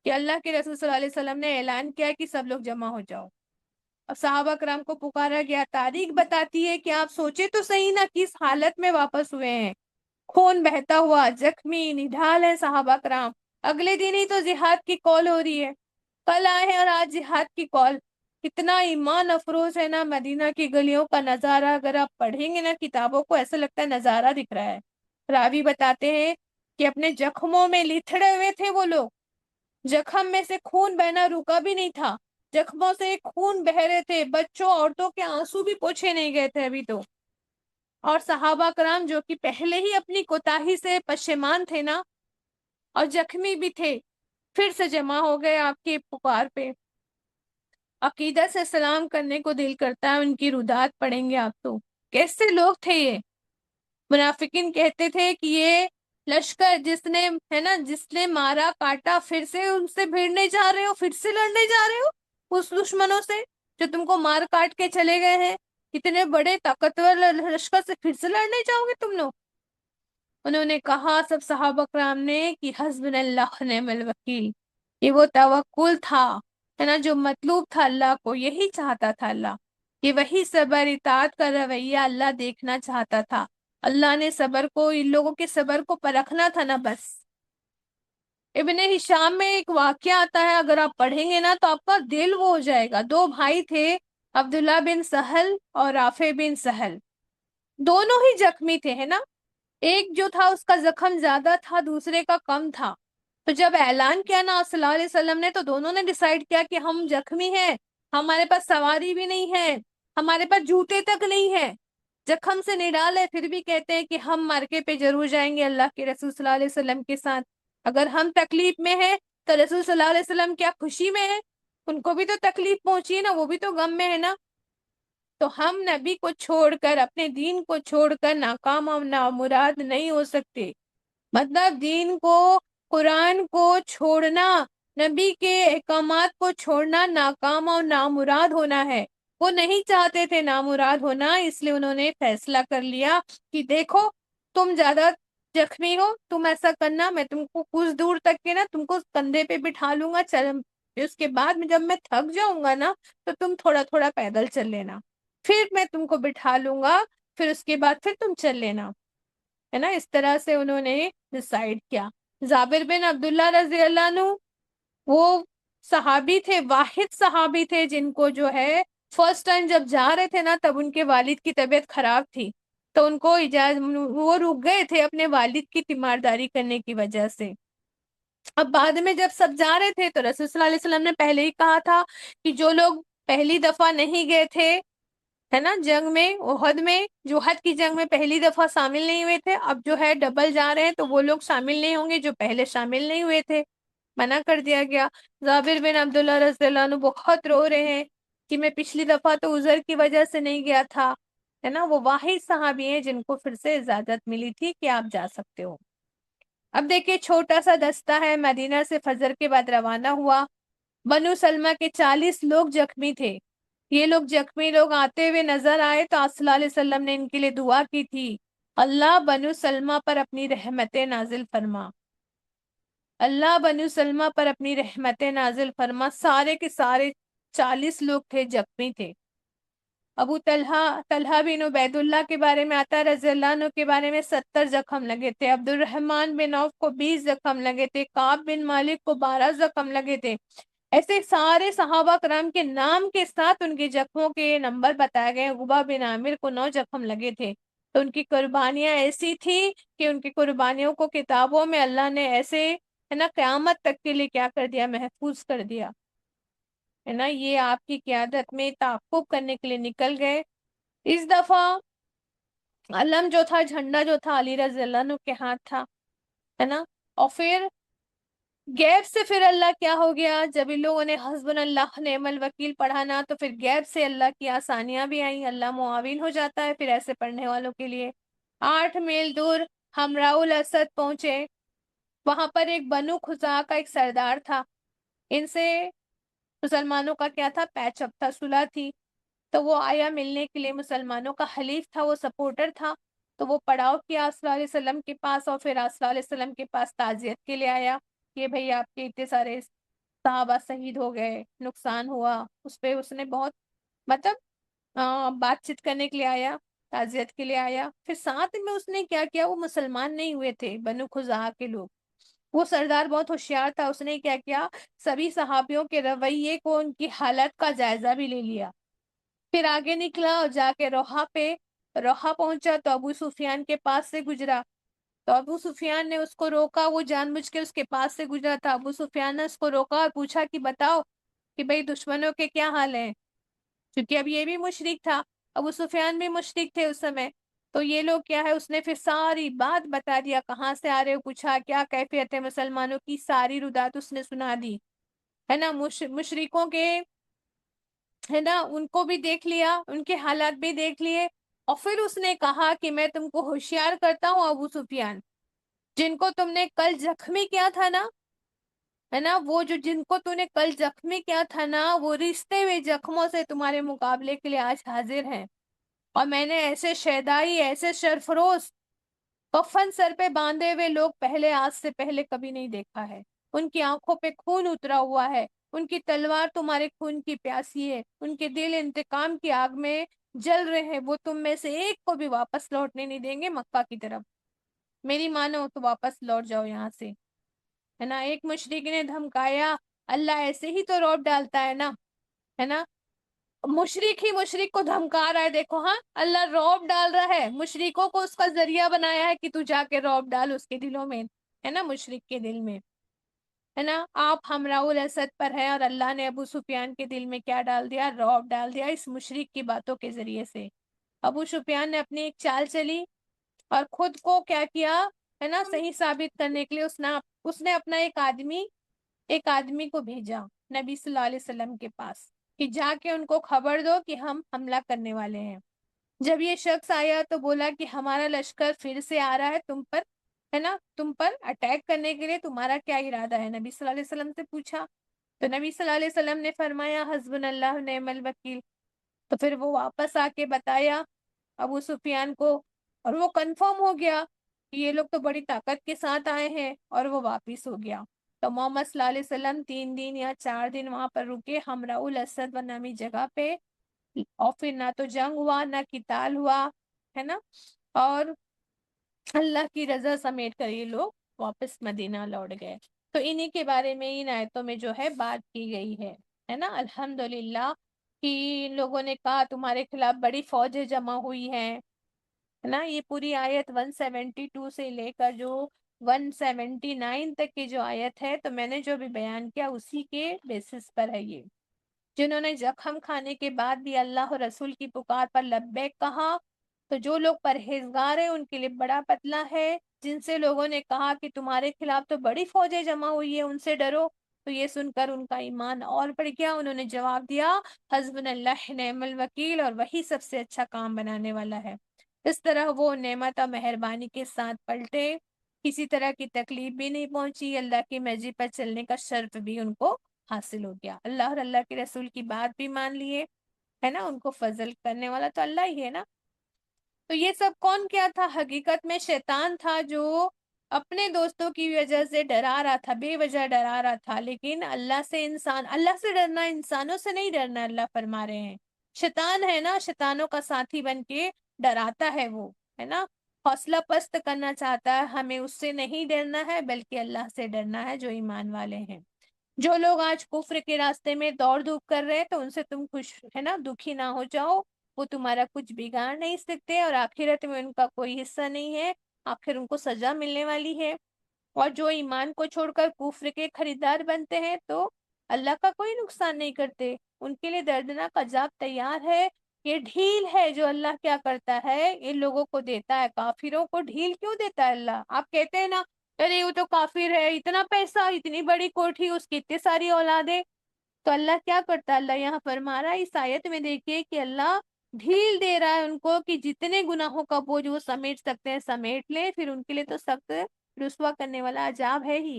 کہ اللہ کے رسول صلی اللہ علیہ وسلم نے اعلان کیا کہ سب لوگ جمع ہو جاؤ۔ اب صحابہ کرام کو پکارا گیا۔ تاریخ بتاتی ہے کہ آپ سوچے تو صحیح نا کس حالت میں واپس ہوئے ہیں، خون بہتا ہوا، زخمی نڈھال ہے صحابہ کرام۔ اگلے دن ہی تو جہاد کی کال ہو رہی ہے، کل آئے ہیں اور آج جہاد کی کال۔ کتنا ایمان افروز ہے نا مدینہ کی گلیوں کا نظارہ، اگر آپ پڑھیں گے نا کتابوں کو ایسا لگتا ہے نظارہ دکھ رہا ہے۔ راوی بتاتے ہیں کہ اپنے زخموں میں لتھڑے ہوئے تھے وہ لوگ، زخم میں سے خون بہنا رکا بھی نہیں تھا، زخموں سے خون بہ رہے تھے، بچوں عورتوں کے آنسو بھی پوچھے نہیں گئے تھے ابھی تو۔ اور صحابہ کرام جو کہ پہلے ہی اپنی کوتاہی سے پشیمان تھے نا اور زخمی بھی تھے، پھر سے جمع ہو گئے آپ کے پکار پہ۔ عقیدہ سے سلام کرنے کو دل کرتا ہے، ان کی رودات پڑھیں گے آپ تو۔ کیسے لوگ تھے یہ؟ منافقین کہتے تھے کہ یہ لشکر جس نے ہے نا جس نے مارا کاٹا، پھر سے ان سے بھیڑنے جا رہے ہو، پھر سے لڑنے جا رہے ہو اس دشمنوں سے جو تم کو مار کاٹ کے چلے گئے ہیں، اتنے بڑے طاقتور لشکر سے پھر سے لڑنے جاؤ گے تم لوگ؟ انہوں نے کہا سب صحابہ کرام نے کہ حسبنا اللہ نعم الوکیل، یہ وہ توکل تھا ہے نا جو مطلوب تھا، اللہ کو یہی چاہتا تھا اللہ، یہ وہی صبر اطاعت کا رویہ اللہ دیکھنا چاہتا تھا۔ اللہ نے صبر کو، ان لوگوں کے صبر کو پرکھنا تھا نا بس۔ ابن ہشام میں ایک واقعہ آتا ہے، اگر آپ پڑھیں گے نا تو آپ کا دل وہ ہو جائے گا۔ دو بھائی تھے، عبداللہ بن سہل اور رافع بن سہل، دونوں ہی زخمی تھے ہے نا۔ ایک جو تھا اس کا زخم زیادہ تھا، دوسرے کا کم تھا۔ تو جب اعلان کیا نا صلی اللہ علیہ وسلم نے تو دونوں نے ڈیسائیڈ کیا کہ ہم زخمی ہیں، ہمارے پاس سواری بھی نہیں ہے، ہمارے پاس جوتے تک نہیں ہے، زخم سے نڈال ہے، پھر بھی کہتے ہیں کہ ہم مارکے پہ ضرور جائیں گے اللہ کے رسول صلی اللہ علیہ وسلم کے ساتھ۔ اگر ہم تکلیف میں ہیں تو رسول صلی اللہ علیہ وسلم کیا خوشی میں ہے؟ ان کو بھی تو تکلیف پہنچی ہے نا، وہ بھی تو غم میں ہے نا۔ تو ہم نبی کو چھوڑ کر، اپنے دین کو چھوڑ کر ناکام اور نامراد نہیں ہو سکتے۔ مطلب دین کو، قرآن کو چھوڑنا، نبی کے احکامات کو چھوڑنا ناکام اور نامراد ہونا ہے۔ وہ نہیں چاہتے تھے نامراد ہونا، اس لیے انہوں نے فیصلہ کر لیا کہ دیکھو تم زیادہ زخمی ہو، تم ایسا کرنا، میں تم کو کچھ دور تک کے نا تم کو کندھے پہ بٹھا لوں گا، چل اس کے بعد میں جب میں تھک جاؤں گا نا تو تم تھوڑا تھوڑا پیدل چل لینا، پھر میں تم کو بٹھا لوں گا، پھر اس کے بعد پھر تم چل لینا، ہے نا۔ اس طرح سے انہوں نے ڈیسائیڈ کیا۔ جابر بن عبداللہ رضی اللہ عنہ وہ صحابی تھے، واحد صحابی تھے جن کو جو ہے فرسٹ ٹائم جب جا رہے تھے نا تب ان کے والد کی طبیعت خراب تھی، تو ان کو وہ رک گئے تھے اپنے والد کی تیمارداری کرنے کی وجہ سے۔ اب بعد میں جب سب جا رہے تھے تو رسول صلی اللہ علیہ وسلم نے پہلے ہی کہا تھا کہ جو لوگ پہلی دفعہ نہیں گئے تھے ہے نا جنگ میں، احد میں، جو احد کی جنگ میں پہلی دفعہ شامل نہیں ہوئے تھے، اب جو ہے ڈبل جا رہے ہیں تو وہ لوگ شامل نہیں ہوں گے جو پہلے شامل نہیں ہوئے تھے، منع کر دیا گیا۔ جابر بن عبداللہ رضی اللہ عنہ بہت رو رہے ہیں کہ میں پچھلی دفعہ تو عذر کی وجہ سے نہیں گیا تھا، ہے نا۔ وہ واحد صحابی ہیں جن کو پھر سے اجازت ملی تھی کہ آپ جا سکتے ہو۔ اب دیکھیے چھوٹا سا دستہ ہے، مدینہ سے فجر کے بعد روانہ ہوا۔ بنو سلمہ کے 40 لوگ زخمی تھے۔ یہ لوگ زخمی لوگ آتے ہوئے نظر آئے تو آپ صلی اللہ علیہ وسلم نے ان کے لیے دعا کی تھی، اللہ بنو سلمہ پر اپنی رحمتیں نازل فرما، اللہ بنو سلمہ پر اپنی رحمتیں نازل فرما۔ سارے کے سارے 40 لوگ تھے، زخمی تھے۔ ابو طلحہ بن عبید اللہ کے بارے میں آتا ہے رضی اللہ عنہ کے بارے میں 70 زخم لگے تھے، عبد الرحمن بن عوف کو 20 زخم لگے تھے، کعب بن مالک کو 12 زخم لگے تھے۔ ایسے سارے صحابہ کرام کے نام کے ساتھ ان کے زخموں کے نمبر بتائے گئے۔ عقبہ بن عامر کو 9 زخم لگے تھے۔ تو ان کی قربانیاں ایسی تھی کہ ان کی قربانیوں کو کتابوں میں اللہ نے ایسے ہے نا قیامت تک کے لیے کیا کر دیا، محفوظ کر دیا ہے نا۔ یہ آپ کی قیادت میں تعاقب کرنے کے لیے نکل گئے۔ اس دفعہ علم جو تھا، جھنڈا جو تھا علی رضی اللہ عنہ کے ہاتھ تھا ہے نا۔ اور پھر غیب سے پھر اللہ کیا ہو گیا، جب ان لوگوں نے حسبنا اللہ نعم الوکیل پڑھا نا تو پھر غیب سے اللہ کی آسانیاں بھی آئیں، اللہ معاون ہو جاتا ہے پھر ایسے پڑھنے والوں کے لیے۔ 8 میل دور حمراء الاسد پہنچے، وہاں پر ایک بنو خزاعہ کا ایک سردار تھا، ان سے مسلمانوں کا کیا تھا، پیچ اپ تھا، صلح تھی۔ تو وہ آیا ملنے کے لیے، مسلمانوں کا حلیف تھا، وہ سپورٹر تھا۔ تو وہ پڑاؤ کیا آپ صلی اللہ علیہ وسلم کے پاس، اور پھر آپ صلی اللہ علیہ وسلم کے پاس تعزیت کے لیے آیا کہ بھئی آپ کے اتنے سارے صحابہ شہید ہو گئے، نقصان ہوا۔ اس پہ اس نے بہت مطلب بات چیت کرنے کے لیے آیا، تعزیت کے لیے آیا۔ پھر ساتھ میں اس نے کیا کیا، وہ مسلمان نہیں ہوئے تھے بنو خزاعہ کے لوگ، وہ سردار بہت ہوشیار تھا، اس نے کیا کیا، سبھی صحابیوں کے رویے کو، ان کی حالت کا جائزہ بھی لے لیا۔ پھر آگے نکلا اور جا کے روحا پہنچا تو ابو سفیان کے پاس سے گزرا۔ تو ابو سفیان نے اس کو روکا، وہ جان بوجھ کے اس کے پاس سے گزرا تھا۔ ابو سفیان نے اس کو روکا اور پوچھا کہ بتاؤ کہ بھئی دشمنوں کے کیا حال ہیں، کیونکہ اب یہ بھی مشرک تھا، ابو سفیان بھی مشرک تھے اس سمے۔ تو یہ لوگ کیا ہے، اس نے پھر ساری بات بتا دیا، کہاں سے آ رہے ہو، پوچھا کیا کیفیت ہے مسلمانوں کی، ساری ردات اس نے سنا دی ہے نا۔ مشرکوں کے ہے نا ان کو بھی دیکھ لیا، ان کے حالات بھی دیکھ لیے۔ اور پھر اس نے کہا کہ میں تم کو ہوشیار کرتا ہوں ابو سفیان، جن کو تم نے کل زخمی کیا تھا نا ہے نا، وہ جو جن کو تم نے کل زخمی کیا تھا نا، وہ رشتے ہوئے زخموں سے تمہارے مقابلے کے لیے آج حاضر ہیں۔ اور میں نے ایسے شیدائی، ایسے سرفروش کفن سر پہ باندھے ہوئے لوگ پہلے، آج سے پہلے کبھی نہیں دیکھا ہے۔ ان کی آنکھوں پہ خون اترا ہوا ہے، ان کی تلوار تمہارے خون کی پیاسی ہے، ان کے دل انتقام کی آگ میں جل رہے ہیں، وہ تم میں سے ایک کو بھی واپس لوٹنے نہیں دیں گے مکہ کی طرف، میری مانو تو واپس لوٹ جاؤ یہاں سے ہے نا۔ ایک مشرک نے دھمکایا، اللہ ایسے ہی تو روب ڈالتا ہے نا، مشرک ہی مشرک کو دھمکا رہا ہے، دیکھو ہاں اللہ روب ڈال رہا ہے، مشرکوں کو اس کا ذریعہ بنایا ہے کہ تو جا کے روب ڈال اس کے دلوں میں ہے نا، مشرک کے دل میں ہے نا۔ آپ حمراء الاسد پر ہیں اور اللہ نے ابو سفیان کے دل میں کیا ڈال دیا، روب ڈال دیا اس مشرک کی باتوں کے ذریعے سے۔ ابو سفیان نے اپنی ایک چال چلی اور خود کو کیا کیا ہے نا، صحیح ثابت کرنے کے لیے اس نے اپنا ایک آدمی کو بھیجا نبی صلی اللہ علیہ وسلم کے پاس کہ جا کے ان کو خبر دو کہ ہم حملہ کرنے والے ہیں۔ جب یہ شخص آیا تو بولا کہ ہمارا لشکر پھر سے آ رہا ہے تم پر ہے نا، تم پر اٹیک کرنے کے لیے، تمہارا کیا ارادہ ہے، نبی صلی اللہ علیہ وسلم سے پوچھا۔ تو نبی صلی اللہ علیہ وسلم نے فرمایا حسبنا اللہ نعم الوکیل۔ تو پھر وہ واپس آ کے بتایا ابو سفیان کو، اور وہ کنفرم ہو گیا کہ یہ لوگ تو بڑی طاقت کے ساتھ آئے ہیں، اور وہ واپس ہو گیا۔ تو محمد صلی اللہ علیہ وسلم 3 دن یا 4 دن وہاں پر رکے حمراء الاسد نامی جگہ پہ، اور پھر نہ تو جنگ ہوا نہ قتال ہوا ہے نا، اور اللہ کی رضا سمیٹ کر یہ لوگ واپس مدینہ لوٹ گئے۔ تو انہی کے بارے میں ان آیتوں میں جو ہے بات کی گئی ہے نا۔ الحمدللہ کہ ان لوگوں نے کہا تمہارے خلاف بڑی فوجیں جمع ہوئی ہیں ہے نا۔ یہ پوری آیت 172 سے لے کر جو 179 تک کی جو آیت ہے، تو میں نے جو بھی بیان کیا اسی کے بیسس پر ہے یہ۔ جنہوں نے زخم کھانے کے بعد بھی اللہ اور رسول کی پکار پر لبیک کہا، تو جو لوگ پرہیزگار ہیں ان کے لیے بڑا بدلہ ہے۔ جن سے لوگوں نے کہا کہ تمہارے خلاف تو بڑی فوجیں جمع ہوئی ہے، ان سے ڈرو، تو یہ سن کر ان کا ایمان اور بڑھ گیا۔ انہوں نے جواب دیا حسبنا اللہ نعم الوکیل، اور وہی سب سے اچھا کام بنانے والا ہے۔ اس طرح وہ نعمت اور مہربانی کے ساتھ پلٹے کسی طرح کی تکلیف بھی نہیں پہنچی، اللہ کی مرضی پر چلنے کا شرف بھی ان کو حاصل ہو گیا، اللہ اور اللہ کے رسول کی بات بھی مان لیے، ہے نا، ان کو فضل کرنے والا تو اللہ ہی ہے نا۔ تو یہ سب کون کیا تھا؟ حقیقت میں شیطان تھا، جو اپنے دوستوں کی وجہ سے ڈرا رہا تھا، بے وجہ ڈرا رہا تھا، لیکن اللہ سے ڈرنا، انسانوں سے نہیں ڈرنا، اللہ فرما رہے ہیں۔ شیطان ہے نا، شیطانوں کا ساتھی بن کے ڈراتا ہے وہ، ہے نا، حوصلہ پست کرنا چاہتا ہے، ہمیں اس سے نہیں ڈرنا ہے بلکہ اللہ سے ڈرنا ہے جو ایمان والے ہیں۔ جو لوگ آج کفر کے راستے میں دوڑ دھوپ کر رہے ہیں تو ان سے تم خوش، ہے نا، دکھی نہ ہو جاؤ، وہ تمہارا کچھ بگاڑ نہیں سکتے اور آخرت میں ان کا کوئی حصہ نہیں ہے، آخر ان کو سزا ملنے والی ہے۔ اور جو ایمان کو چھوڑ کر کفر کے خریدار بنتے ہیں تو اللہ کا کوئی نقصان نہیں کرتے، ان کے لیے دردناک عذاب تیار ہے۔ یہ ڈھیل ہے جو اللہ کیا کرتا ہے، ان لوگوں کو دیتا ہے، کافروں کو ڈھیل کیوں دیتا ہے اللہ؟ آپ کہتے ہیں نا، ارے وہ تو کافر ہے، اتنا پیسہ، اتنی بڑی کوٹھی، اس کی اتنی ساری اولادیں، تو اللہ کیا کرتا ہے؟ اللہ یہاں فرما رہا ہے اس آیت میں، دیکھیے کہ اللہ ڈھیل دے رہا ہے ان کو کہ جتنے گناہوں کا بوجھ وہ سمیٹ سکتے ہیں سمیٹ لیں، پھر ان کے لیے تو سخت رسوا کرنے والا عذاب ہے ہی،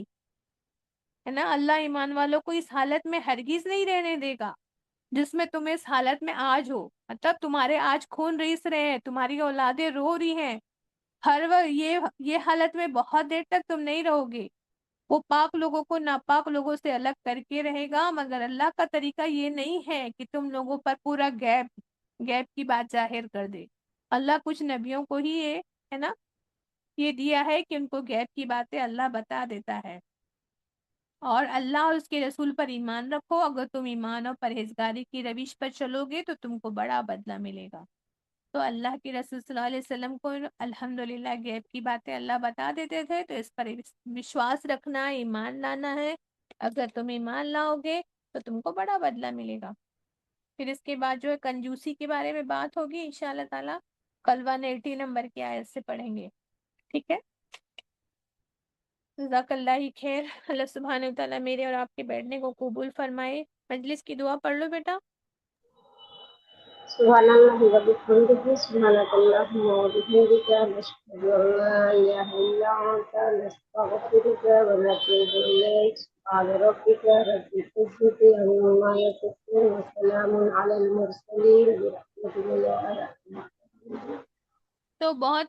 ہے نا۔ اللہ ایمان والوں کو اس حالت میں ہرگز نہیں رہنے دے گا جس میں تم اس حالت میں آج ہو، مطلب تمہارے آج خون ریس رہے ہیں، تمہاری اولادیں رو رہی ہیں، ہر وقت یہ حالت میں بہت دیر تک تم نہیں رہو گے۔ وہ پاک لوگوں کو ناپاک لوگوں سے الگ کر کے رہے گا، مگر اللہ کا طریقہ یہ نہیں ہے کہ تم لوگوں پر پورا گیپ کی بات ظاہر کر دے۔ اللہ کچھ نبیوں کو ہی ہے نا یہ دیا ہے کہ ان کو گیپ کی باتیں اللہ بتا دیتا ہے، اور اللہ اور اس کے رسول پر ایمان رکھو، اگر تم ایمان اور پرہیزگاری کی روش پر چلو گے تو تم کو بڑا بدلہ ملے گا۔ تو اللہ کے رسول صلی اللہ علیہ وسلم کو الحمدللہ غیب کی باتیں اللہ بتا دیتے تھے، تو اس پر وشواس رکھنا، ایمان لانا ہے، اگر تم ایمان لاؤ گے تو تم کو بڑا بدلہ ملے گا۔ پھر اس کے بعد جو ہے کنجوسی کے بارے میں بات ہوگی انشاءاللہ تعالی، کل 180 نمبر کی آیت سے پڑھیں گے، ٹھیک ہے۔ جزاک اللہ خیر، اللہ سبحانہ و تعالیٰ میرے اور آپ کے بیٹھنے کو قبول فرمائے۔ مجلس کی دعا پڑھ لو بیٹا۔ سبحان اللہ وبحمدہ، سبحانک اللہم وبحمدک، نشہد ان لا الہ الا انت، نستغفرک ونتوب الیک، سبحان ربک رب العزة عما یصفون، وسلام علی المرسلین، برحمتک یا ارحم الراحمین۔ تو بہت